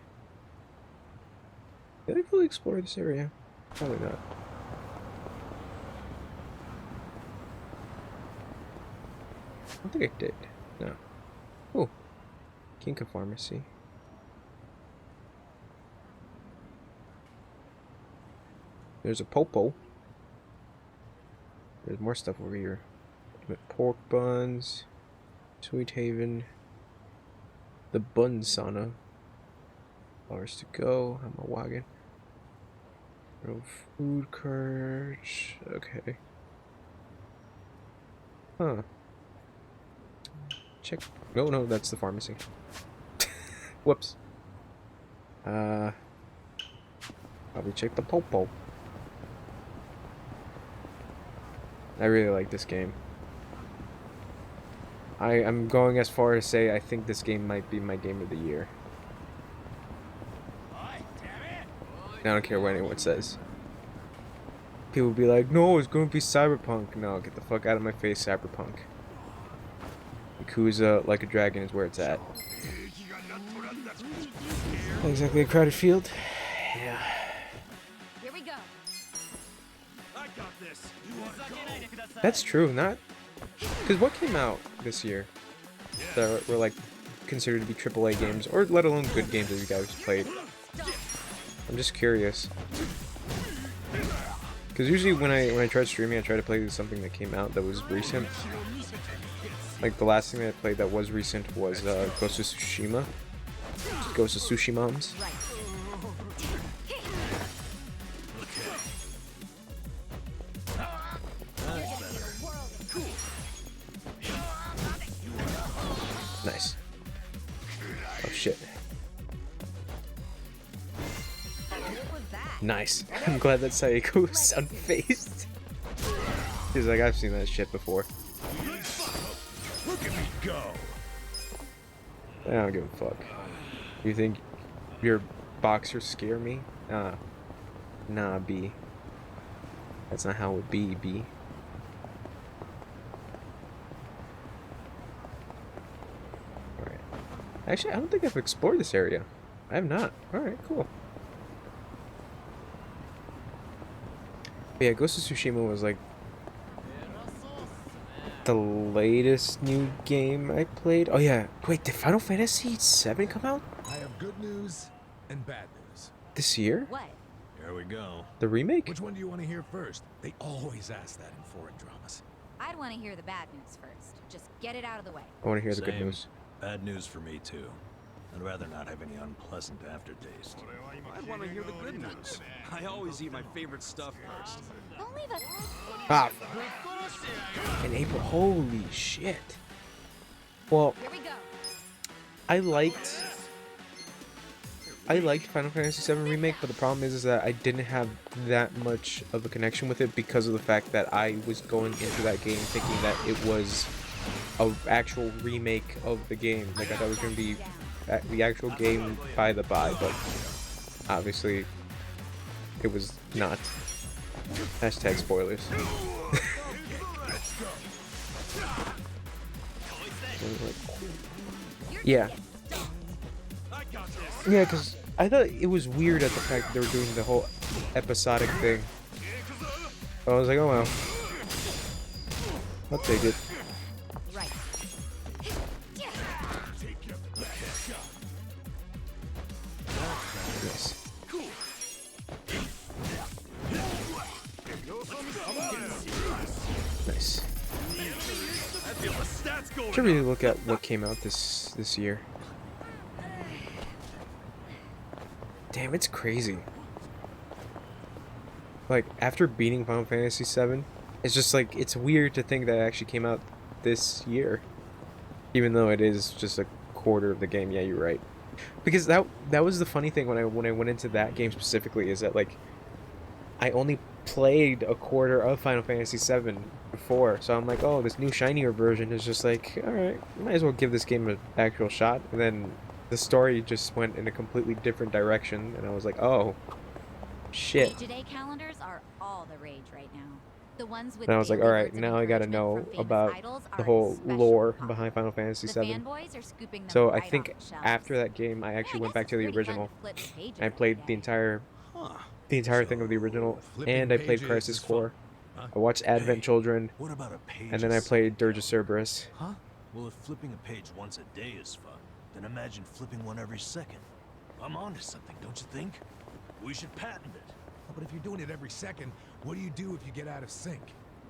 Did I fully explore this area? Probably not. I don't think I did. No. Oh. Kinka Pharmacy. There's a Popo. There's more stuff over here. Pork buns. Sweet Haven. The Bun Sauna. Hours to go. I'm a wagon. Real food cart. Okay. Huh. Check. No, that's the pharmacy. Whoops. Probably check the Popo. I really like this game. I'm going as far as say I think this game might be my game of the year. I don't care what anyone says. People will be like, no, it's going to be Cyberpunk. No, get the fuck out of my face, Cyberpunk. Yakuza, Like a Dragon is where it's at. Not exactly a crowded field. Yeah. Here we go. I got this. That's true, not... Because what came out this year that were like considered to be AAA games, or let alone good games that you guys played? I'm just curious. Because Because usually when I try streaming, I try to play something that came out that was recent. Like the last thing that I played that was recent was Ghost of Tsushima. Ghost of Tsushima. Nice. Oh shit. Nice. I'm glad that Sayako was unfazed. He's like, I've seen that shit before. Look at me go. I don't give a fuck. You think your boxers scare me? Nah, B. That's not how it be, B. Alright. Actually, I don't think I've explored this area. I have not. Alright, cool. But yeah, Ghost of Tsushima was like the latest new game I played. Oh yeah, wait, did Final Fantasy VII come out I have good news and bad news. this year? What? Here we go. The remake? Which one do you want to hear first? They always ask that in foreign dramas. I'd want to hear the bad news first. Just get it out of the way. I want to hear the good Same. news. Bad news for me too. I'd rather not have any unpleasant aftertaste. I want to hear the good news. I always eat my favorite stuff first. Don't leave us. Ah. In April. Holy shit. Well, Here we go. I liked Final Fantasy VII Remake, but the problem is that I didn't have that much of a connection with it because of the fact that I was going into that game thinking that it was an actual remake of the game. Like I thought it was going to be the actual game by the by, but obviously it was not. Hashtag spoilers. Yeah. Yeah, because I thought it was weird at the fact that they were doing the whole episodic thing. I was like, oh well. I'll take it. Right. Yes. Nice. Should really look at what came out this year. Damn, it's crazy. Like after beating Final Fantasy VII, it's just like it's weird to think that it actually came out this year, even though it is just a quarter of the game. Yeah, you're right. Because that was the funny thing when I went into that game specifically is that like I only played a quarter of Final Fantasy VII before, so I'm like, oh, this new shinier version is just like, all right, might as well give this game an actual shot. And then the story just went in a completely different direction, and I was like, oh, shit. Day-to-day calendars are all the rage right now. The ones with And I was like, daily all right, words of now I gotta know encouragement from about famous idols the are whole especially lore popular. behind Final Fantasy The VII. fanboys are scooping them So I right think off the shelves. after that game, I actually went back to the original. flip the pages I played the entire thing of the original, and I played Crisis Core. I watched Advent Children, What about a page? and then I played Dirge of Cerberus. Huh? Well, if flipping a page once a day is fun, then imagine flipping one every second. I'm onto something, don't you think? We should patent it. But if you're doing it every second, what do you do if you get out of sync?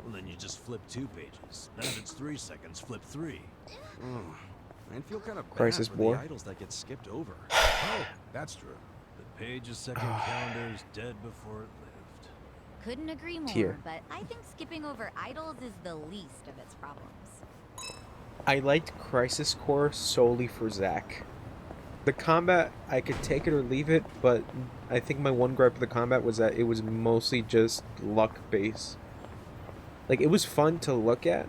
Well, then you just flip 2 pages. Then if it's 3 seconds, flip 3. I'd feel kind of bad Crisis for War. the idols that get skipped over. Oh, that's true. The page's second calendar is dead before it lived. Couldn't agree more, Here. but I think skipping over idols is the least of its problems. I liked Crisis Core solely for Zack. The combat, I could take it or leave it, but I think my one gripe with the combat was that it was mostly just luck-based. Like, it was fun to look at,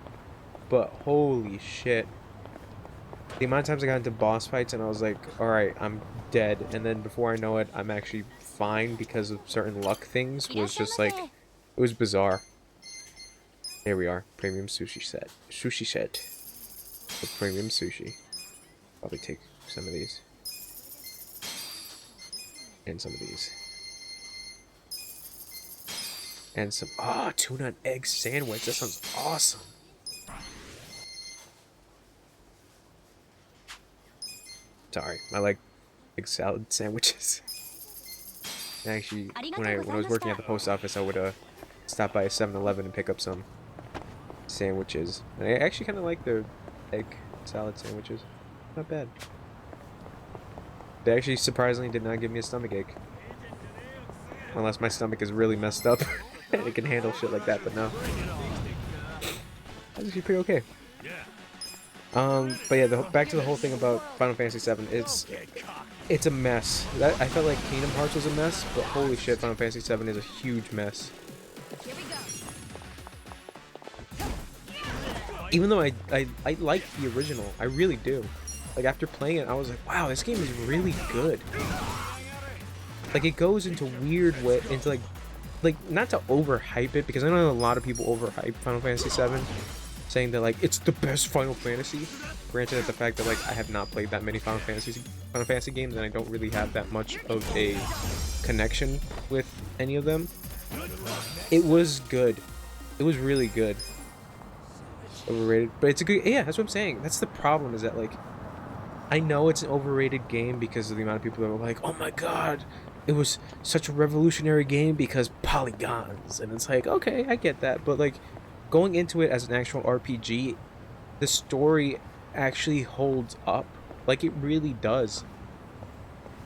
but holy shit. The amount of times I got into boss fights and I was like, alright, I'm dead. And then before I know it, I'm actually fine because of certain luck things was just like, it was bizarre. Here we are, premium sushi set. Sushi set. The premium sushi. Probably take some of these. And some of these. And some, tuna and egg sandwich. That sounds awesome. Sorry, I like egg salad sandwiches. Actually, when I was working at the post office, I would stop by a 7-Eleven and pick up some sandwiches. And I actually kind of like their egg salad sandwiches. Not bad. They actually surprisingly did not give me a stomachache. Unless my stomach is really messed up and it can handle shit like that, but no. That's actually pretty okay. But yeah, back to the whole thing about Final Fantasy VII. It's a mess. I felt like Kingdom Hearts was a mess, but holy shit, Final Fantasy VII is a huge mess. Even though I like the original, I really do. Like after playing it, I was like, wow, this game is really good. Like it goes into weird way, into like not to overhype it, because I know a lot of people overhype Final Fantasy VII, saying that like it's the best Final Fantasy. Granted, at the fact that like I have not played that many Final Fantasy games, and I don't really have that much of a connection with any of them. It was good. It was really good. Overrated, but it's a good. Yeah, that's what I'm saying. That's the problem. Is that like I know it's an overrated game because of the amount of people that were like, "Oh my god, it was such a revolutionary game because polygons," and it's like, okay, I get that, but like going into it as an actual RPG, the story actually holds up. Like it really does.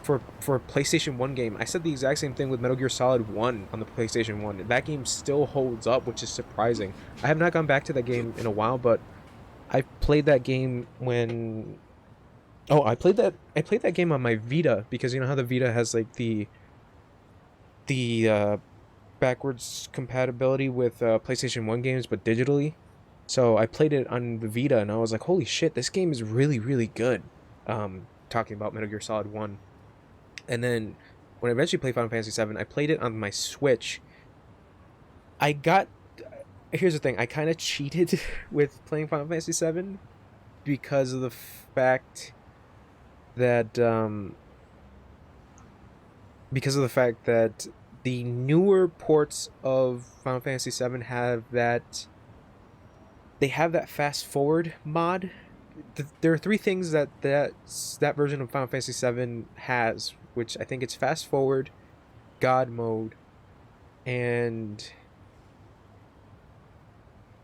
For a PlayStation 1 game, I said the exact same thing with Metal Gear Solid 1 on the PlayStation 1. That game still holds up, which is surprising. I have not gone back to that game in a while, but I played that game when... Oh, I played that game on my Vita, because you know how the Vita has like the backwards compatibility with PlayStation 1 games, but digitally. So I played it on the Vita, and I was like, holy shit, this game is really, really good. Talking about Metal Gear Solid 1. And then when I eventually played Final Fantasy VII, I played it on my Switch. Here's the thing, I kind of cheated with playing Final Fantasy VII because of the fact that the newer ports of Final Fantasy VII have that fast forward mod. There are three things that version of Final Fantasy VII has, which I think it's fast forward, God mode, and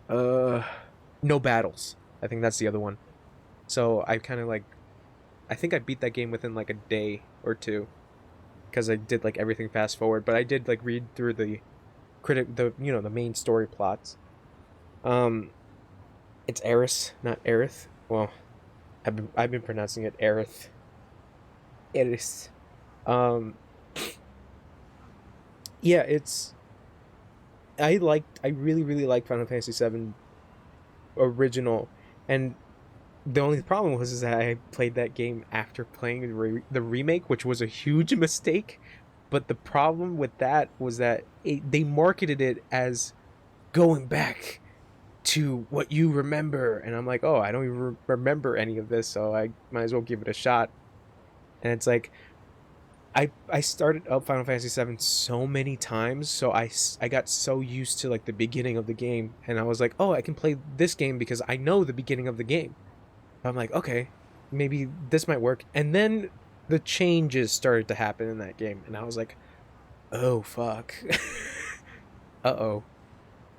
no battles. I think that's the other one. So I kind of like, I think I beat that game within like a day or two, because I did like everything fast forward. But I did like read through the main story plots. It's Aerith, not Aerith. Well, I've been pronouncing it Aerith. Aerith. Yeah, I really, really liked Final Fantasy VII original, and the only problem was that I played that game after playing the remake, which was a huge mistake. But the problem with that was that they marketed it as going back to what you remember, and I'm like, oh, I don't even remember any of this, so I might as well give it a shot. And it's like, I started up Final Fantasy VII so many times, so I got so used to like the beginning of the game, and I was like, oh, I can play this game because I know the beginning of the game. I'm like, okay, maybe this might work. And then the changes started to happen in that game, and I was like, oh fuck. Uh-oh.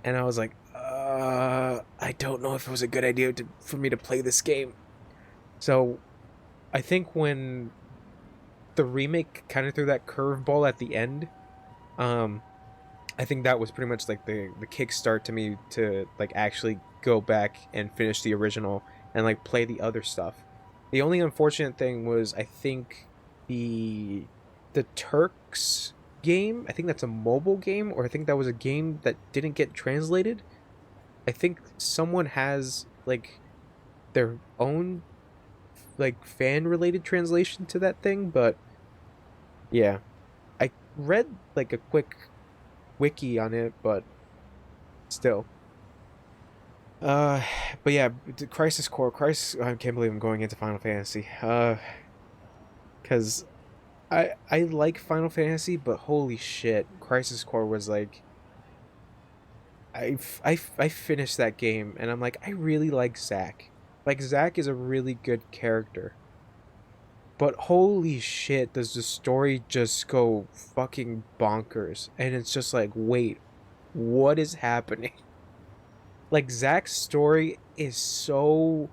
And I was like, I don't know if it was a good idea for me to play this game. So I think when the remake kind of threw that curveball at the end, I think that was pretty much like the kickstart to me to like actually go back and finish the original and like play the other stuff. The only unfortunate thing was, I think the Turks game, I think that's a mobile game, or I think that was a game that didn't get translated. I think someone has like their own like fan related translation to that thing, but yeah, I read like a quick wiki on it, but still. But yeah, Crisis Core, I can't believe I'm going into Final Fantasy. Cause I like Final Fantasy, but holy shit, Crisis Core was like, I finished that game and I'm like, I really like Zack. Like, Zack is a really good character. But holy shit, does the story just go fucking bonkers. And it's just like, wait, what is happening? Like, Zack's story is so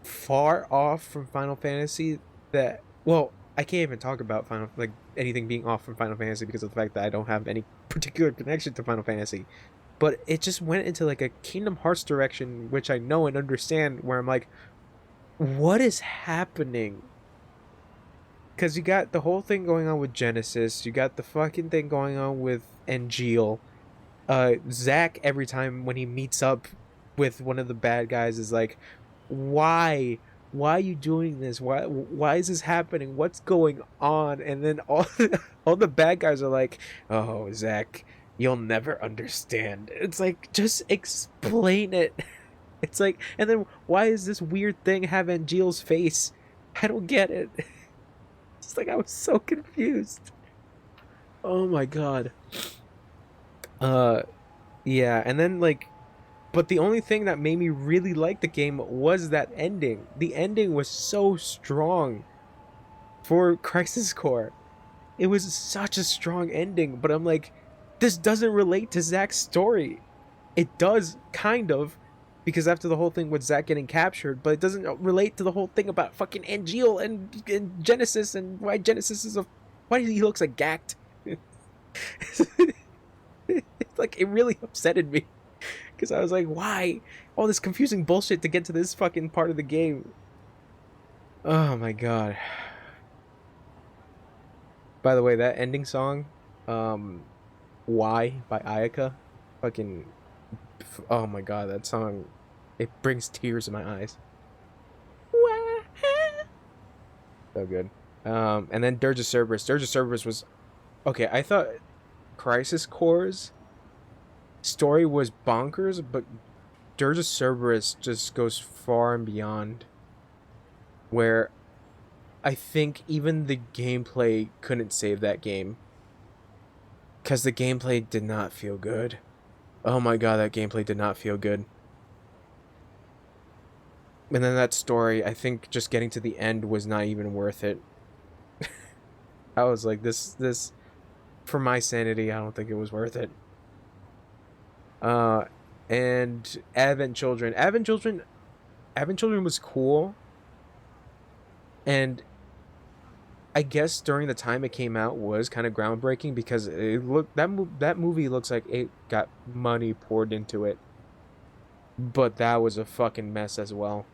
far off from Final Fantasy that, well, I can't even talk about anything being off from Final Fantasy because of the fact that I don't have any particular connection to Final Fantasy. But it just went into like a Kingdom Hearts direction, which I know and understand, where I'm like, what is happening? Because you got the whole thing going on with Genesis, you got the fucking thing going on with Angeal. Zack, every time when he meets up with one of the bad guys, is like, why are you doing this? Why is this happening? What's going on? And then all the bad guys are like, oh, Zack, you'll never understand. It's like, just explain it. It's like, and then why is this weird thing have Angeal's face? I don't get it. It's like, I was so confused. Oh my god. Yeah, and then like, but the only thing that made me really like the game was that ending. The ending was so strong for Crisis Core. It was such a strong ending, but I'm like, this doesn't relate to Zack's story. It does, kind of, because after the whole thing with Zack getting captured, but it doesn't relate to the whole thing about fucking Angeal and Genesis and why Genesis is why he looks like gacked. It's like, it really upsetted me. Because I was like, why? All this confusing bullshit to get to this fucking part of the game. Oh my god. By the way, that ending song, Why by Ayaka, fucking, oh my god, that song, it brings tears in my eyes. So good. And then Dirge of Cerberus. Dirge of Cerberus was, okay, I thought Crisis Core's story was bonkers, but Dirge of Cerberus just goes far and beyond, where I think even the gameplay couldn't save that game, because the gameplay did not feel good. Oh my god, that gameplay did not feel good. And then that story, I think just getting to the end was not even worth it. I was like, this for my sanity, I don't think it was worth it. And Advent Children was cool, and I guess during the time it came out was kind of groundbreaking, because it looked, that movie looks like it got money poured into it, but that was a fucking mess as well.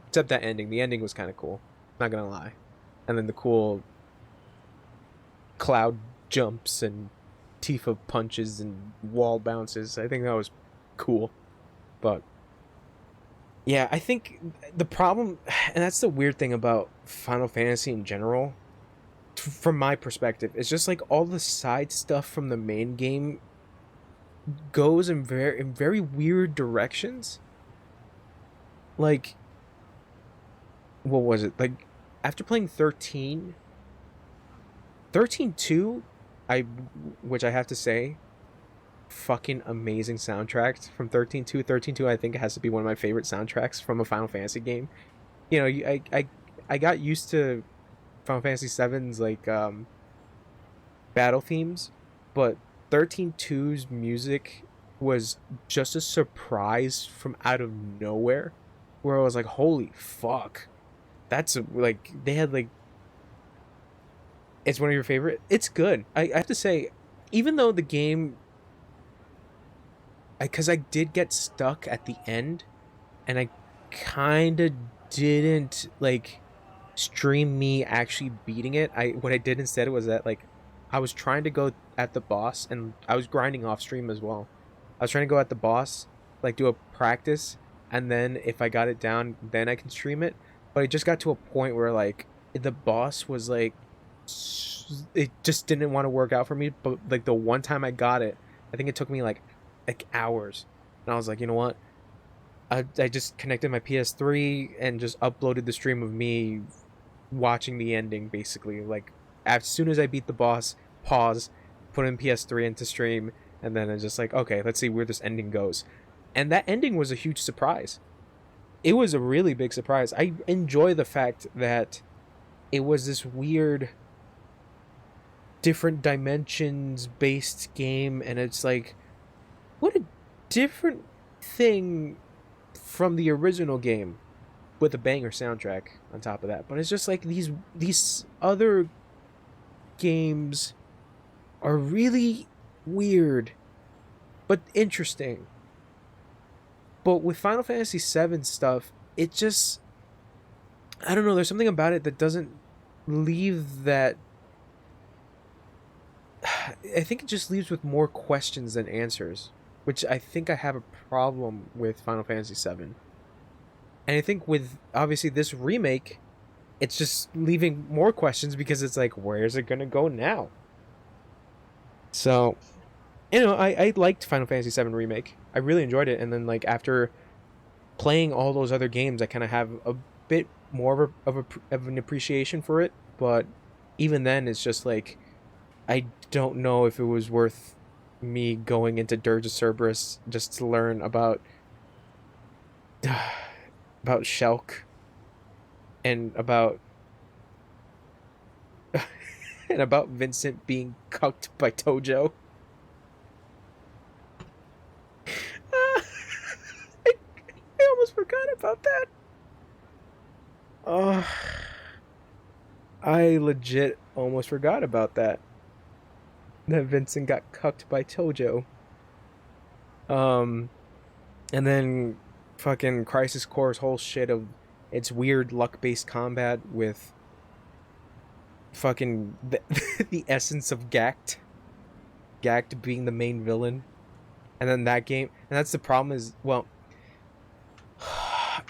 Except that ending. The ending was kind of cool, not gonna lie. And then the cool cloud jumps and Tifa punches and wall bounces. I think that was cool. But yeah, I think the problem, and that's the weird thing about Final Fantasy in general, from my perspective, is just like all the side stuff from the main game goes in very weird directions. Like, what was it? Like, after playing 13 2, which I have to say, fucking amazing soundtrack from 13-2. 13-2, I think, has to be one of my favorite soundtracks from a Final Fantasy game. You know, I got used to Final Fantasy 7's like battle themes, but 13-2's music was just a surprise from out of nowhere, where I was like, holy fuck, that's like, they had like, it's one of your favorite. It's good. I have to say, even though the game, because I did get stuck at the end, and I kind of didn't like stream me actually beating it. What I did instead was that, like, I was trying to go at the boss, and I was grinding off stream as well. I was trying to go at the boss, like do a practice, and then if I got it down, then I can stream it. But it just got to a point where like the boss was like, it just didn't want to work out for me. But like the one time I got it, I think it took me like hours, and I was like, you know what, I just connected my PS3 and just uploaded the stream of me watching the ending, basically. Like, as soon as I beat the boss, pause, put in PS3 into stream, and then it's just like, okay, let's see where this ending goes. And that ending was a huge surprise. It was a really big surprise. I enjoy the fact that it was this weird, different dimensions based game, and it's like, what a different thing from the original game, with a banger soundtrack on top of that. But it's just like these other games are really weird but interesting. But with Final Fantasy VII stuff, it just, I don't know, there's something about it that doesn't leave that. I think it just leaves with more questions than answers, which I think I have a problem with Final Fantasy VII. And I think with obviously this remake, it's just leaving more questions because it's like, where's it gonna go now? So, I liked Final Fantasy VII Remake. I really enjoyed it, and then like after playing all those other games, I kind of have a bit more of an appreciation for it. But even then, it's just like, I don't know if it was worth me going into Dirge of Cerberus just to learn about Shulk and about and about Vincent being cucked by Tojo. I almost forgot about that. Oh, I legit almost forgot about that. That Vincent got cucked by Tojo. And then fucking Crisis Core's whole shit of its weird luck-based combat with fucking the essence of Gact. Gact being the main villain. And then that game, and that's the problem is, well,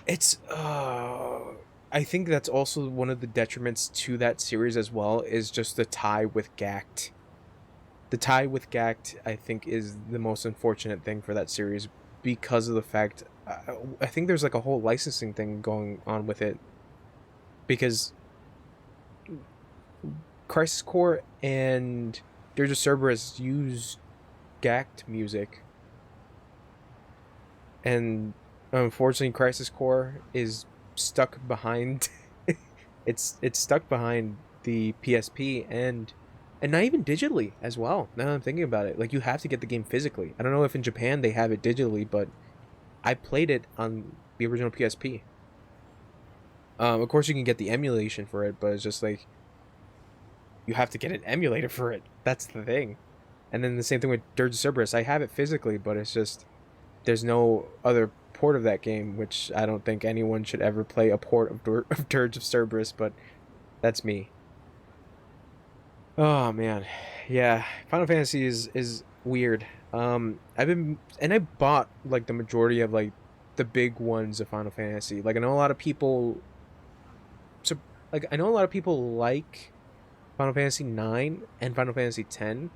it's I think that's also one of the detriments to that series as well, is just the tie with Gact. The tie with Gact, I think, is the most unfortunate thing for that series because of the fact, I think there's like a whole licensing thing going on with it, because Crisis Core and Dirge of Cerberus use Gact music, and unfortunately Crisis Core is stuck behind it's stuck behind the PSP, and not even digitally as well. Now that I'm thinking about it, like, you have to get the game physically. I don't know if in Japan they have it digitally, but I played it on the original PSP. Of course you can get the emulation for it, but it's just like, you have to get an emulator for it. That's the thing. And then the same thing with Dirge of Cerberus. I have it physically, but it's just, there's no other port of that game, which I don't think anyone should ever play a port of Dirge of Cerberus, but that's me. Oh man, yeah. Final Fantasy is weird. I bought like the majority of like the big ones of Final Fantasy. Like, I know a lot of people, I know a lot of people like Final Fantasy 9 and Final Fantasy 10.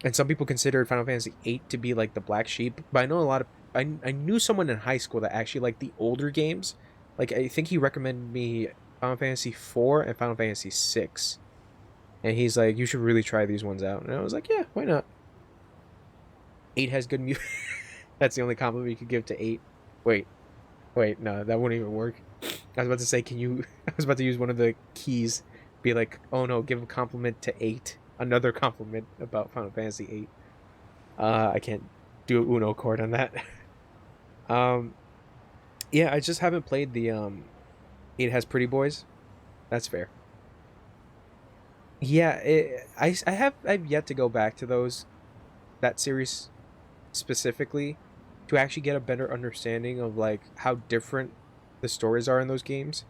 And some people consider Final Fantasy 8 to be like the black sheep, but I know a lot of, I knew someone in high school that actually liked the older games. Like, I think he recommended me Final Fantasy 4 and Final Fantasy 6. And he's like, you should really try these ones out. And I was like, yeah, why not? 8 has good music. That's the only compliment you could give to 8. Wait, no, that wouldn't even work. I was about to say, I was about to use one of the keys. Be like, oh no, give a compliment to 8. Another compliment about Final Fantasy 8. I can't do an Uno chord on that. Yeah, I just haven't played the 8 has pretty boys. That's fair. Yeah, I've yet to go back to that series specifically to actually get a better understanding of like how different the stories are in those games.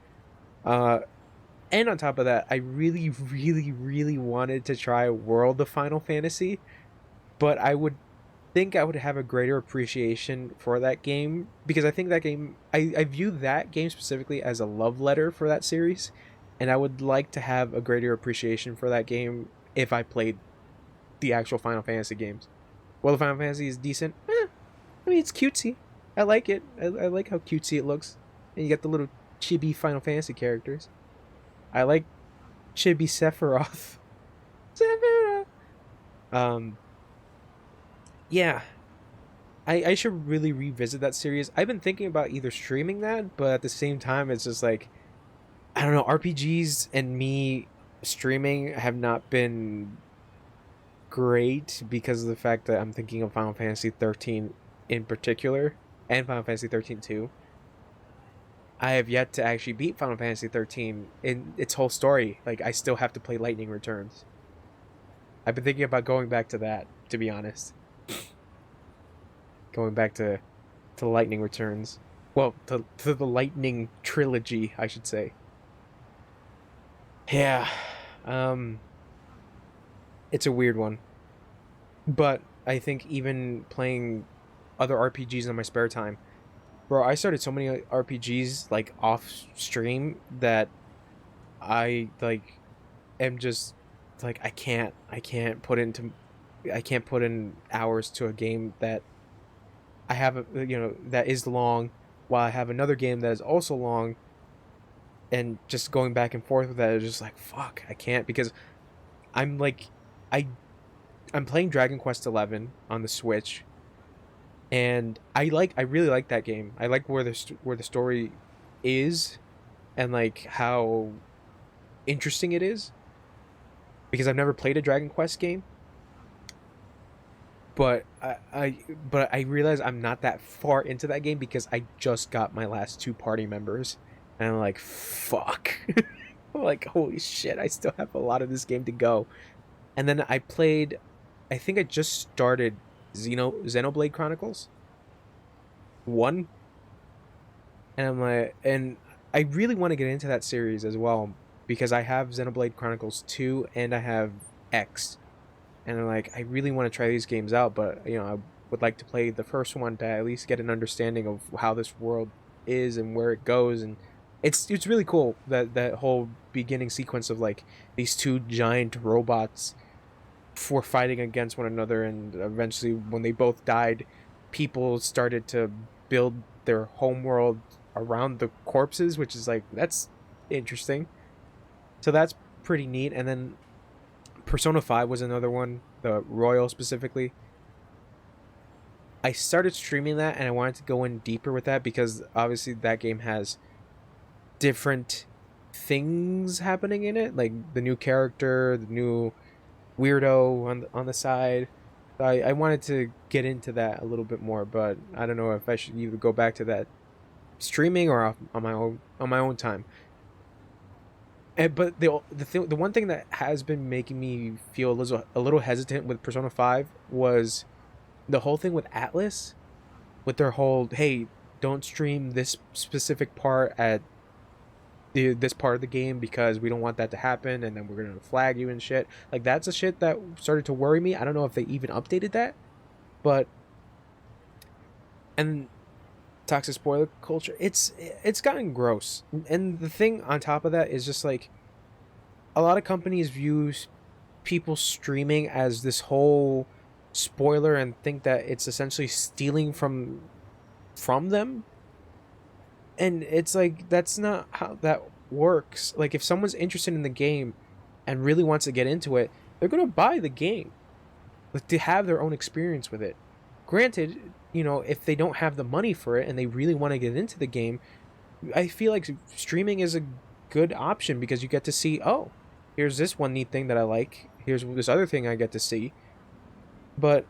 And on top of that, I really, really, really wanted to try World of Final Fantasy, but I would think I would have a greater appreciation for that game, because I think that game, I view that game specifically as a love letter for that series, and I would like to have a greater appreciation for that game if I played the actual Final Fantasy games. Well, the Final Fantasy is decent. I mean, it's cutesy. I like it. I like how cutesy it looks. And you got the little chibi Final Fantasy characters. I like Chibi Sephiroth. Sephiroth! Yeah. I should really revisit that series. I've been thinking about either streaming that, but at the same time, it's just like, I don't know, RPGs and me streaming have not been great because of the fact that I'm thinking of Final Fantasy 13 in particular and Final Fantasy 13 2. I have yet to actually beat Final Fantasy 13 in its whole story. Like, I still have to play Lightning Returns. I've been thinking about going back to that, to be honest. Going back to Lightning Returns. Well, to the Lightning trilogy, I should say. Yeah. It's a weird one. But I think even playing other RPGs in my spare time, bro, I started so many RPGs like off stream that I like am just like I can't put in hours to a game that I have that is long, while I have another game that is also long, and just going back and forth with that is just like fuck, I can't, because I'm like I I'm playing Dragon Quest 11 on the Switch, and I really like that game. I like where the story is, and like how interesting it is, because I've never played a Dragon Quest game. But I realize I'm not that far into that game because I just got my last two party members, and I'm like, fuck. I'm like, holy shit, I still have a lot of this game to go. And then I think I just started Xenoblade Chronicles 1, and I really want to get into that series as well, because I have Xenoblade Chronicles 2 and I have X. And I'm like, I really want to try these games out, but I would like to play the first one to at least get an understanding of how this world is and where it goes. And it's really cool, that whole beginning sequence of like these two giant robots for fighting against one another, and eventually when they both died, people started to build their home world around the corpses, which is like, that's interesting. So that's pretty neat. And then Persona 5 was another one, the Royal specifically. I started streaming that, and I wanted to go in deeper with that because obviously that game has different things happening in it, like the new character, the new weirdo on the side. So I wanted to get into that a little bit more, but I don't know if I should either go back to that streaming or on my own time. But the one thing that has been making me feel a little hesitant with Persona 5 was the whole thing with Atlas, with their whole, hey, don't stream this specific part at this part of the game because we don't want that to happen, and then we're gonna flag you and shit. Like, that's a shit that started to worry me. I don't know if they even updated that, but and toxic spoiler culture, it's gotten gross. And the thing on top of that is just like, a lot of companies view people streaming as this whole spoiler and think that it's essentially stealing from them, and it's like, that's not how that works. Like, if someone's interested in the game and really wants to get into it, they're gonna buy the game, like, to have their own experience with it. Granted, if they don't have the money for it and they really want to get into the game, I feel like streaming is a good option, because you get to see, oh, here's this one neat thing that I like, here's this other thing I get to see. But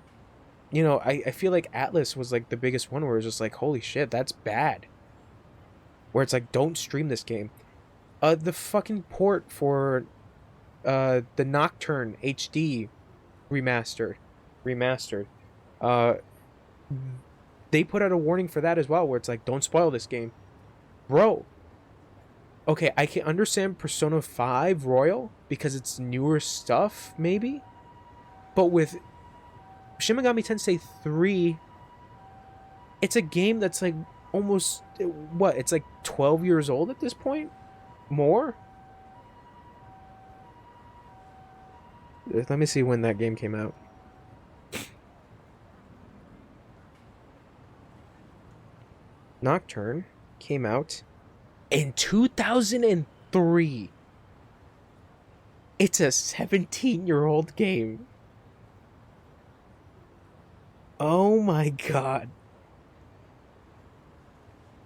I feel like Atlas was like the biggest one where it's just like, holy shit, that's bad, where it's like, don't stream this game. The fucking port for the Nocturne HD remastered, uh they put out a warning for that as well, where it's like, don't spoil this game, bro. Okay, I can understand Persona 5 Royal because it's newer stuff, maybe, but with Shin Megami Tensei 3, it's a game that's like almost, what, it's like 12 years old at this point? More? Let me see when that game came out. Nocturne came out in 2003. It's a 17-year-old game. Oh my god.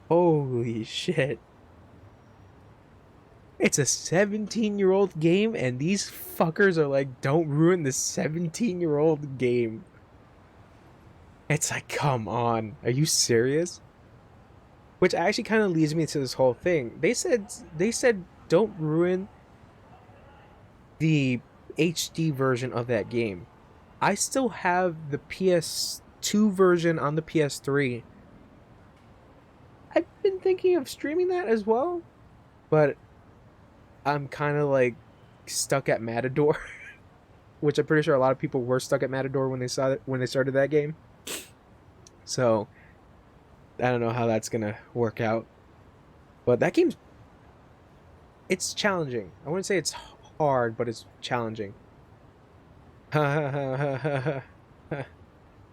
Holy shit. It's a 17-year-old game, and these fuckers are like, don't ruin the 17-year-old game. It's like, come on. Are you serious? Which actually kind of leads me to this whole thing. They said don't ruin the HD version of that game. I still have the PS2 version on the PS3. I've been thinking of streaming that as well, but I'm kind of like stuck at Matador, which I'm pretty sure a lot of people were stuck at Matador when they started that game. So I don't know how that's gonna work out, but that it's challenging. I wouldn't say it's hard, but it's challenging.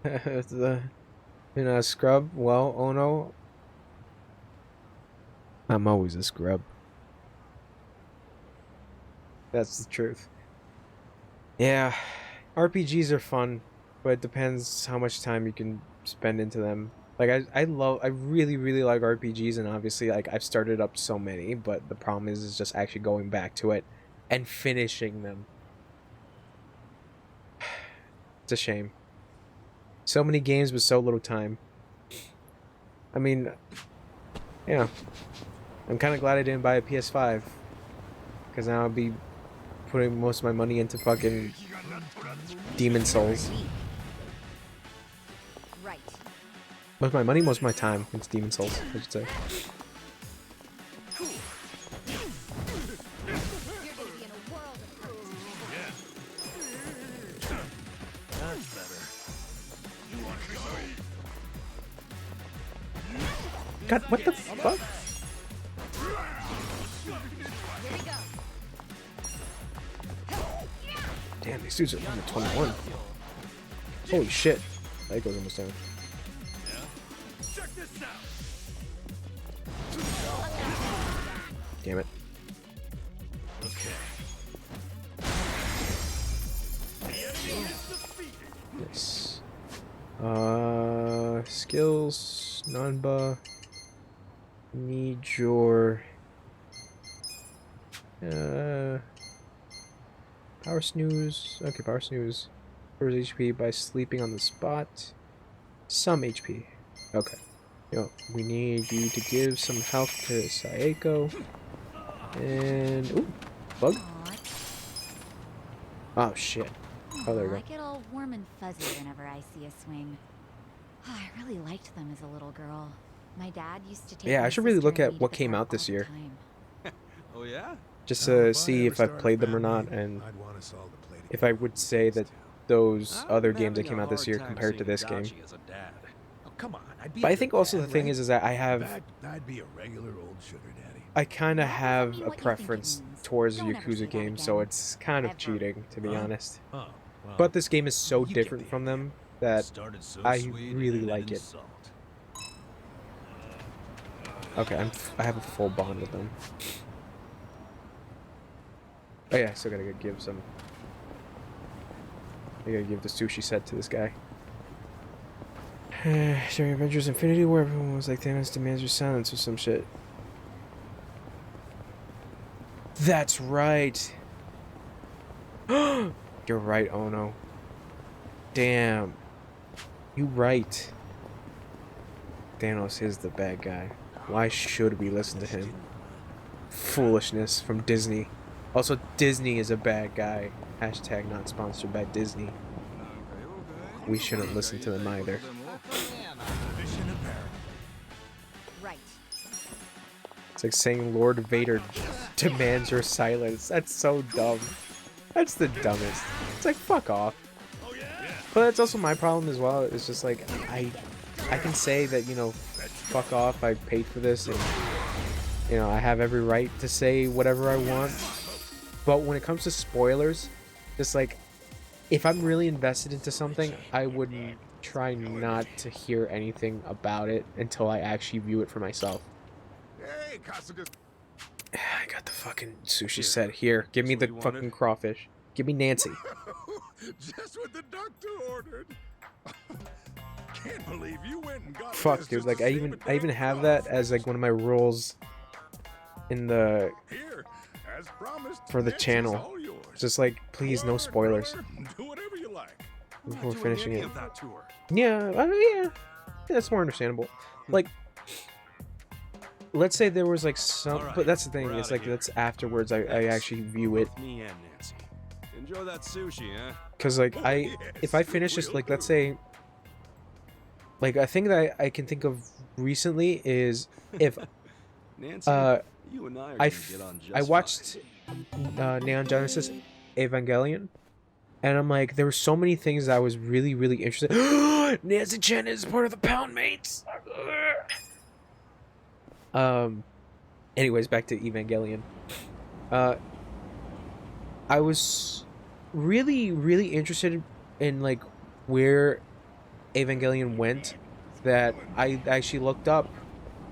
It's the a scrub. Well, oh no, I'm always a scrub. That's the truth. Yeah, RPGs are fun, but it depends how much time you can spend into them. Like I really like RPGs, and obviously like I've started up so many, but the problem is just actually going back to it and finishing them. It's a shame. So many games with so little time. I mean, yeah, I'm kind of glad I didn't buy a PS5, because now I'll be putting most of my money into fucking Demon Souls. Right. Most of my money, most of my time into Demon Souls, I should say. That's better. God, what the fuck? Damn, these dudes are under 21. Holy shit. That goes almost down. Damn it. Yes. Skills, Nanba. Need your power snooze. Okay, power snooze. Restores HP by sleeping on the spot. Some HP. Okay. Yo, we need you to give some health to Saeko. And ooh, bug. Oh shit. Oh, there we go. I get all warm and fuzzy whenever I see a swing. Oh, I really liked them as a little girl. My dad used to take Yeah, my I should really sister look and at me to what the came park out this all the year. time. Oh yeah? Just Now, to if I see ever if I've start a played them or family, not, and I'd want us all to play if I would say that those I'm other games that having came a out this hard year time compared to seeing this game. Adachi as a dad. Oh, come on, I'd be But a I think good also dad, the thing right? is that I In have, fact, I'd be a regular old sugar daddy. I kind of That doesn't have mean a what you think it preference means. towards Don't ever say Yakuza that games, so again. it's kind of Ever. cheating, to be honest. Oh, well, But this game is so you get different the from idea. them that Started so I sweet really and like ended it. salt. Okay, I have a full bond with them. Oh yeah, I still gotta give some. I gotta give the sushi set to this guy. During Avengers Infinity War, everyone was like, Thanos demands your silence or some shit. That's right. You're right, Ono. Damn. You right. Thanos is the bad guy. Why should we listen to him? Foolishness from Disney. Also, Disney is a bad guy. Hashtag not sponsored by Disney. We shouldn't listen to them either. Right. It's like saying Lord Vader demands your silence. That's so dumb. That's the dumbest. It's like, fuck off. But that's also my problem as well. It's just like, I can say that, you know, fuck off, I paid for this, and, you know, I have every right to say whatever I want. But when it comes to spoilers, just like, if I'm really invested into something, I wouldn't try not to hear anything about it until I actually view it for myself. Hey, Kasuga. I got the fucking sushi set here. Give me the fucking crawfish. Give me Nancy. Just what the doctor ordered. Can't believe you went and got Fuck, this dude. just Like, to I save even a damn have that as like one of my rules in the Here, as promised, for the Nancy's channel. all yours. Just like, please, no spoilers Do whatever you like. before finishing it. Of that tour. Yeah, yeah, that's more understandable. Like, let's say there was like some, but that's the thing. we're It's outta like here. that's afterwards I actually view it. Both me and Nancy. Enjoy that sushi, huh? Cause like if I finish this, like let's say, like a thing that I can think of recently is if Nancy, you and I are I gonna get on just I watched Neon Genesis Evangelion, and I'm like, there were so many things that I was really interested. Nancy Chen is part of the Pound Mates. Anyways, back to Evangelion. I was really interested in like where Evangelion went, that I actually looked up,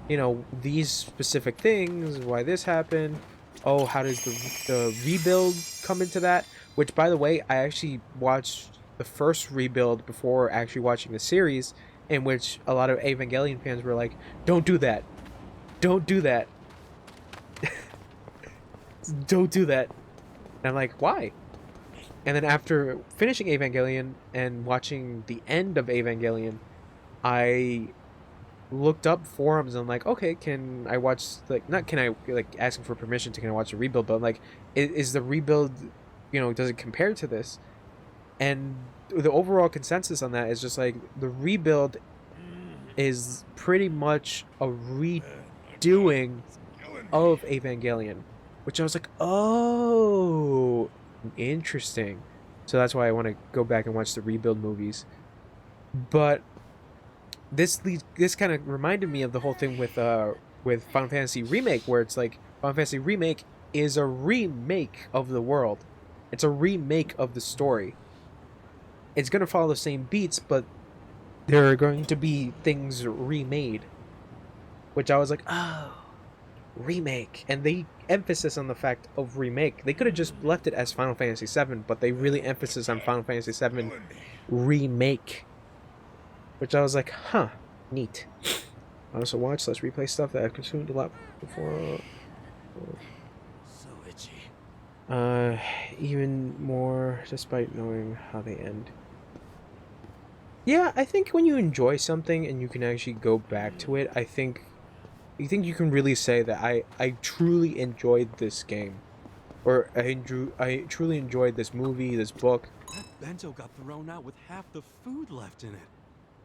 you know, these specific things, why this happened. Oh, how does the rebuild come into that? Which, by the way, I actually watched the first rebuild before actually watching the series, in which a lot of Evangelion fans were like, "Don't do that, don't do that, don't do that." And I'm like, why? And then after finishing Evangelion and watching the end of Evangelion, I looked up forums and I'm like, okay, can I watch, like, not can I, like, asking for permission to, can I watch the rebuild, but I'm like, is the rebuild, you know, does it compare to this? And the overall consensus on that is just like, the rebuild is pretty much a redoing of Evangelion, which I was like, oh, interesting. So that's why I want to go back and watch the rebuild movies. But this kind of reminded me of the whole thing with Final Fantasy Remake, where it's like Final Fantasy Remake is a remake of the world. It's a remake of the story. It's going to follow the same beats, but there are going to be things remade. Which I was like, oh, remake. And they emphasis on the fact of remake. They could have just left it as Final Fantasy VII, but they really emphasis on Final Fantasy VII remake. Which I was like, huh, neat. I also watch / replay stuff that I've consumed a lot before. So itchy. Even more, despite knowing how they end. Yeah, I think when you enjoy something and you can actually go back to it, I think you can really say that I truly enjoyed this game, or I truly enjoyed this movie, this book. That bento got thrown out with half the food left in it.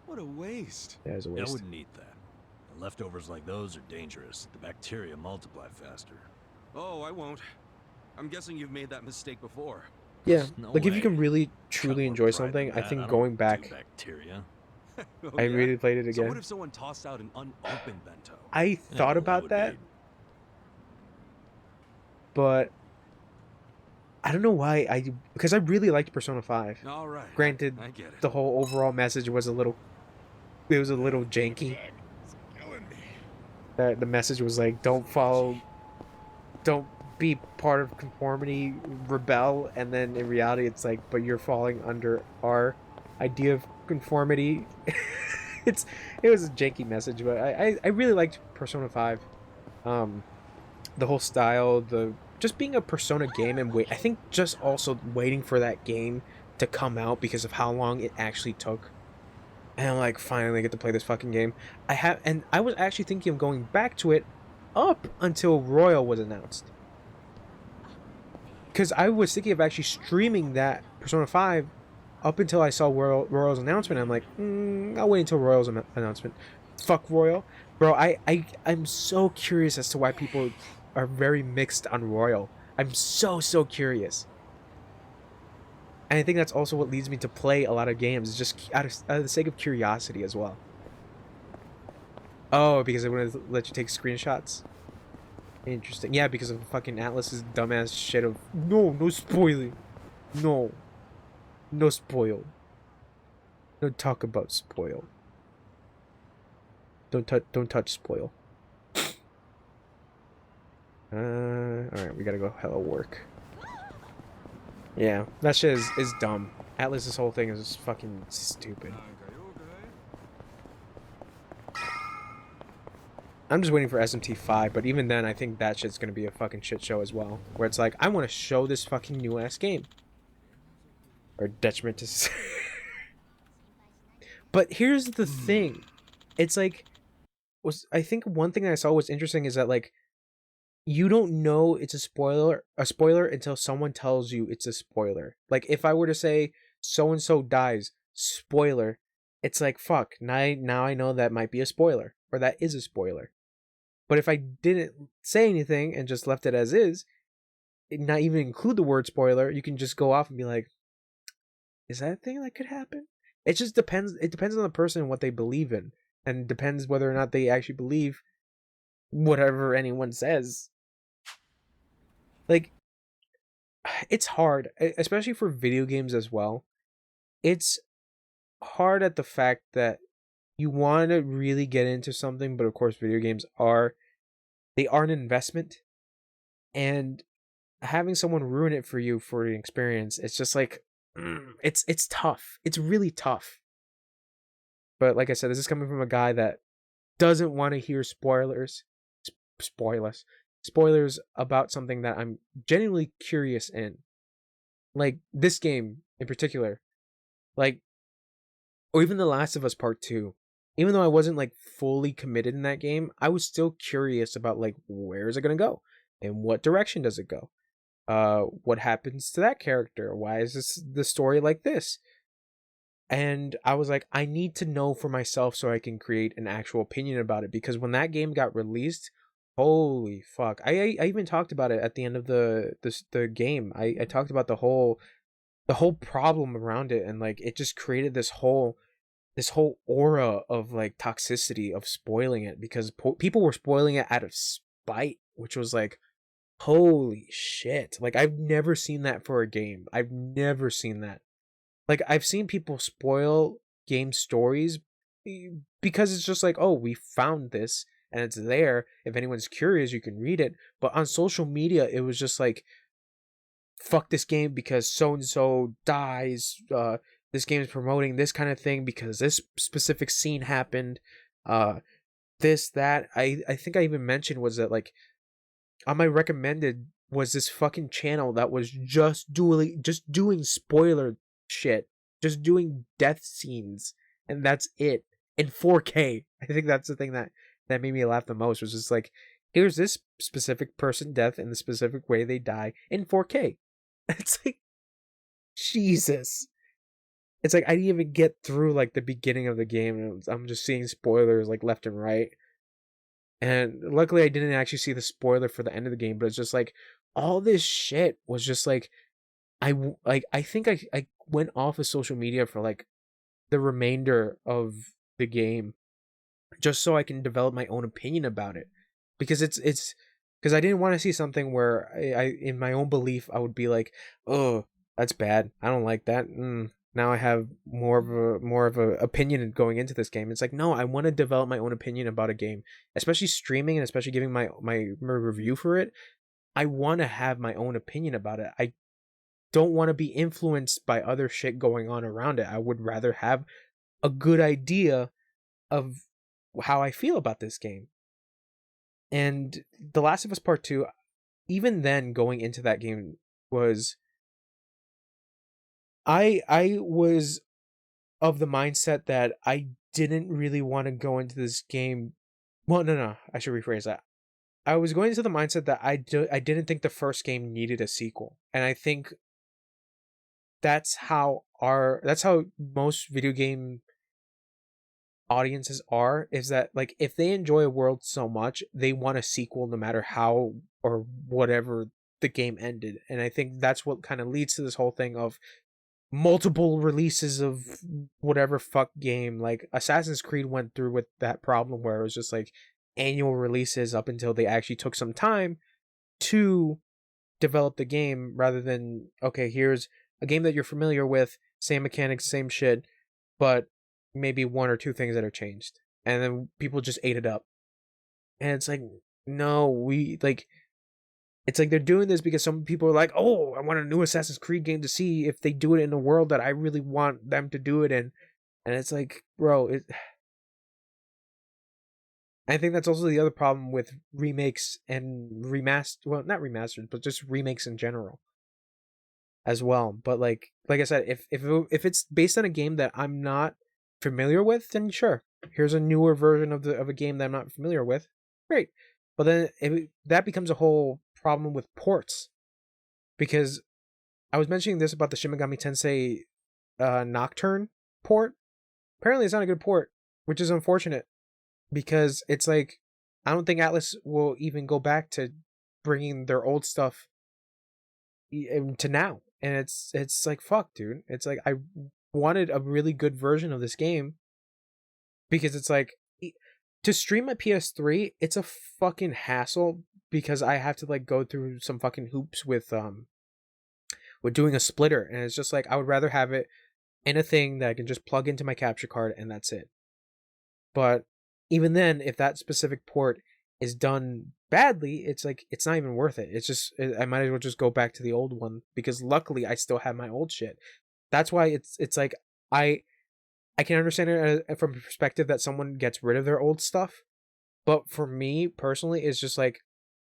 What a waste. Yeah, it's a I waste. wouldn't eat that. The leftovers like those are dangerous. The bacteria multiply faster. Oh, I won't. I'm guessing you've made that mistake before. Yeah, No like if you way. can really truly Got more enjoy pride in something, I that. think don't going do back, bacteria. Oh, I yeah? really played it So again. what if someone tossed out an unopened bento? I thought about that, but I don't know why. Because I really liked Persona 5. All right. Granted, I get it. the whole overall message was a little janky. That the message was like, don't be part of conformity, rebel, and then in reality it's like, but you're falling under our idea of conformity. It was a janky message, but I really liked Persona 5. The whole style, just being a Persona game, and I think just also waiting for that game to come out because of how long it actually took. And I'm like, finally get to play this fucking game. I was actually thinking of going back to it up until Royal was announced. Because I was thinking of actually streaming that Persona 5 up until I saw Royal's announcement. I'm like, I'll wait until Royal's announcement. Fuck Royal. Bro, I'm so curious as to why people are very mixed on Royal. I'm so curious. And I think that's also what leads me to play a lot of games, just out of the sake of curiosity as well. Oh, because I want to let you take screenshots? Interesting. Yeah, because of fucking Atlas's dumbass shit of, no spoiling. No spoil. Don't talk about spoil. Don't touch spoil. Alright, we gotta go hella work. Yeah, that shit is dumb. Atlas's whole thing is just fucking stupid. I'm just waiting for SMT5, but even then, I think that shit's gonna be a fucking shit show as well. Where it's like, I want to show this fucking new ass game. Or detriment to. But here's the thing, it's like, I think one thing I saw was interesting is that like, you don't know it's a spoiler until someone tells you it's a spoiler. Like if I were to say so and so dies, spoiler, it's like fuck. Now I know that might be a spoiler or that is a spoiler. But if I didn't say anything and just left it as is, not even include the word spoiler, you can just go off and be like, is that a thing that could happen? It just depends. It depends on the person and what they believe in, and depends whether or not they actually believe whatever anyone says. Like, it's hard, especially for video games as well. It's hard at the fact that you want to really get into something, but of course, video games are an investment, and having someone ruin it for you for the experience, it's just like, it's tough. It's really tough. But like I said, this is coming from a guy that doesn't want to hear spoilers about something that I'm genuinely curious in. Like this game in particular, like, or even The Last of Us Part 2. Even though I wasn't like fully committed in that game, I was still curious about like, where is it going to go? In what direction does it go? What happens to that character? Why is the story like this? And I was like, I need to know for myself so I can create an actual opinion about it. Because when that game got released, holy fuck! I even talked about it at the end of the game. I talked about the whole problem around it, and like it just created this whole aura of like toxicity of spoiling it, because people were spoiling it out of spite, which was like, holy shit! Like I've never seen that for a game. I've never seen that. Like, I've seen people spoil game stories because it's just like, oh, we found this and it's there. If anyone's curious, you can read it. But on social media, it was just like, fuck this game because so and so dies. This game is promoting this kind of thing because this specific scene happened. This, that. I think I even mentioned was that, like, on my recommended was this fucking channel that was just doing spoiler shit, just doing death scenes, and that's it in 4K. I think that's the thing that made me laugh the most, was just like, here's this specific person death in the specific way they die in 4K. It's like, Jesus. It's like I didn't even get through like the beginning of the game, and I'm just seeing spoilers like left and right. And luckily I didn't actually see the spoiler for the end of the game, but it's just like all this shit was just like, I think I went off of social media for like the remainder of the game just so I can develop my own opinion about it, because it's because I didn't want to see something where I in my own belief I would be like, oh, that's bad, I don't like that. Now I have more of a opinion going into this game. It's like, no, I want to develop my own opinion about a game, especially streaming and especially giving my review for it. I want to have my own opinion about it. I don't want to be influenced by other shit going on around it. I would rather have a good idea of how I feel about this game. And The Last of Us Part 2, even then going into that game was, I was of the mindset that I didn't really want to go into this game. Well, no, I should rephrase that. I was going into the mindset that I didn't think the first game needed a sequel. And I think that's how most video game audiences are, is that like if they enjoy a world so much, they want a sequel no matter how or whatever the game ended. And I think that's what kind of leads to this whole thing of multiple releases of whatever fuck game. Like Assassin's Creed went through with that problem where it was just like annual releases up until they actually took some time to develop the game, rather than, okay, here's a game that you're familiar with, same mechanics, same shit, but maybe one or two things that are changed, and then people just ate it up. And it's like, no, we like, it's like they're doing this because some people are like, oh, I want a new Assassin's Creed game to see if they do it in a world that I really want them to do it in. And it's like, bro, I think that's also the other problem with remakes and well, not remastered, but just remakes in general as well. But like I said, if it's based on a game that I'm not familiar with, then sure, here's a newer version of a game that I'm not familiar with. Great. But then that becomes a whole problem with ports, because I was mentioning this about the Shin Megami Tensei Nocturne port. Apparently, it's not a good port, which is unfortunate, because it's like I don't think Atlas will even go back to bringing their old stuff to now. And it's like, fuck, dude. It's like I wanted a really good version of this game, because it's like to stream my PS3, it's a fucking hassle, because I have to like go through some fucking hoops with doing a splitter, and it's just like I would rather have it in a thing that I can just plug into my capture card and that's it. But even then, if that specific port is done badly, it's like it's not even worth it. It's just I might as well just go back to the old one, because luckily I still have my old shit. That's why it's like I can understand it from a perspective that someone gets rid of their old stuff, but for me personally, it's just like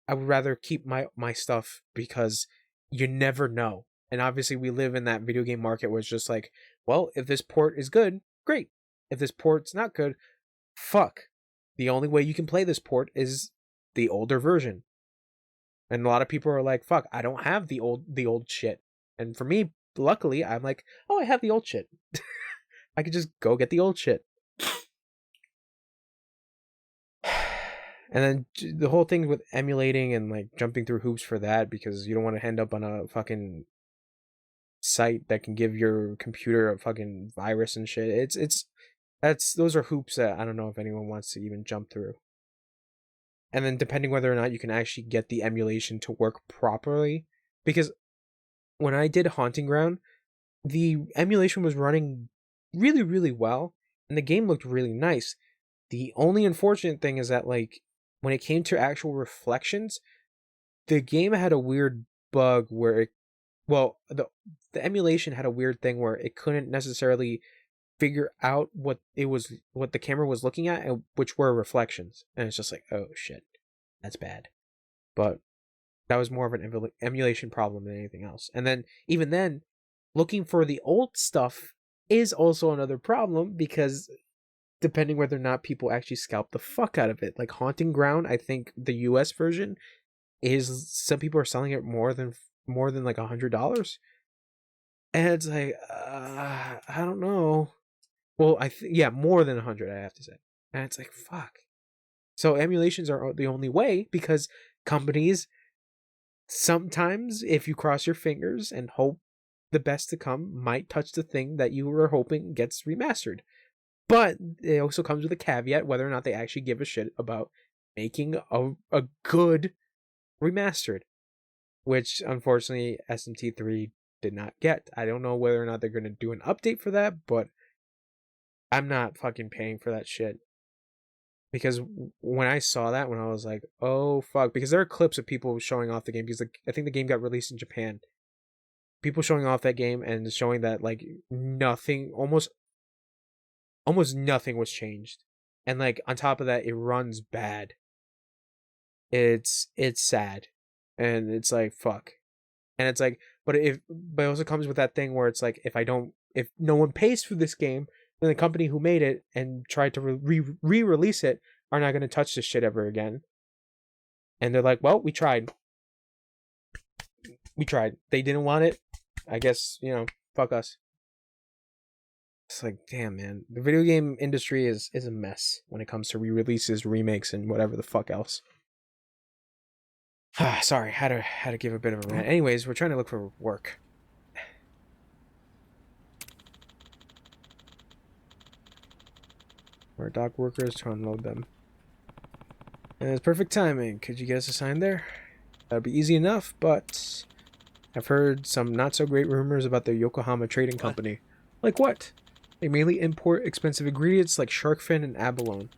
I would rather keep my stuff, because you never know. And obviously, we live in that video game market where it's just like, well, if this port is good, great. If this port's not good, fuck. The only way you can play this port is the older version. And a lot of people are like, fuck, I don't have the old shit. And for me, luckily, I'm like, oh, I have the old shit. I could just go get the old shit. And then the whole thing with emulating and like jumping through hoops for that, because you don't want to end up on a fucking site that can give your computer a fucking virus and shit. Those are hoops that I don't know if anyone wants to even jump through. And then depending whether or not you can actually get the emulation to work properly, because when I did Haunting Ground, the emulation was running really, really well, and the game looked really nice. The only unfortunate thing is that like when it came to actual reflections, the game had a weird bug where the emulation had a weird thing where it couldn't necessarily figure out what the camera was looking at, which were reflections. And it's just like, oh shit, that's bad. But that was more of an emulation problem than anything else. And then even then, looking for the old stuff is also another problem, because depending whether or not people actually scalp the fuck out of it. Like Haunting Ground, I think the US version is, some people are selling it more than like $100. And it's like, I don't know. Well, yeah, more than 100, I have to say. And it's like, fuck. So emulations are the only way, because companies sometimes, if you cross your fingers and hope the best to come, might touch the thing that you were hoping gets remastered. But it also comes with a caveat whether or not they actually give a shit about making a good remastered, which unfortunately SMT3 did not get. I don't know whether or not they're going to do an update for that, but I'm not fucking paying for that shit. Because when I saw that, when I was like, oh fuck, because there are clips of people showing off the game, because I think the game got released in Japan. People showing off that game and showing that like nothing, almost nothing was changed. And like on top of that, it runs bad. It's sad. And it's like, fuck. And it's like, but it also comes with that thing where it's like, if no one pays for this game, then the company who made it and tried to re-release it are not going to touch this shit ever again. And they're like, well, we tried. They didn't want it. I guess, fuck us. It's like, damn, man. The video game industry is a mess when it comes to re-releases, remakes, and whatever the fuck else. Sorry, had to give a bit of a rant. Anyways, we're trying to look for work. We're dock workers to unload them. And it's perfect timing. Could you get us assigned there? That'd be easy enough, but I've heard some not so great rumors about the Yokohama Trading Company. Like what? They mainly import expensive ingredients like shark fin and abalone.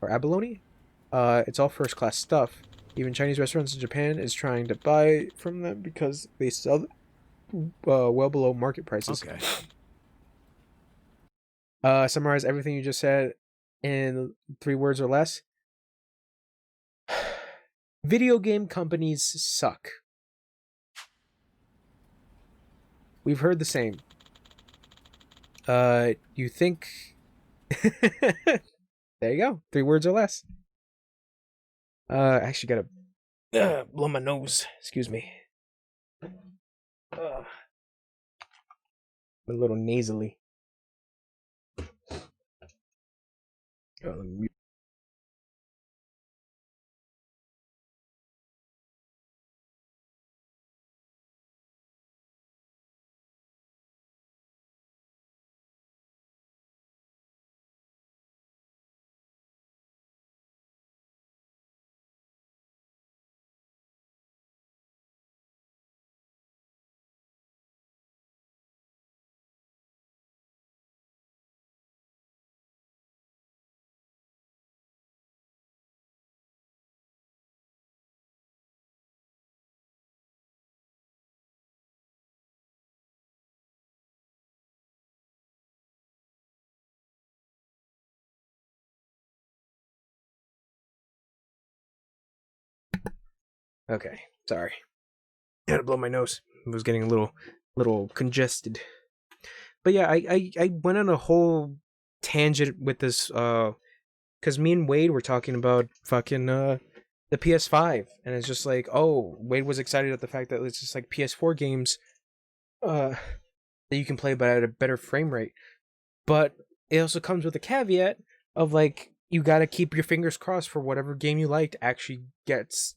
Or abalone? It's all first class stuff. Even Chinese restaurants in Japan is trying to buy from them because they sell well below market prices. Okay. Summarize everything you just said in 3 words or less. Video game companies suck. We've heard the same. You think... There you go. 3 words or less. I actually gotta blow my nose. Excuse me. A little nasally. Let me mute. Okay, sorry. I had to blow my nose. I was getting a little congested. But yeah, I went on a whole tangent with this because me and Wade were talking about fucking the PS5, and it's just like, oh, Wade was excited at the fact that it's just like PS4 games that you can play but at a better frame rate. But it also comes with a caveat of like you gotta keep your fingers crossed for whatever game you liked actually gets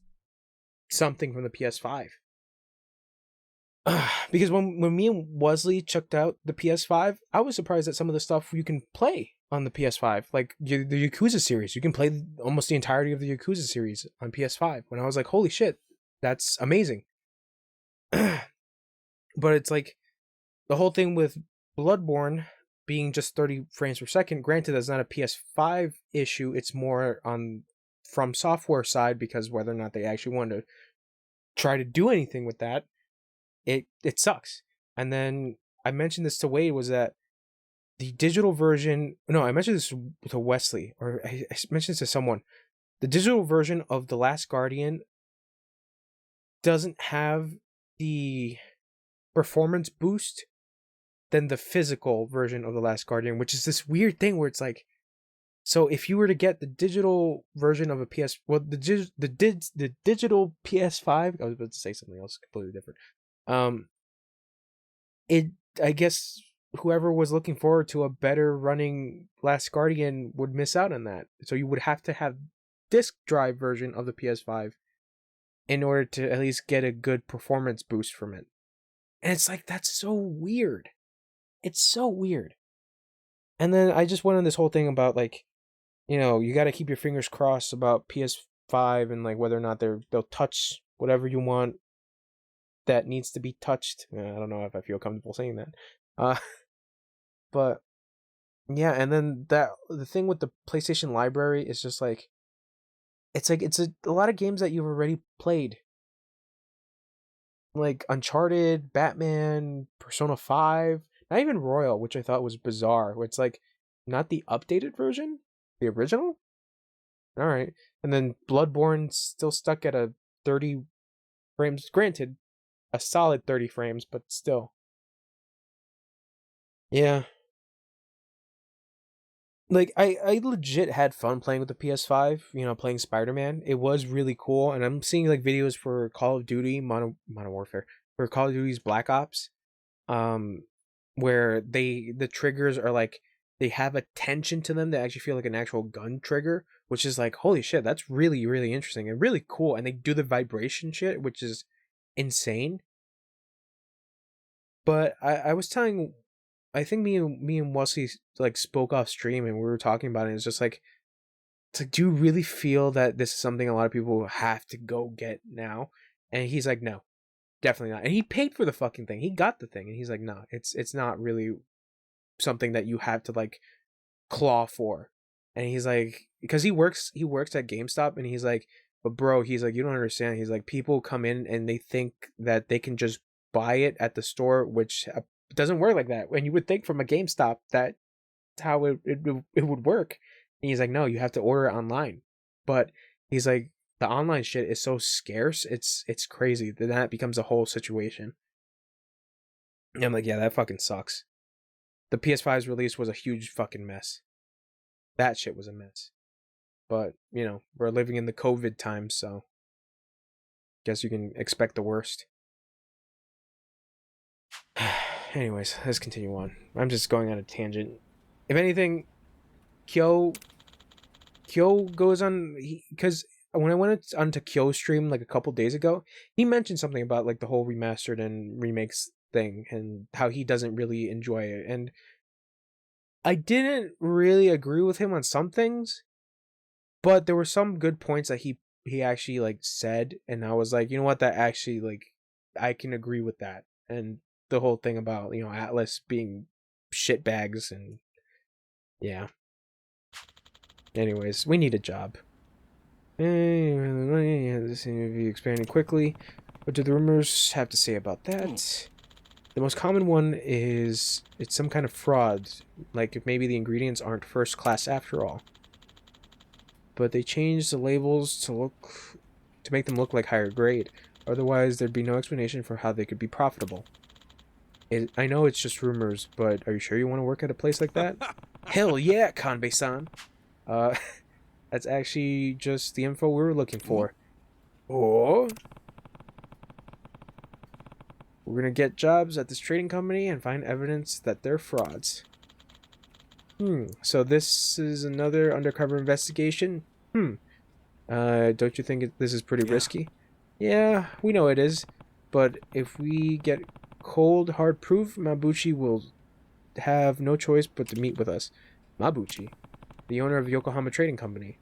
something from the PS5. Because when me and Wesley checked out the PS5, I was surprised at some of the stuff you can play on the PS5. Like the Yakuza series. You can play almost the entirety of the Yakuza series on PS5. When I was like, holy shit, that's amazing. But it's like the whole thing with Bloodborne being just 30 frames per second. Granted, that's not a PS5 issue. It's more on From Software side, because whether or not they actually want to try to do anything with that, it sucks. And then I mentioned this to Wade, was that the digital version, no, I mentioned this to Wesley, or I mentioned this to someone. The digital version of The Last Guardian doesn't have the performance boost than the physical version of The Last Guardian, which is this weird thing where it's like, so if you were to get the digital version of a the digital PS5, I was about to say something else completely different. I guess whoever was looking forward to a better running Last Guardian would miss out on that. So you would have to have disk drive version of the PS5 in order to at least get a good performance boost from it. And it's like, that's so weird. It's so weird. And then I just went on this whole thing about like, you know, you got to keep your fingers crossed about PS5 and like whether or not they'll touch whatever you want that needs to be touched. I don't know if I feel comfortable saying that. But yeah, and then the thing with the PlayStation library is just like, it's a lot of games that you've already played. Like Uncharted, Batman, Persona 5, not even Royal, which I thought was bizarre. Where it's like, not the updated version? The original? Alright. And then Bloodborne still stuck at a 30 frames. Granted, a solid 30 frames, but still. Yeah. Like, I legit had fun playing with the PS5, you know, playing Spider-Man. It was really cool, and I'm seeing, like, videos for Call of Duty, Modern Warfare, for Call of Duty's Black Ops, where the triggers are, like, they have a tension to them that actually feel like an actual gun trigger, which is like, holy shit, that's really, really interesting and really cool, and they do the vibration shit, which is insane. But I was telling... I think me and Wesley like spoke off stream and we were talking about it. It's just like, it's like, do you really feel that this is something a lot of people have to go get now? And he's like, no, definitely not. And he paid for the fucking thing. He got the thing, and he's like, no, it's not really something that you have to like claw for. And he's like, because he works at GameStop, and he's like, but bro, he's like, you don't understand. He's like, people come in and they think that they can just buy it at the store, which doesn't work like that. And you would think from a GameStop that's how it would work. And he's like, no, you have to order it online. But he's like, the online shit is so scarce. It's crazy. Then that becomes a whole situation. And I'm like, yeah, that fucking sucks. The PS5's release was a huge fucking mess. That shit was a mess. But, you know, we're living in the COVID times, so guess you can expect the worst. Anyways, let's continue on. I'm just going on a tangent. If anything, Kyo goes on, because when I went onto Kyo's stream like a couple days ago, he mentioned something about like the whole remastered and remakes thing and how he doesn't really enjoy it. And I didn't really agree with him on some things, but there were some good points that he actually like said, and I was like, you know what, that actually like I can agree with that. And the whole thing about, you know, Atlas being shitbags and yeah. Anyways, we need a job. This seems to be expanding quickly. What do the rumors have to say about that? The most common one is it's some kind of fraud, like if maybe the ingredients aren't first class after all. But they changed the labels to make them look like higher grade. Otherwise, there'd be no explanation for how they could be profitable. I know it's just rumors, but are you sure you want to work at a place like that? Hell yeah, Kanbei-san! That's actually just the info we were looking for. Oh? We're gonna get jobs at this trading company and find evidence that they're frauds. So this is another undercover investigation? Don't you think this is pretty risky? Yeah, we know it is. But if we get cold, hard proof, Mabuchi will have no choice but to meet with us. Mabuchi? The owner of Yokohama Trading Company.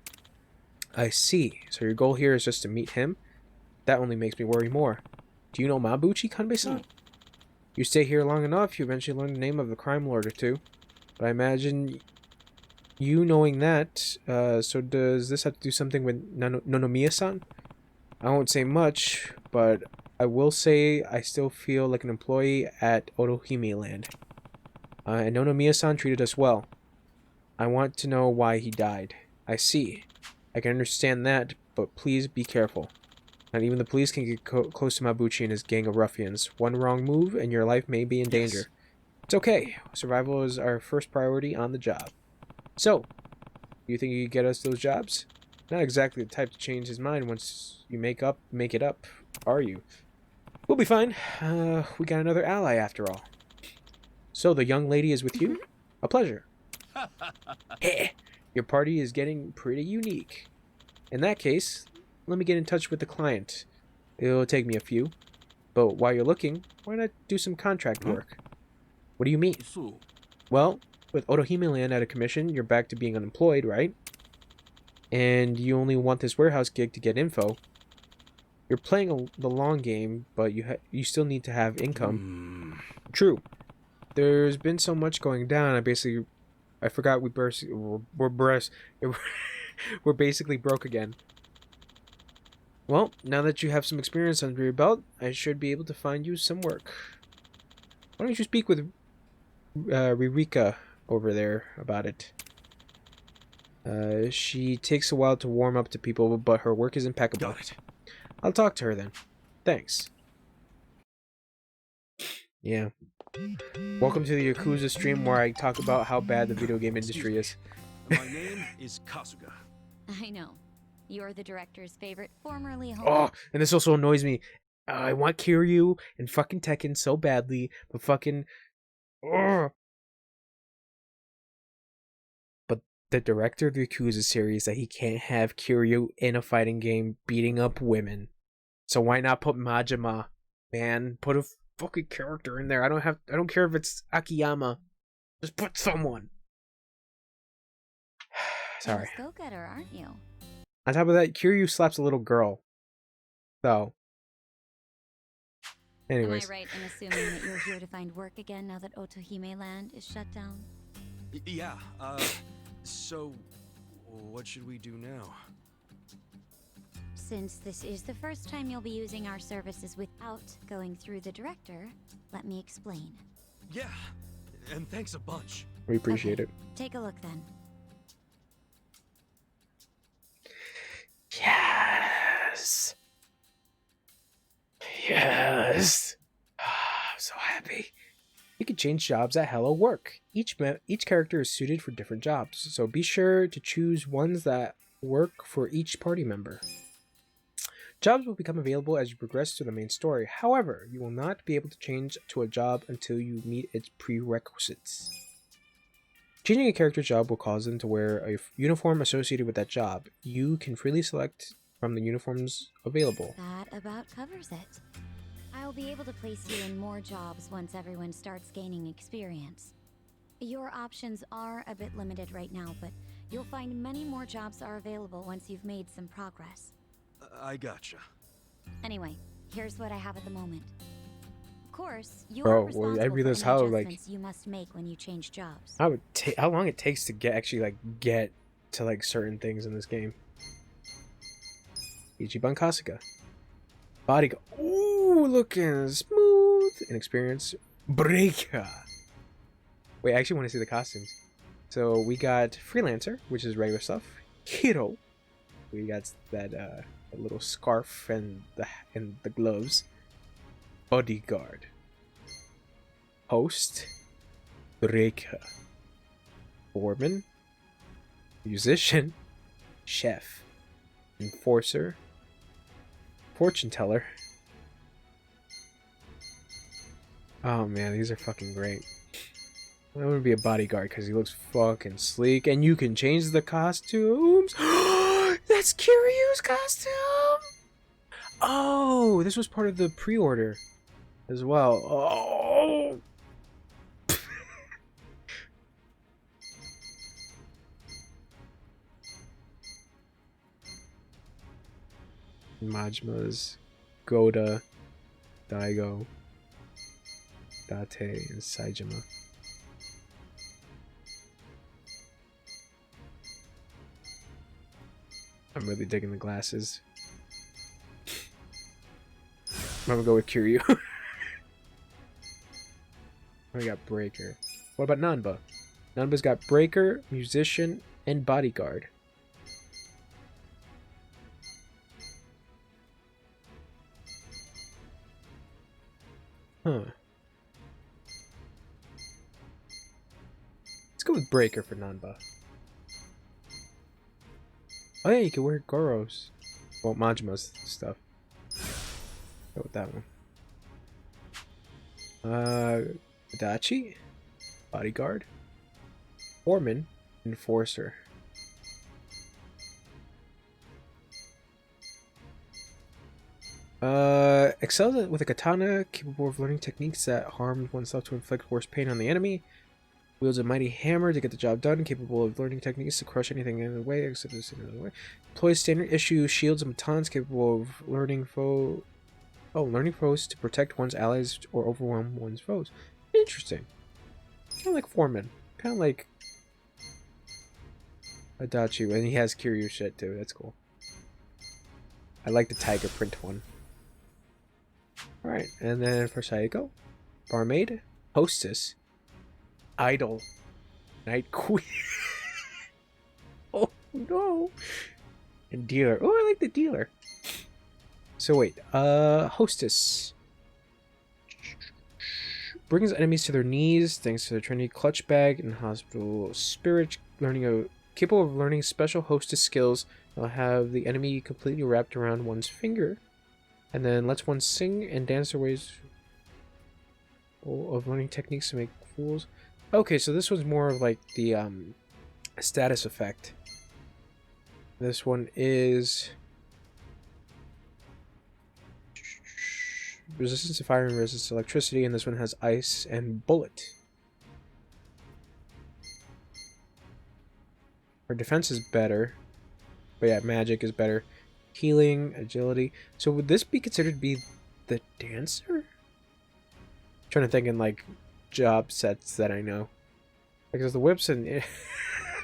I see. So your goal here is just to meet him? That only makes me worry more. Do you know Mabuchi, Kanbei-san? You stay here long enough, you eventually learn the name of a crime lord or two. But I imagine you knowing that, so does this have to do something with Nonomiya-san? I won't say much, but I will say I still feel like an employee at Otohime Land. And Nonomiya-san treated us well. I want to know why he died. I see. I can understand that, but please be careful. Not even the police can get close to Mabuchi and his gang of ruffians. One wrong move and your life may be in danger. It's okay. Survival is our first priority on the job. So, do you think you could get us those jobs? Not exactly the type to change his mind once you make it up, are you? We'll be fine. We got another ally after all. So, the young lady is with you? A pleasure. Your party is getting pretty unique. In that case, let me get in touch with the client. It'll take me a few. But while you're looking, why not do some contract work? What do you mean? Well, with Otohime Land at a commission, you're back to being unemployed, right? And you only want this warehouse gig to get info. You're playing the long game, but you still need to have income. True. There's been so much going down, I forgot we're basically broke again. Well, now that you have some experience under your belt, I should be able to find you some work. Why don't you speak with Ririka over there about it? She takes a while to warm up to people, but her work is impeccable. Got it. I'll talk to her then. Thanks. Yeah. Welcome to the Yakuza stream where I talk about how bad the video game industry is. My name is Kasuga. I know. You're the director's favorite formerly home. Oh, and this also annoys me. I want Kiryu and fucking Tekken so badly, but fucking... But the director of the Yakuza series that he can't have Kiryu in a fighting game beating up women. So why not put Majima? Man, put a fucking character in there. I don't care if it's Akiyama. Just put someone. Sorry. You're a go-getter, aren't you? On top of that, Kiryu slaps a little girl. So. Anyways. Am I right in assuming that you're here to find work again now that Otohime Land is shut down? Yeah, so what should we do now? Since this is the first time you'll be using our services without going through the director, let me explain. Yeah, and thanks a bunch. We appreciate it. Take a look then. Yeah. change jobs at Hello Work. Each character is suited for different jobs, so be sure to choose ones that work for each party member. Jobs will become available as you progress through the main story. However, you will not be able to change to a job until you meet its prerequisites. Changing a character's job will cause them to wear a uniform associated with that job. You can freely select from the uniforms available. That about covers it. I'll be able to place you in more jobs once everyone starts gaining experience. Your options are a bit limited right now, but you'll find many more jobs are available once you've made some progress. I gotcha. Anyway, here's what I have at the moment. Of course, you Bro, are responsible I for realized any how, adjustments you must make when you change jobs. how long it takes to get to certain things in this game. Ichiban Kasuga. Bodyguard. Ooh, looking smooth and experienced. Breaker. Wait, I actually want to see the costumes. So we got Freelancer, which is regular stuff. Hero. We got that little scarf and the gloves. Bodyguard. Host. Breaker. Foreman. Musician. Chef. Enforcer. Fortune teller. Oh man, these are fucking great. I want to be a bodyguard because he looks fucking sleek, and you can change the costumes. That's Kiryu's costume. Oh, this was part of the pre-order as well. Oh. Majma's, Goda, Daigo, Date, and Saijima. I'm really digging the glasses. I'm gonna go with Kiryu. We got Breaker. What about Nanba? Nanba's got Breaker, Musician, and Bodyguard. Huh. Let's go with Breaker for Nanba. Oh yeah, you can wear Goro's. Well, Majima's stuff. Go with that one. Adachi? Bodyguard? Foreman? Enforcer. Excels with a katana, capable of learning techniques that harm oneself to inflict worse pain on the enemy. Wields a mighty hammer to get the job done, capable of learning techniques to crush anything in the way, except this in the way. Employs standard issue shields and batons, capable of learning foes to protect one's allies or overwhelm one's foes. Interesting. Kind of like Foreman. Kind of like Adachi, and he has Kiryu shit too. That's cool. I like the tiger print one. Alright, and then for Saeko, Barmaid, Hostess, Idol, Night Queen. Oh no! And Dealer. Oh, I like the Dealer. So wait, Hostess. Brings enemies to their knees thanks to the Trinity Clutch Bag and Hospital Spirit. Capable of learning special Hostess skills. They'll have the enemy completely wrapped around one's finger. And then lets one sing and dance their ways of learning techniques to make fools. Okay, so this was more of like the status effect. This one is resistance to fire and resistance to electricity, and this one has ice and bullet. Her defense is better, but yeah, magic is better. Healing, agility. So would this be considered to be the dancer? I'm trying to think in like job sets that I know. Because the whips and it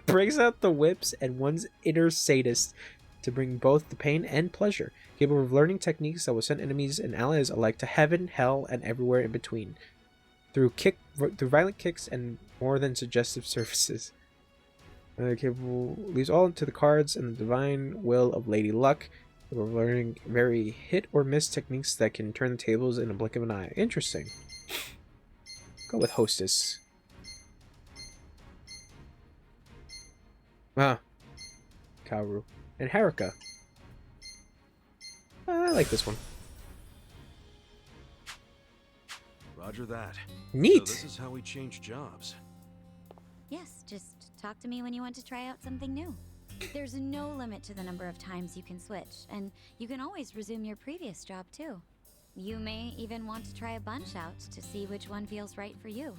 brings out the whips and one's inner sadist to bring both the pain and pleasure. Capable of learning techniques that will send enemies and allies alike to heaven, hell, and everywhere in between. Through violent kicks and more than suggestive surfaces. Capable leaves all to the cards and the divine will of Lady Luck. We're learning very hit or miss techniques that can turn the tables in a blink of an eye. Interesting. Go with hostess. Ah, Kaoru and Haruka. I like this one. Roger that. Neat. So this is how we change jobs. Yes, just talk to me when you want to try out something new. There's no limit to the number of times you can switch, and you can always resume your previous job too. You may even want to try a bunch out to see which one feels right for you.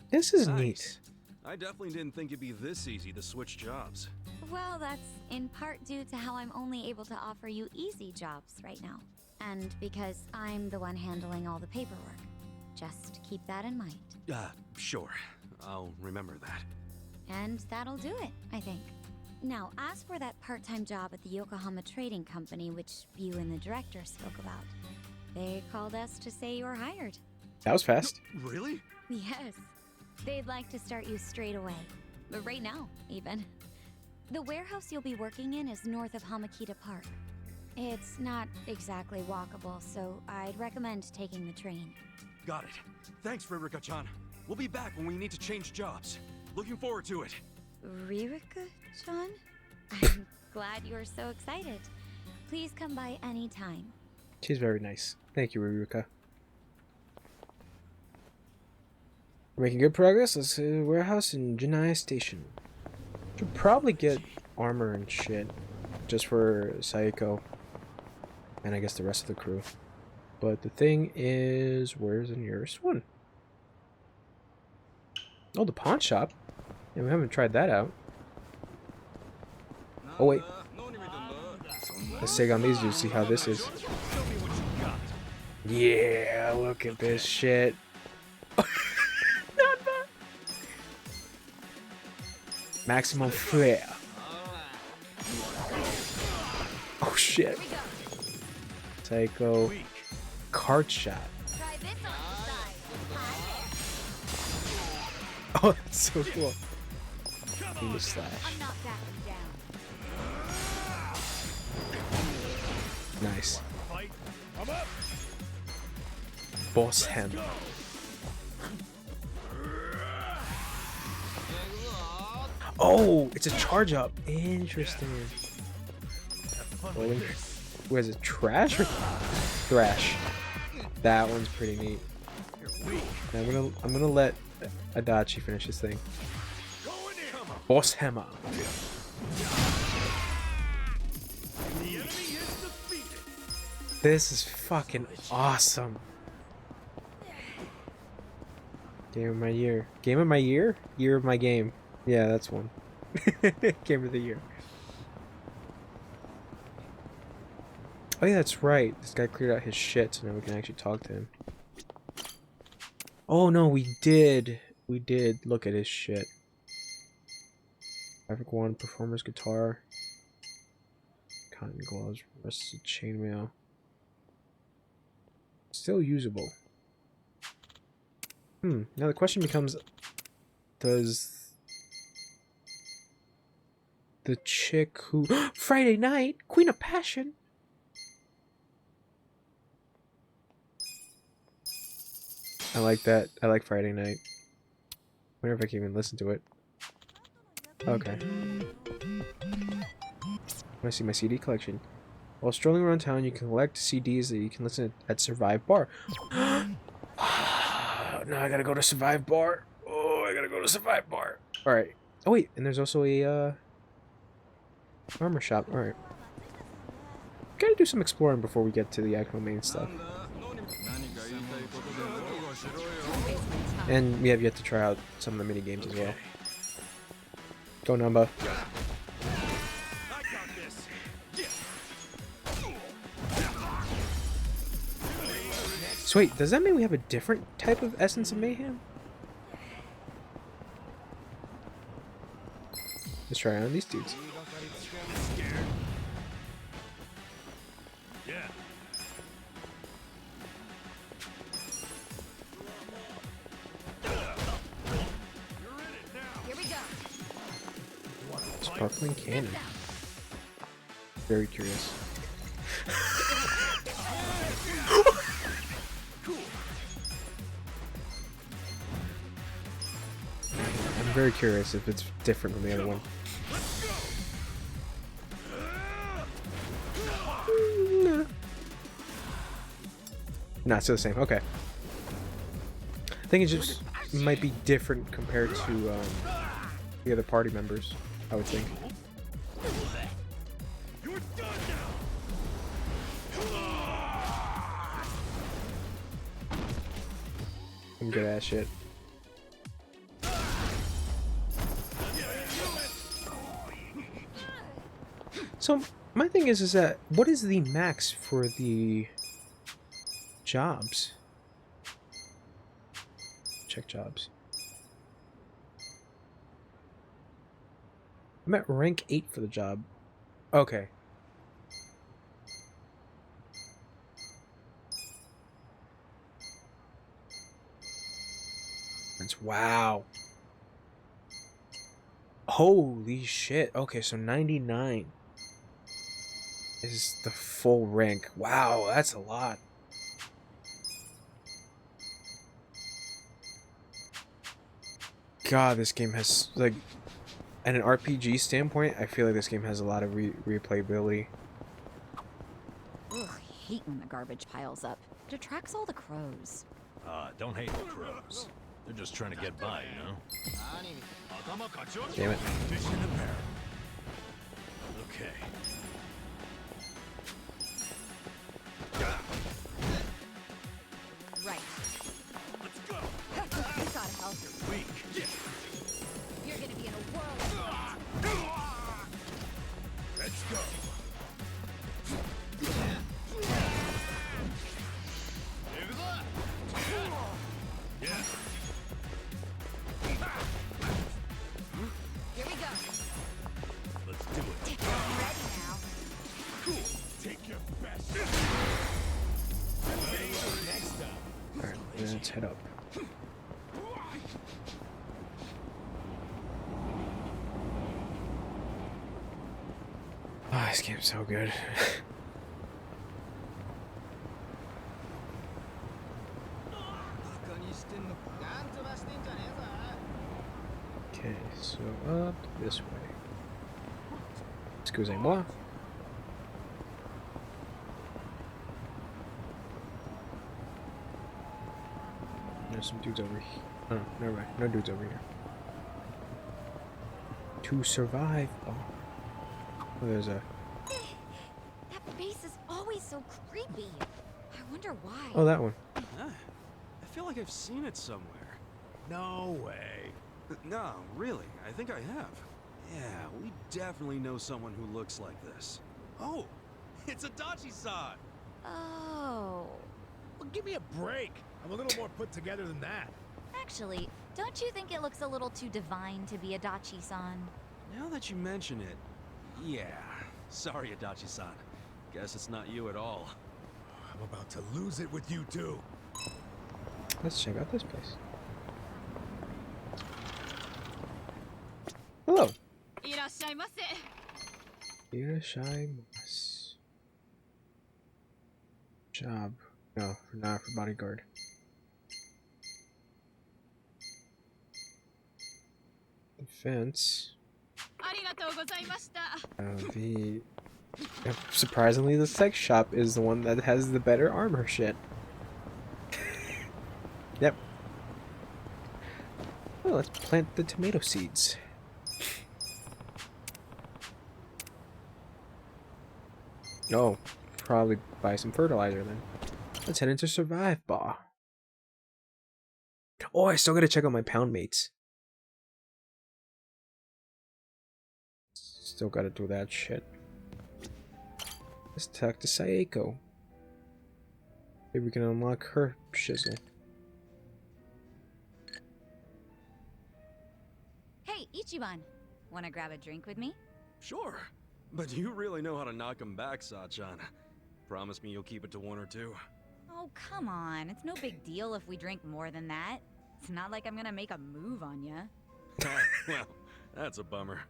This is Nice. neat. I definitely didn't think it'd be this easy to switch jobs. Well, that's in part due to how I'm only able to offer you easy jobs right now. And because I'm the one handling all the paperwork. Just keep that in mind. Sure. I'll remember that. And that'll do it, I think. Now, as for that part-time job at the Yokohama Trading Company, which you and the director spoke about, they called us to say you're hired. That was fast. Really? Yes. They'd like to start you straight away. Right now, even. The warehouse you'll be working in is north of Hamakita Park. It's not exactly walkable, so I'd recommend taking the train. Got it. Thanks, Ririka-chan. We'll be back when we need to change jobs. Looking forward to it. Ririka-chan? I'm glad you're so excited. Please come by any time. She's very nice. Thank you, Ririka. We're making good progress. Let's go to the warehouse in Jinai Station. Should probably get armor and shit. Just for Saeko. And I guess the rest of the crew. But the thing is, where's the nearest one? Oh, the pawn shop. Yeah, we haven't tried that out. Oh wait. Let's take on these to see how this is. Yeah, look at this shit. Maximum flare. Oh shit. Psycho. Card shot. Oh, that's so cool. Beam slash. Nice. Boss hammer. Oh, it's a charge up. Interesting. Rolling. Where's it? Trash or thrash? That one's pretty neat. I'm gonna let Adachi finish this thing. Boss hammer. This is fucking awesome. Game of my year. Game of my year? Year of my game. Yeah, that's one. Game of the year. Oh yeah, that's right. This guy cleared out his shit, so now we can actually talk to him. Oh no, we did. We did look at his shit. Graphic 1, performer's guitar. Cotton gloves, rusted chainmail. Still usable. Now the question becomes, does the chick who Friday Night, Queen of Passion? I like that. I like Friday Night. I wonder if I can even listen to it. Okay. I see my CD collection. While strolling around town, you can collect CDs that you can listen at Survive Bar. Now I gotta go to Survive Bar. Oh, I gotta go to Survive Bar. Alright. Oh wait, and there's also a armor shop. Alright. Gotta do some exploring before we get to the actual main stuff. And we have yet to try out some of the mini games as well. Go Namba. So wait, does that mean we have a different type of Essence of Mayhem? Let's try on these dudes. Sparkling cannon. Very curious. I'm very curious if it's different from the other one. Not still the same. Okay. I think it just might be different compared to the other party members, I would think. You're done now. I'm good at that shit. So my thing is that what is the max for the jobs? Check jobs. I'm at rank 8 for the job. Okay. Wow. Holy shit. Okay, so 99 is the full rank. Wow, that's a lot. God, this game has, like, at an RPG standpoint, I feel like this game has a lot of replayability. Ugh, I hate when the garbage piles up. It attracts all the crows. Don't hate the crows. They're just trying to get by, you know? Damn it. Fish in a barrel. Okay. Right. Let's go. You gotta help. You're weak. You're gonna be in a whirl. Let's go. Yeah. Here we go. Let's do it. I'm ready now. Cool. Take your best. Next time. Alright, let's head up. Ah, this game's so good. Okay, so up this way. Excusez-moi. There's some dudes over here. Oh, never mind. No dudes over here. To survive. Oh, there's a. That face is always so creepy. I wonder why. Oh, that one. I feel like I've seen it somewhere. No way. No, really, I think I have. Yeah, we definitely know someone who looks like this. Oh, it's Adachi-san. Oh. Well, give me a break. I'm a little more put together than that. Actually, don't you think it looks a little too divine to be Adachi-san? Now that you mention it, yeah. Sorry, Adachi-san. Guess it's not you at all. I'm about to lose it with you two. Let's check out this place. Hello. Irashaimasu. Job. No, not for bodyguard. Defense. Surprisingly, the sex shop is the one that has the better armor shit. Yep. Well, let's plant the tomato seeds. Oh, probably buy some fertilizer then. Let's head into Survive Bar. Oh, I still gotta check out my pound mates. Still gotta do that shit. Let's talk to Saeko. Maybe we can unlock her shizzle. Hey, Ichiban. Wanna grab a drink with me? Sure. But you really know how to knock him back, Sa-chan. Promise me you'll keep it to one or two. Oh, come on. It's no big deal if we drink more than that. It's not like I'm gonna make a move on ya. Well, that's a bummer.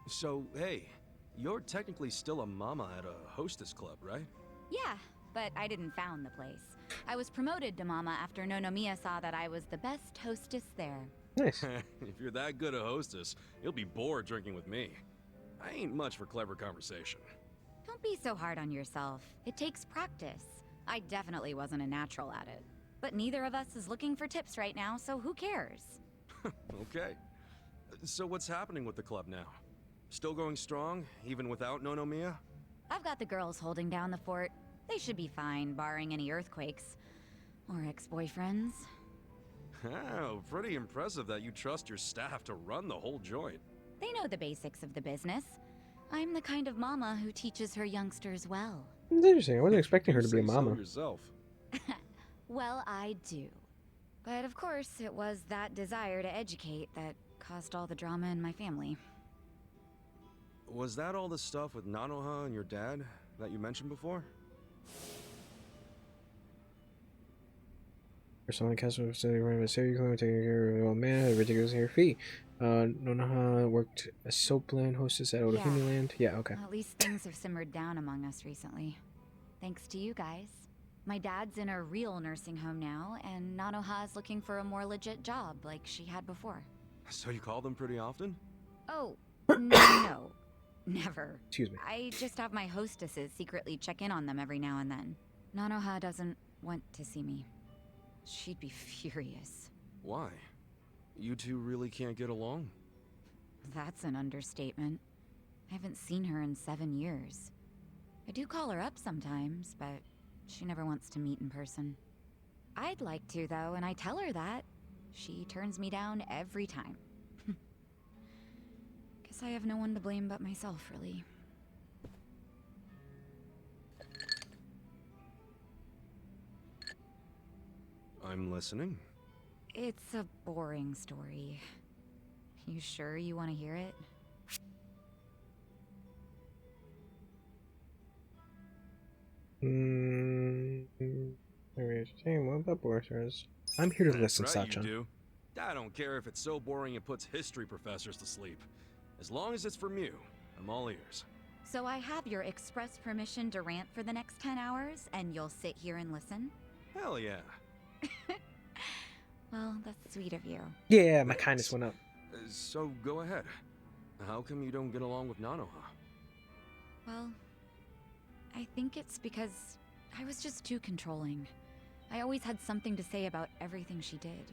So, hey, you're technically still a mama at a hostess club, right? Yeah, but I didn't found the place. I was promoted to mama after Nonomiya saw that I was the best hostess there. Nice. If you're that good a hostess, you'll be bored drinking with me. I ain't much for clever conversation. Don't be so hard on yourself. It takes practice. I definitely wasn't a natural at it. But neither of us is looking for tips right now, so who cares? Okay. So what's happening with the club now? Still going strong, even without Nonomiya? I've got the girls holding down the fort. They should be fine, barring any earthquakes. Or ex-boyfriends. Oh, pretty impressive that you trust your staff to run the whole joint. They know the basics of the business. I'm the kind of mama who teaches her youngsters well. It's interesting. I wasn't expecting her to be a You say mama. so yourself. Well, I do. But of course, it was that desire to educate that caused all the drama in my family. Was that all the stuff with Nanoha and your dad that you mentioned before? Someone castle was running a serial killer, taking care of an old man, a ridiculous hair fee. Nonaha worked a soap land hostess at Otohime Land. Yeah, okay. At least things have simmered down among us recently. Thanks to you guys. My dad's in a real nursing home now, and Nanoha's looking for a more legit job like she had before. So you call them pretty often? Oh, no. Never. Excuse me. I just have my hostesses secretly check in on them every now and then. Nanoha doesn't want to see me. She'd be furious. Why? You two really can't get along? That's an understatement. I haven't seen her in 7 years. I do call her up sometimes, but she never wants to meet in person. I'd like to, though, and I tell her that. She turns me down every time. Guess I have no one to blame but myself, really. I'm listening. It's a boring story. You sure you want to hear it? What about boyfriends? I'm here to That's listen, right, you Sachan. do. I don't care if it's so boring it puts history professors to sleep. As long as it's from you, I'm all ears. So I have your express permission to rant for the next 10 hours, and you'll sit here and listen? Hell yeah. Well, that's sweet of you. Yeah, my kindness went up. So go ahead. How come you don't get along with Nanoha? Well, I think it's because I was just too controlling. I always had something to say about everything she did.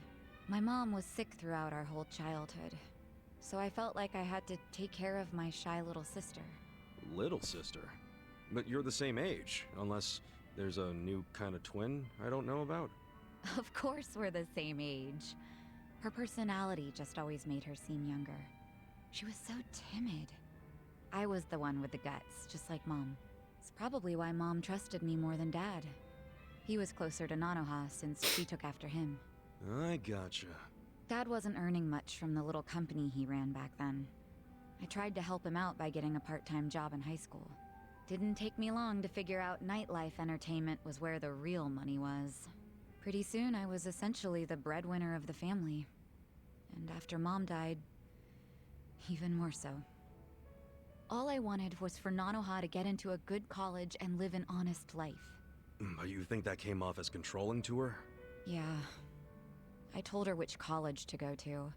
My mom was sick throughout our whole childhood, so I felt like I had to take care of my shy little sister. Little sister? But you're the same age, unless there's a new kind of twin I don't know about. Of course we're the same age. Her personality just always made her seem younger. She was so timid. I was the one with the guts, just like Mom. It's probably why Mom trusted me more than Dad. He was closer to Nanoha since she took after him. I gotcha. Dad wasn't earning much from the little company he ran back then. I tried to help him out by getting a part-time job in high school. Didn't take me long to figure out nightlife entertainment was where the real money was. Pretty soon I was essentially the breadwinner of the family. And after Mom died, even more so. All I wanted was for Nanoha to get into a good college and live an honest life. But you think that came off as controlling to her? Yeah. I told her which college to go to.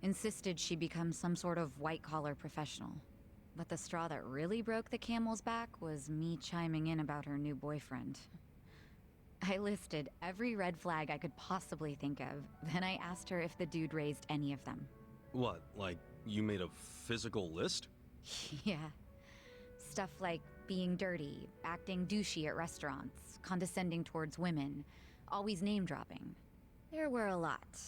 Insisted she become some sort of white-collar professional. But the straw that really broke the camel's back was me chiming in about her new boyfriend. I listed every red flag I could possibly think of, then I asked her if the dude raised any of them. What, like you made a physical list? Yeah. Stuff like being dirty, acting douchey at restaurants, condescending towards women, always name-dropping. There were a lot.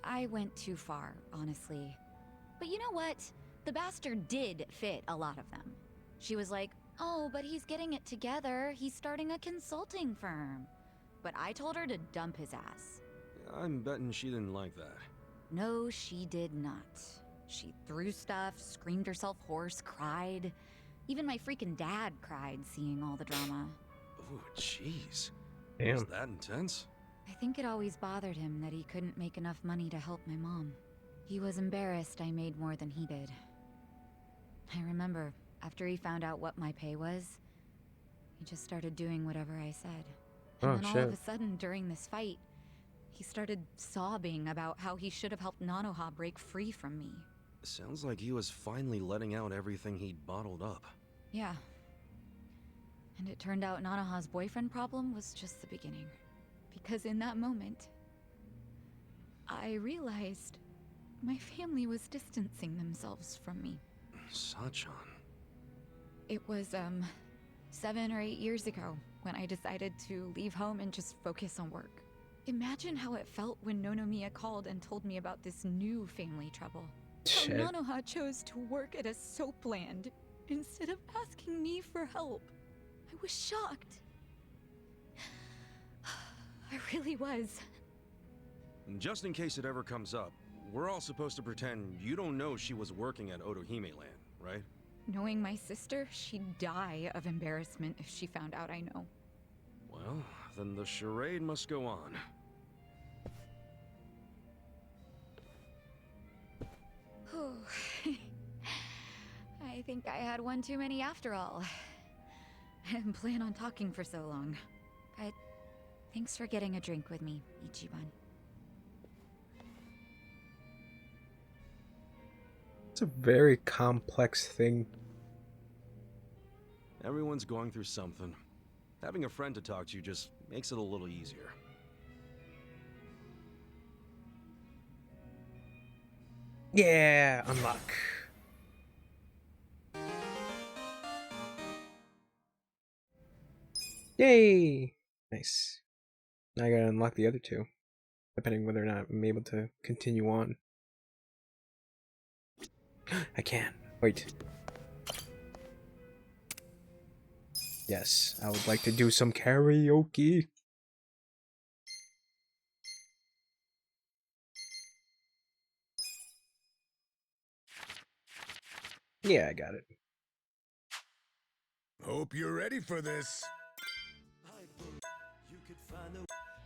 I went too far, honestly. But you know what? The bastard did fit a lot of them. She was like, oh, but he's getting it together. He's starting a consulting firm. But I told her to dump his ass. I'm betting she didn't like that. No, she did not. She threw stuff, screamed herself hoarse, cried. Even my freaking dad cried seeing all the drama. Ooh, jeez. Damn. Was that intense? I think it always bothered him that he couldn't make enough money to help my mom. He was embarrassed I made more than he did. I remember, after he found out what my pay was, he just started doing whatever I said. And then all of a sudden, during this fight, He started sobbing about how he should have helped Nanoha break free from me. Sounds like he was finally letting out everything he'd bottled up. Yeah. And it turned out Nanoha's boyfriend problem was just the beginning. Because in that moment, I realized my family was distancing themselves from me. Sachan. It was, 7 or 8 years ago when I decided to leave home and just focus on work. Imagine how it felt when Nonomiya called and told me about this new family trouble. Shit. How Nanoha chose to work at a soap land instead of asking me for help. I was shocked. I really was. Just in case it ever comes up, we're all supposed to pretend you don't know she was working at Otohime Land, right? Knowing my sister, she'd die of embarrassment if she found out I know. Well, then the charade must go on. I think I had one too many after all. I didn't plan on talking for so long. But thanks for getting a drink with me, Ichiban. It's a very complex thing. Everyone's going through something. Having a friend to talk to just makes it a little easier. Yeah, unlock. Yay! Nice. Now I gotta unlock the other two, depending whether or not I'm able to continue on. I can. Wait. Yes, I would like to do some karaoke. Yeah, I got it. Hope you're ready for this.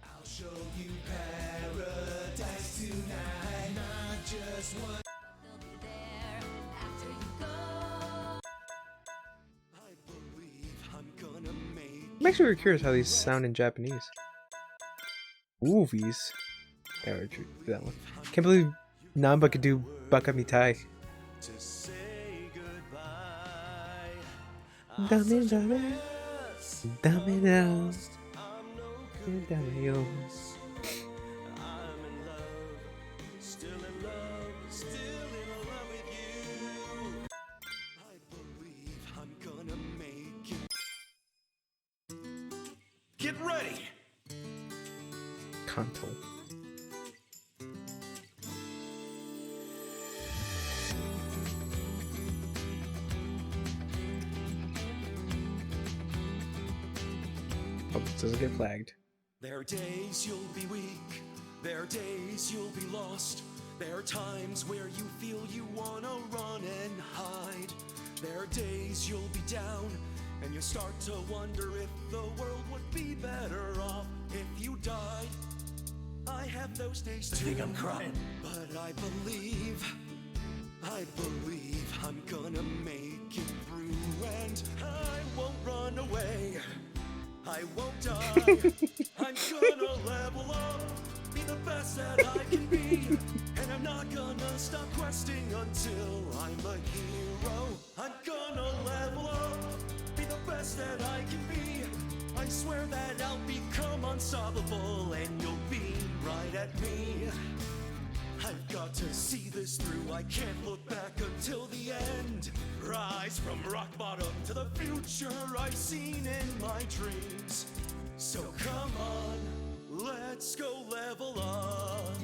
I'll show you paradise tonight, not just one. They'll be there after you go. I believe I'm gonna make. I'm actually very curious how these sound in Japanese. Movies. Yeah, we'll do that one. Can't believe Namba could do Baka Mitai. To say goodbye. Dame, dame. Dame, dame. Dame, yo. I'm in love, still in love, still in love with you. I believe I'm gonna make it. Get ready! Kanto. Hope this doesn't get flagged. There are days you'll be weak, there are days you'll be lost. There are times where you feel you wanna run and hide. There are days you'll be down, and you start to wonder if the world would be better off if you died. I have those days too. I think I'm crying. But I believe I'm gonna make it through, and I won't run away. I won't die. I'm gonna level up, be the best that I can be, and I'm not gonna stop questing until I'm a hero. I'm gonna level up, be the best that I can be. I swear that I'll become unstoppable, and you'll be right at me. I've got to see this through, I can't look back until the end. Rise from rock bottom to the future I've seen in my dreams. So come on, let's go level up.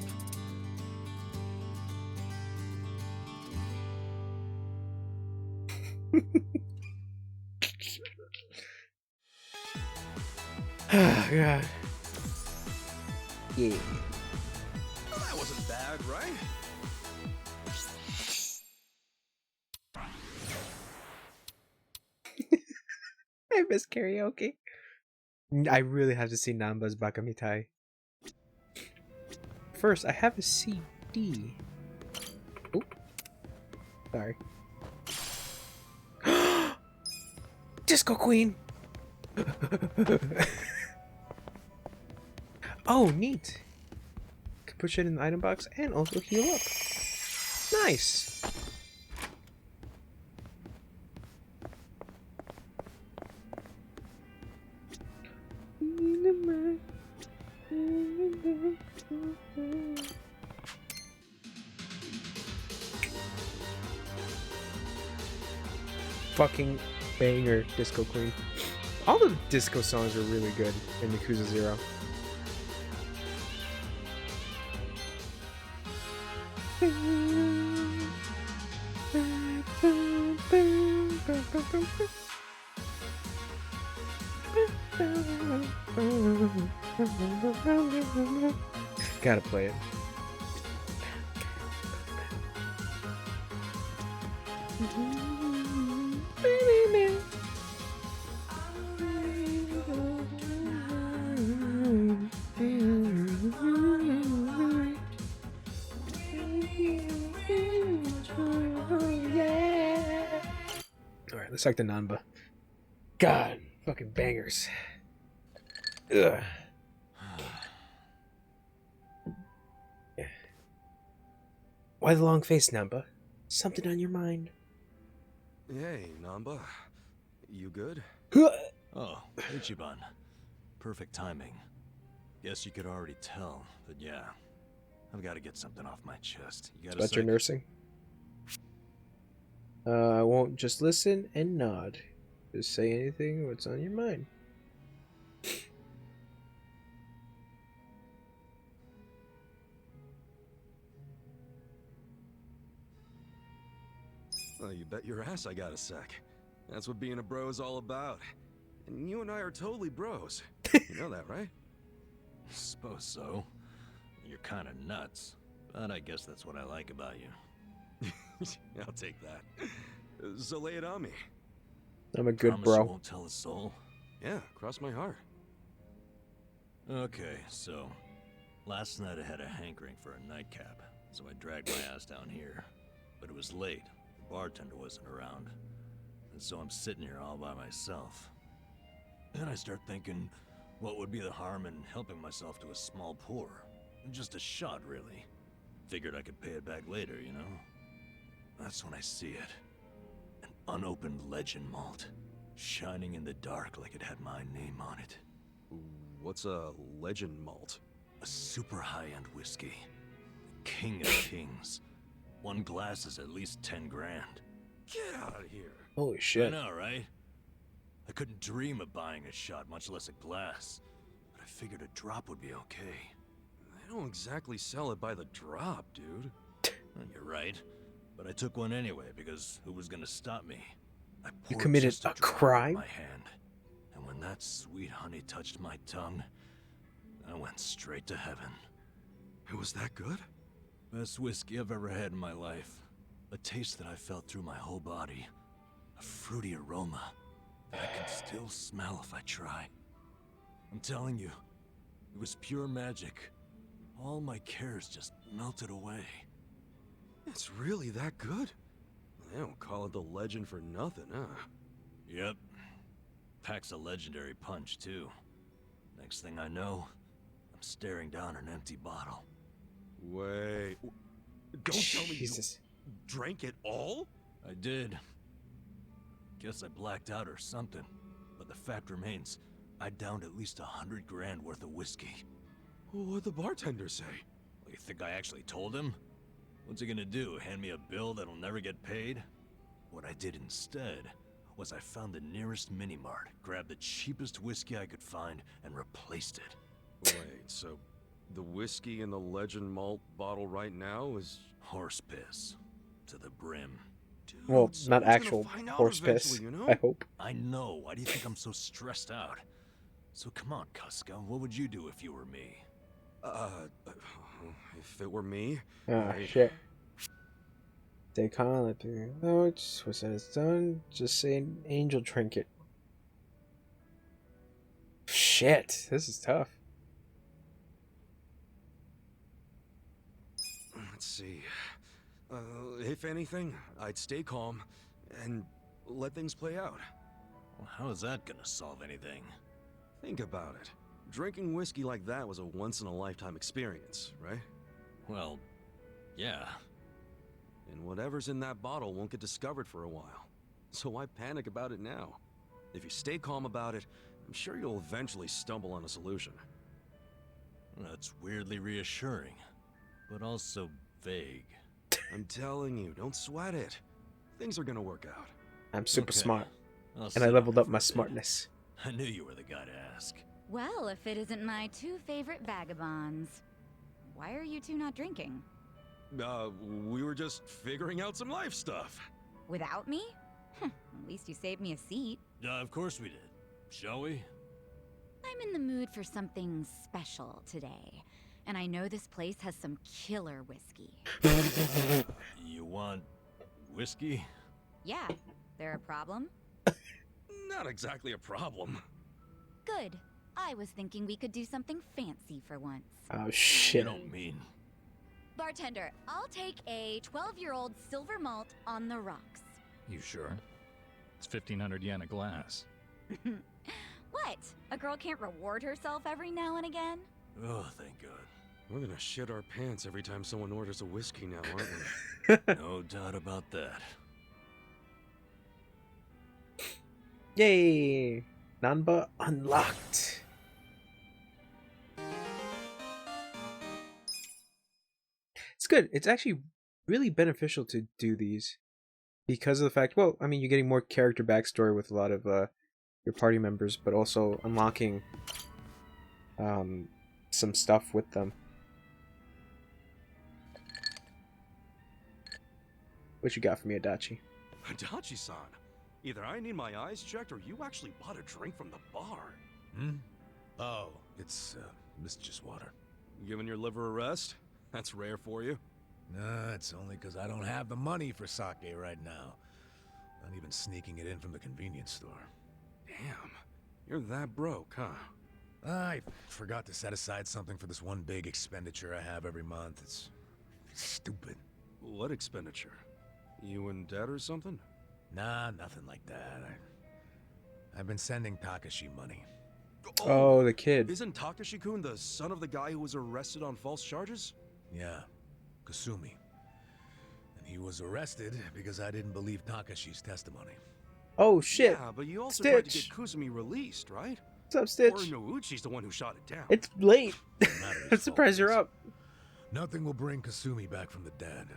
Oh, God. Yeah. Well, that wasn't bad, right? I miss karaoke. I really have to see Namba's Baka Mitai. First, I have a CD. Oh, sorry. Disco Queen. Oh, neat. push it in the item box and also heal up. Nice. Fucking banger, Disco Queen. All the disco songs are really good in Yakuza 0. Gotta play it. Alright, let's talk to Nanba. God, fucking bangers. Ugh. Why the long face, Nanba? Something on your mind? Hey, Namba. You good? Oh, Ichiban. Perfect timing. Guess you could already tell, but yeah. I've got to get something off my chest. You got About your nursing? I won't just listen and nod. Just say anything what's on your mind. Well, you bet your ass I got a sec. That's what being a bro is all about. And you and I are totally bros. You know that, right? Suppose so. You're kind of nuts, but I guess that's what I like about you. I'll take that. So lay it on me. I'm a good Promise bro. You won't tell a soul? Yeah, cross my heart. Okay, so last night I had a hankering for a nightcap, so I dragged my ass down here. But it was late. The bartender wasn't around. And so I'm sitting here all by myself. Then I start thinking, what would be the harm in helping myself to a small pour? Just a shot, really. Figured I could pay it back later, you know? That's when I see it. An unopened legend malt, shining in the dark like it had my name on it. What's a legend malt? A super high-end whiskey. The king of kings. One glass is at least 10 grand. Get out of here. Holy shit. I know, right? I couldn't dream of buying a shot, much less a glass. But I figured a drop would be okay. They don't exactly sell it by the drop, dude. You're right. But I took one anyway, because who was gonna stop me? I You poured committed just a drop crime? in my hand. And when that sweet honey touched my tongue, I went straight to heaven. It was that good? Best whiskey I've ever had in my life. A taste that I felt through my whole body. A fruity aroma that I can still smell if I try. I'm telling you, it was pure magic. All my cares just melted away. It's really that good? They don't call it the legend for nothing, huh? Yep. Packs a legendary punch, too. Next thing I know, I'm staring down an empty bottle. Wait. Don't tell me you Jesus. drank it all? I did. Guess I blacked out or something. But the fact remains, I downed at least 100 grand worth of whiskey. What'd the bartender say? Well, you think I actually told him? What's he gonna do, hand me a bill that'll never get paid? What I did instead was I found the nearest mini-mart, grabbed the cheapest whiskey I could find, and replaced it. Wait, so the whiskey in the legend malt bottle right now is horse piss. To the brim. Dude, Well, not someone's actual gonna find out horse piss, eventually, you know? I hope. I know. Why do you think I'm so stressed out? So come on, Kuska. What would you do if you were me? If it were me, Ah, shit. Stay calm, let the notes. What's that it's done? Just say an angel trinket. Shit, this is tough. let's see. If anything, I'd stay calm and let things play out. Well, how is that gonna solve anything? Think about it. Drinking whiskey like that was a once-in-a-lifetime experience, right? Well, yeah. And whatever's in that bottle won't get discovered for a while. So why panic about it now? If you stay calm about it, I'm sure you'll eventually stumble on a solution. That's weirdly reassuring, but also vague. I'm telling you, don't sweat it. Things are gonna work out. I'm super Okay. smart. I'll And sit I on leveled it up for my a bit. smartness. I knew you were the guy to ask. Well, if it isn't my two favorite vagabonds. Why are you two not drinking? We were just figuring out some life stuff. Without me? At least you saved me a seat. Of course we did. Shall we? I'm in the mood for something special today. And I know this place has some killer whiskey. You want whiskey? Yeah, there a problem? Not exactly a problem. Good. I was thinking we could do something fancy for once. Oh shit. You don't mean... Bartender, I'll take a 12-year-old silver malt on the rocks. You sure? It's 1,500 yen a glass. What? A girl can't reward herself every now and again? Oh, thank God. We're gonna shit our pants every time someone orders a whiskey now, aren't we? No doubt about that. Yay! Nanba unlocked. It's good. It's actually really beneficial to do these because of the fact, well, I mean, you're getting more character backstory with a lot of your party members, but also unlocking some stuff with them. What you got for me, Adachi? Adachi-san, either I need my eyes checked or you actually bought a drink from the bar. Hmm? Oh, it's just water. Giving your liver a rest? That's rare for you. Nah, it's only because I don't have the money for sake right now. Not even sneaking it in from the convenience store. Damn, you're that broke, huh? I forgot to set aside something for this one big expenditure I have every month. It's stupid. What expenditure? You in debt or something? Nah, nothing like that. I've been sending Takashi money. Oh, the kid. Isn't Takashi-kun the son of the guy who was arrested on false charges? Yeah, Kasumi. And he was arrested because I didn't believe Takashi's testimony. Oh shit. Yeah, but you also Stitch. tried to get Kuzumi released, right? What's up, Stitch? Or Nouchi's the one who shot it down. It's late. Doesn't matter I'm his surprised fault. you're up. Nothing will bring Kasumi back from the dead.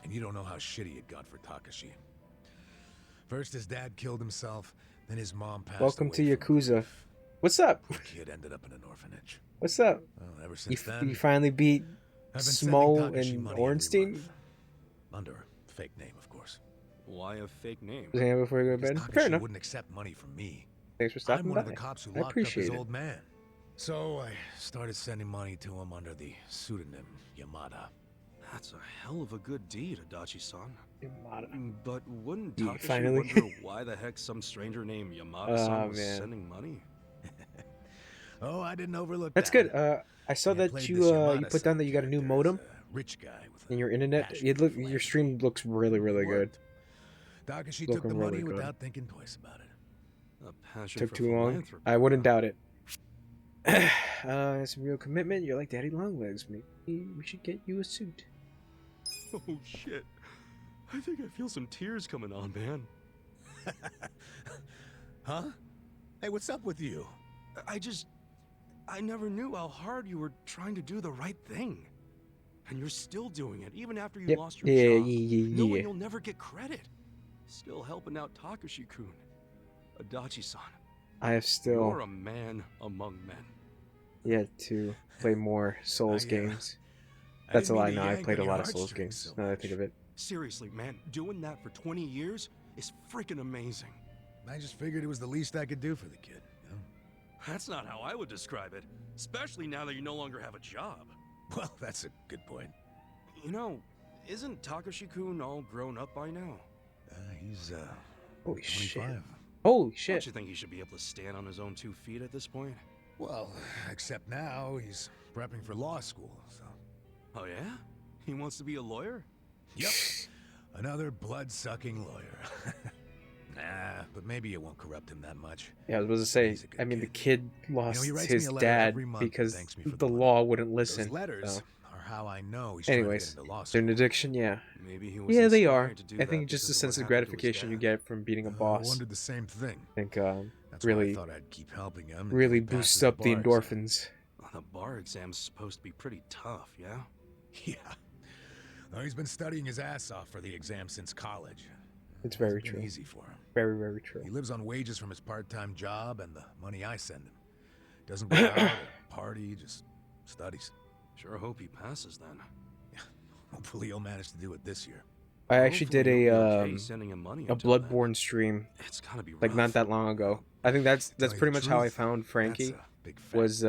And you don't know how shitty it got for Takashi. First his dad killed himself, then his mom passed Welcome away to from Yakuza. What's up? The kid ended up in an orphanage. What's up? Well, ever since You, then, you finally beat I've been Smole sending Takashi and money every Ornstein? month. Under a fake name, of course. Why a fake name? Was hanging before you go to bed? Because Fair Takashi enough. wouldn't accept money from me. Thanks for stopping I'm one by. of the cops who I locked up appreciate his it. old man. So I started sending money to him under the pseudonym Yamada. That's a hell of a good deed, Adachi-san. Yamada. But wouldn't You Takashi finally- wonder why the heck some stranger named Yamada-san Oh, was man. sending money? Oh, I didn't overlook That's that. good. I saw Yeah, I that played you this you Yamada put down that you got a new character modem as a rich guy with in your internet. passion It look for your stream looks really good. Takashi took Looking the really money good. without thinking twice about it. A passion Took for too long. philanthropy. I wouldn't doubt it. Some real commitment. You're like Daddy Longlegs. Maybe we should get you a suit. Oh shit. I think I feel some tears coming on, man. Huh? Hey, what's up with you? I never knew how hard you were trying to do the right thing. And you're still doing it, even after you Yep. lost your Yeah, job. yeah. Knowing you'll never get credit. Still helping out Takashi-kun. Adachi-san. I have still You're a man among men. yet to play more Souls games. That's a didn't lie. mean to No, I yank played a on your lot of Souls heartstrings games. so Now that I think of it. Seriously, man, doing that for 20 years is freaking amazing. I just figured it was the least I could do for the kid. You know? That's not how I would describe it, especially now that you no longer have a job. Well, that's a good point. You know, isn't Takashi-kun all grown up by now? He's Holy 25. shit. Holy shit. Don't you think he should be able to stand on his own 2 feet at this point? Well, except now he's prepping for law school, so. Oh yeah? He wants to be a lawyer? Yep. Another blood-sucking lawyer. Nah, but maybe it won't corrupt him that much. Yeah, I was supposed to say. I mean, the kid lost he writes me his a letter dad every month and because thanks me for the law wouldn't listen. Those letters so. are how I know he's trying to get Anyways, into law they're an school. addiction, yeah. Maybe he was Yeah, they are. inspired to do I that think just the because of sense what of happened to his gratification you dad. get from beating a I boss. wondered the same thing. I think That's why I really, thought I'd keep helping him. really until he passes boosts up the bar endorphins. The bar exam's supposed to be pretty tough, yeah? Yeah. Well, he's been studying his ass off for the exam since college. It's very Hasn't been true. easy for him. Very, very true. He lives on wages from his part-time job and the money I send him. Doesn't go out or party, just studies. Sure hope he passes then. Hopefully he'll manage to do it this year. I actually did Hopefully you'll be a okay sending him money a until then. Bloodborne stream, It's gotta be like not rough. that long ago. I think that's Tell you pretty the much how I truth, found Frankie. that's a big fact. Was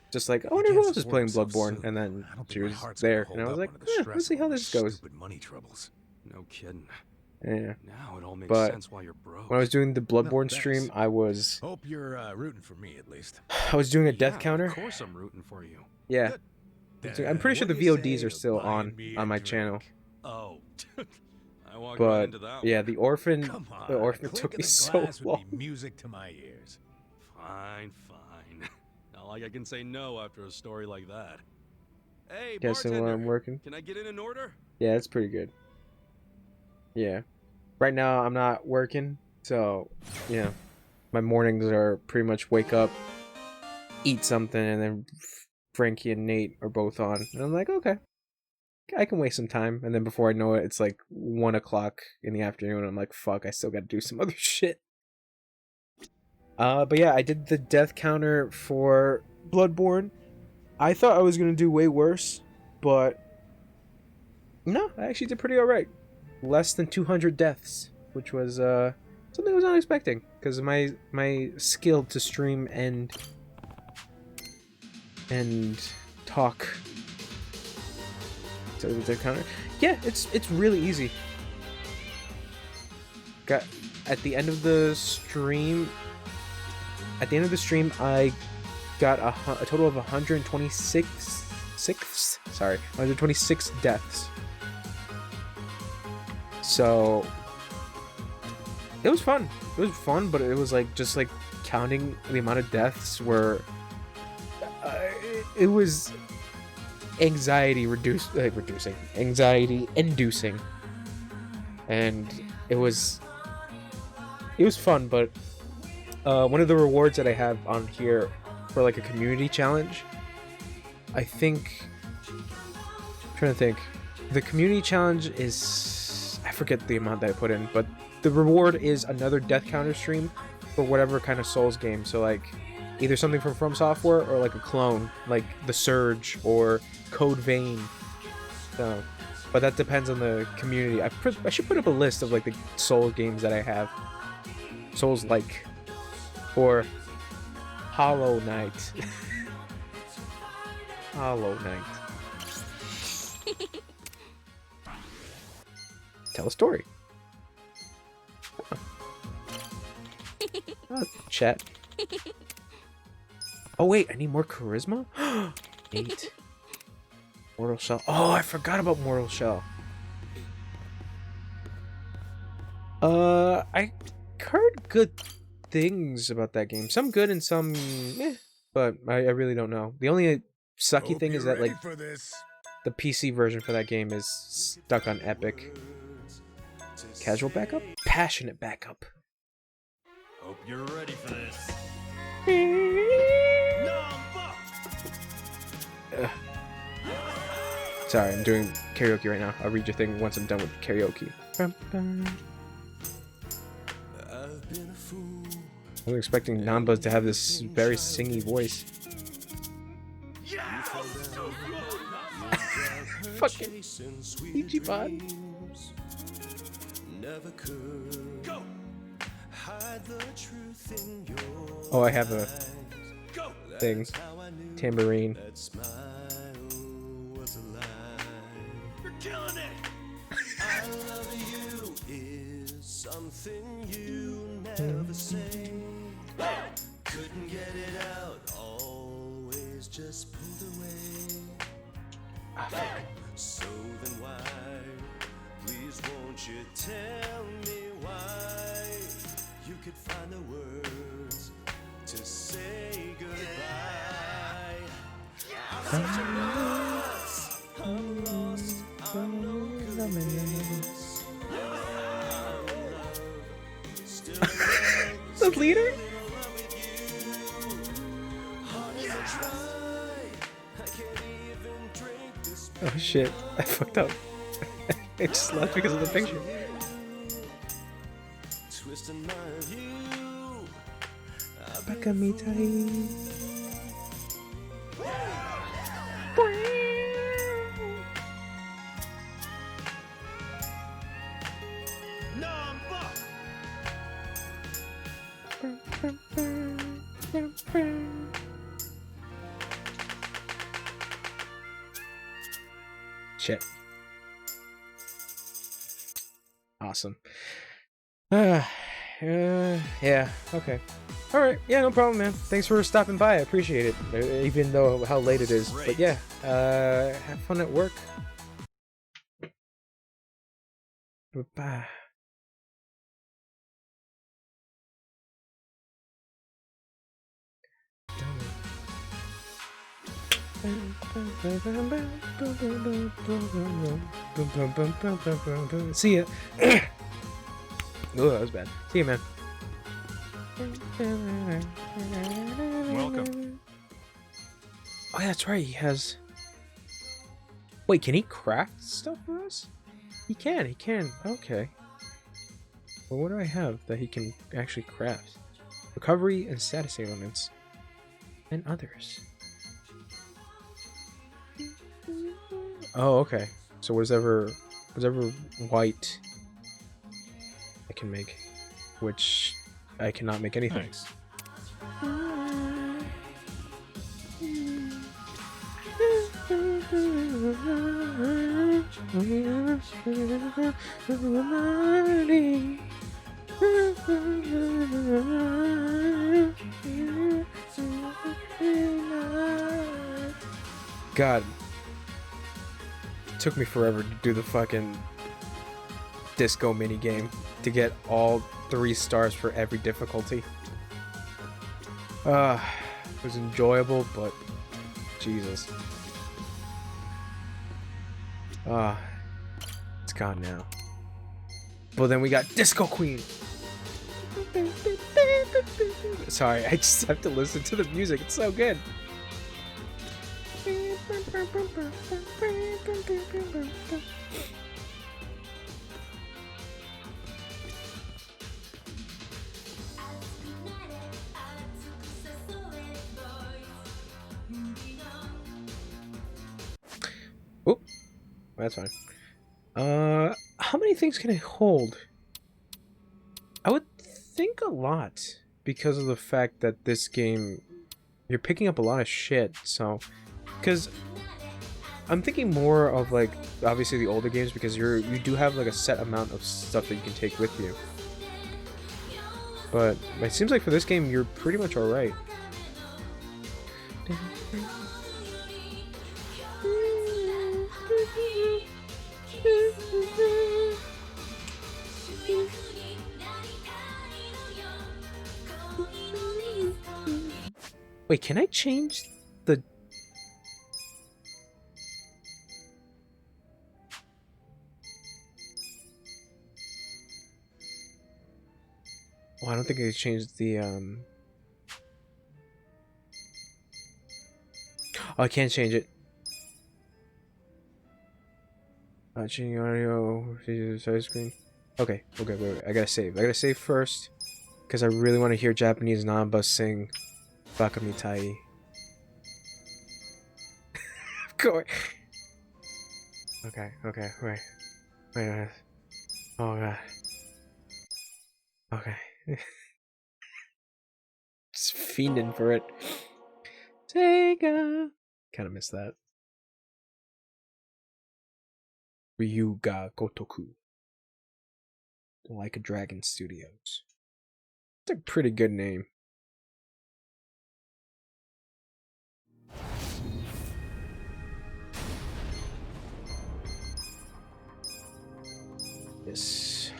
just like, I wonder who can't else is support playing himself Bloodborne, soon. and then I don't she think my was heart's gonna there, hold and I was up like, under the stress let's see of how all this my goes. Stupid money troubles. No kidding. Yeah. Now it all makes But sense why you're broke. when I was doing the Bloodborne thanks. stream, I was Hope you're rooting for me at least. doing a Yeah, death counter. Of course I'm rooting for you. Yeah. I'm pretty sure What the do you VODs say are to still buying me a on my drink? channel. Oh. I walked right But into that yeah, one. the orphan Come on, the a orphan click took of me the so glass would long. be music to my ears. Fine. Not like I can say no after a story like that. Hey, Guessing bartender. where I'm working. Can I get in an order? Yeah, it's pretty good. Yeah. Right now I'm not working, so yeah. My mornings are pretty much wake up, eat something, and then Frankie and Nate are both on. And I'm like, okay. I can waste some time. And then before I know it, it's like 1 o'clock in the afternoon. I'm like, fuck, I still gotta do some other shit. But yeah, I did the death counter for Bloodborne. I thought I was gonna do way worse, but no, I actually did pretty alright. Less than 200 deaths, which was something I was not expecting, because of my skill to stream and talk. So the death counter, yeah, it's really easy. Got at the end of the stream. At the end of the stream, I got a total of 126 deaths. So it was fun. It was fun, but it was like just like counting the amount of deaths were. It was anxiety inducing, and it was fun, but. One of the rewards that I have on here for like a community challenge, I think, I'm trying to think, the community challenge is, I forget the amount that I put in, but the reward is another death counter stream for whatever kind of Souls game. So like either something from Software or like a clone, like The Surge or Code Vein. So, but that depends on the community. I should put up a list of like the Souls games that I have. Souls-like. Or Hollow Knight. Hollow Knight. Tell a story. Chat. Oh wait, I need more charisma? 8. Mortal Shell. Oh, I forgot about Mortal Shell. I heard good things about that game. Some good and some but I really don't know. The only sucky thing is that like the PC version for that game is stuck on Epic. Casual backup? Passionate backup. Hope you're ready for this. Sorry, I'm doing karaoke right now. I'll read your thing once I'm done with karaoke. I was expecting Nambas to have this very singy voice. Fucking Ichiban. Oh, I have a thing. Tambourine. You're killing it. I love you is something you never say. Couldn't get it out, always just pulled away. So then why, please won't you tell me why you could find the words to say goodbye. I'm such a mess. The leader? Oh shit, I fucked up. I just left because of the picture. Shit. Awesome. Yeah, okay. Alright, yeah, no problem, man. Thanks for stopping by. I appreciate it. Even though how late it is. But yeah, have fun at work. Bye-bye. See ya. Oh, that was bad. See ya, man. Welcome. Oh, yeah, that's right. He has. Wait, can he craft stuff for us? He can. He can. Okay. Well, what do I have that he can actually craft? Recovery and status elements, and others. Oh, okay. So whatever white I can make, which I cannot make anything. Nice. God. It took me forever to do the fucking disco mini game to get all 3 stars for every difficulty. It was enjoyable, but Jesus. It's gone now. But then we got Disco Queen. Sorry, I just have to listen to the music. It's so good. Oop, that's fine. How many things can I hold? I would think a lot because of the fact that this game, you're picking up a lot of shit. So, because I'm thinking more of like obviously the older games because you do have like a set amount of stuff that you can take with you. But it seems like for this game you're pretty much all right. Wait, can I change the... Oh, I don't think I changed the, Oh, I can't change it. Changing audio, size screen. Okay, wait, I gotta save. I gotta save first, because I really want to hear Japanese Namba sing Bakamitai. Of course. Okay, wait. Oh god. Okay. Just fiending for it. Sega. Kind of missed that. Ryuga Gotoku. Like a Dragon Studios. It's a pretty good name. Yes.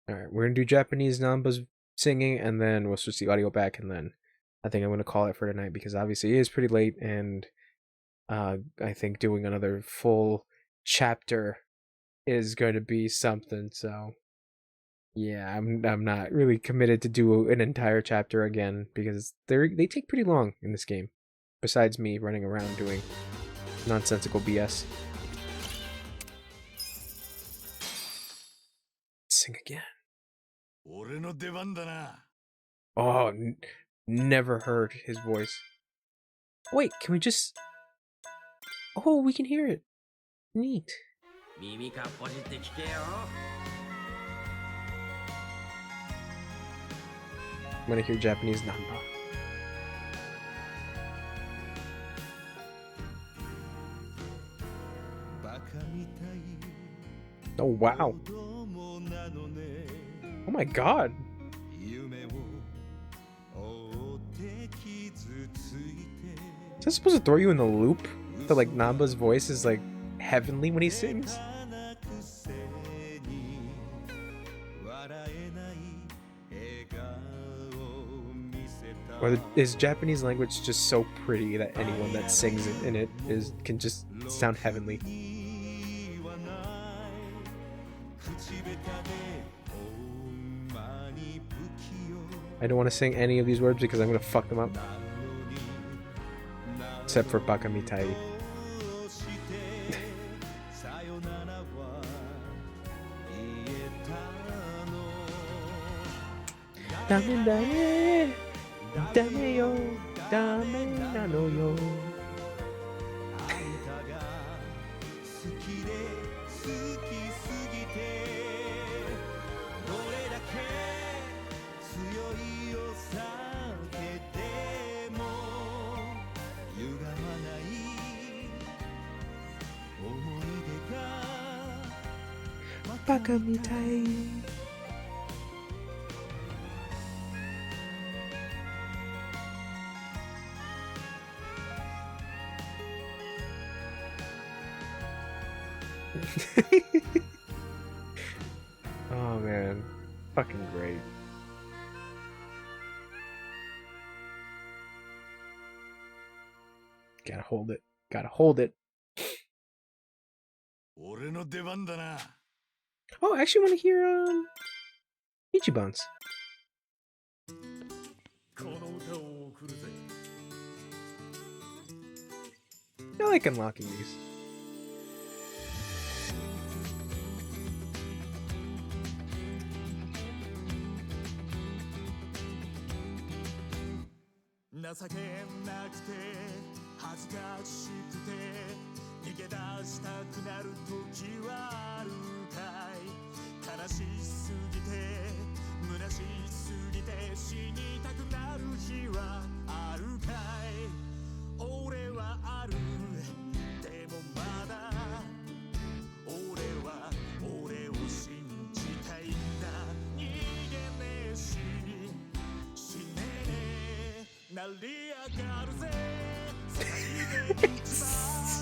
Alright, we're gonna do Japanese Namba's singing, and then we'll switch the audio back, and then I think I'm gonna call it for tonight, because obviously it is pretty late, and I think doing another full chapter is going to be something. So yeah, I'm not really committed to do an entire chapter again because they take pretty long in this game. Besides me running around doing nonsensical BS. Sing again. Oh, never heard his voice. Wait, can we just... Oh, we can hear it. Neat. I'm gonna hear Japanese Namba. Oh, wow. Oh my god. Is that supposed to throw you in the loop? That like Namba's voice is like heavenly when he sings? Or is Japanese language just so pretty that anyone that sings in it can just sound heavenly? I don't want to sing any of these words because I'm going to fuck them up. Except for Baka Mitai. Dame dame, dame yo, dame nano yo. Baka Mitai. Oh man, fucking great. Gotta hold it. Gotta hold it. Oh, I actually want to hear Ichiban's. I like unlocking these.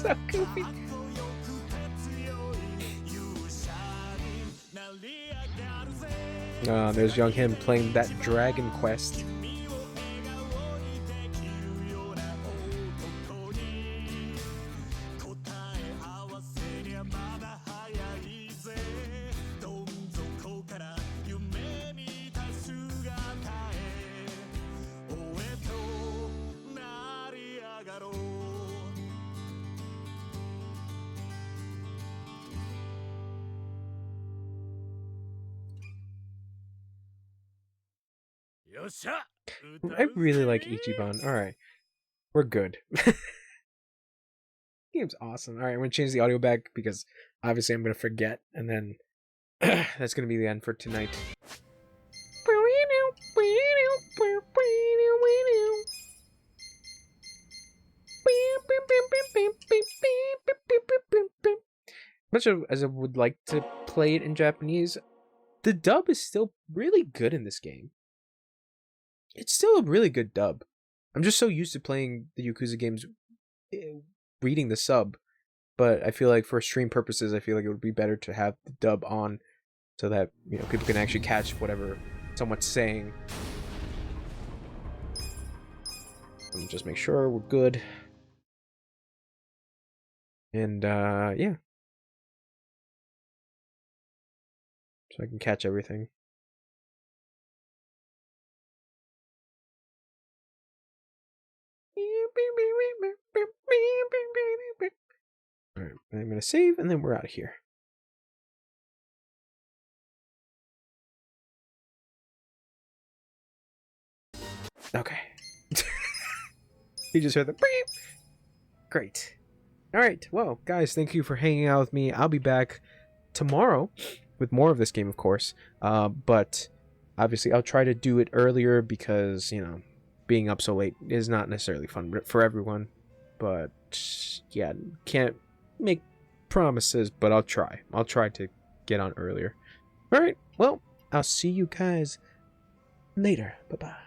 So goofy. There's young him playing that Dragon Quest. I really like Ichiban. Alright. We're good. Game's awesome. Alright, I'm gonna change the audio back because obviously I'm gonna forget, and then that's gonna be the end for tonight. Much as I would like to play it in Japanese, the dub is still really good in this game. It's still a really good dub. I'm just so used to playing the Yakuza games reading the sub, but I feel like for stream purposes, I feel like it would be better to have the dub on so that, you know, people can actually catch whatever someone's saying. Let me just make sure we're good. And yeah. So I can catch everything. Alright, I'm gonna save and then we're out of here. Okay. You just heard the beep. Great. Alright, well, guys, thank you for hanging out with me. I'll be back tomorrow with more of this game, of course. But obviously I'll try to do it earlier because, you know, being up so late is not necessarily fun for everyone. But yeah, can't make promises, but I'll try. I'll try to get on earlier. Alright, well, I'll see you guys later. Bye-bye.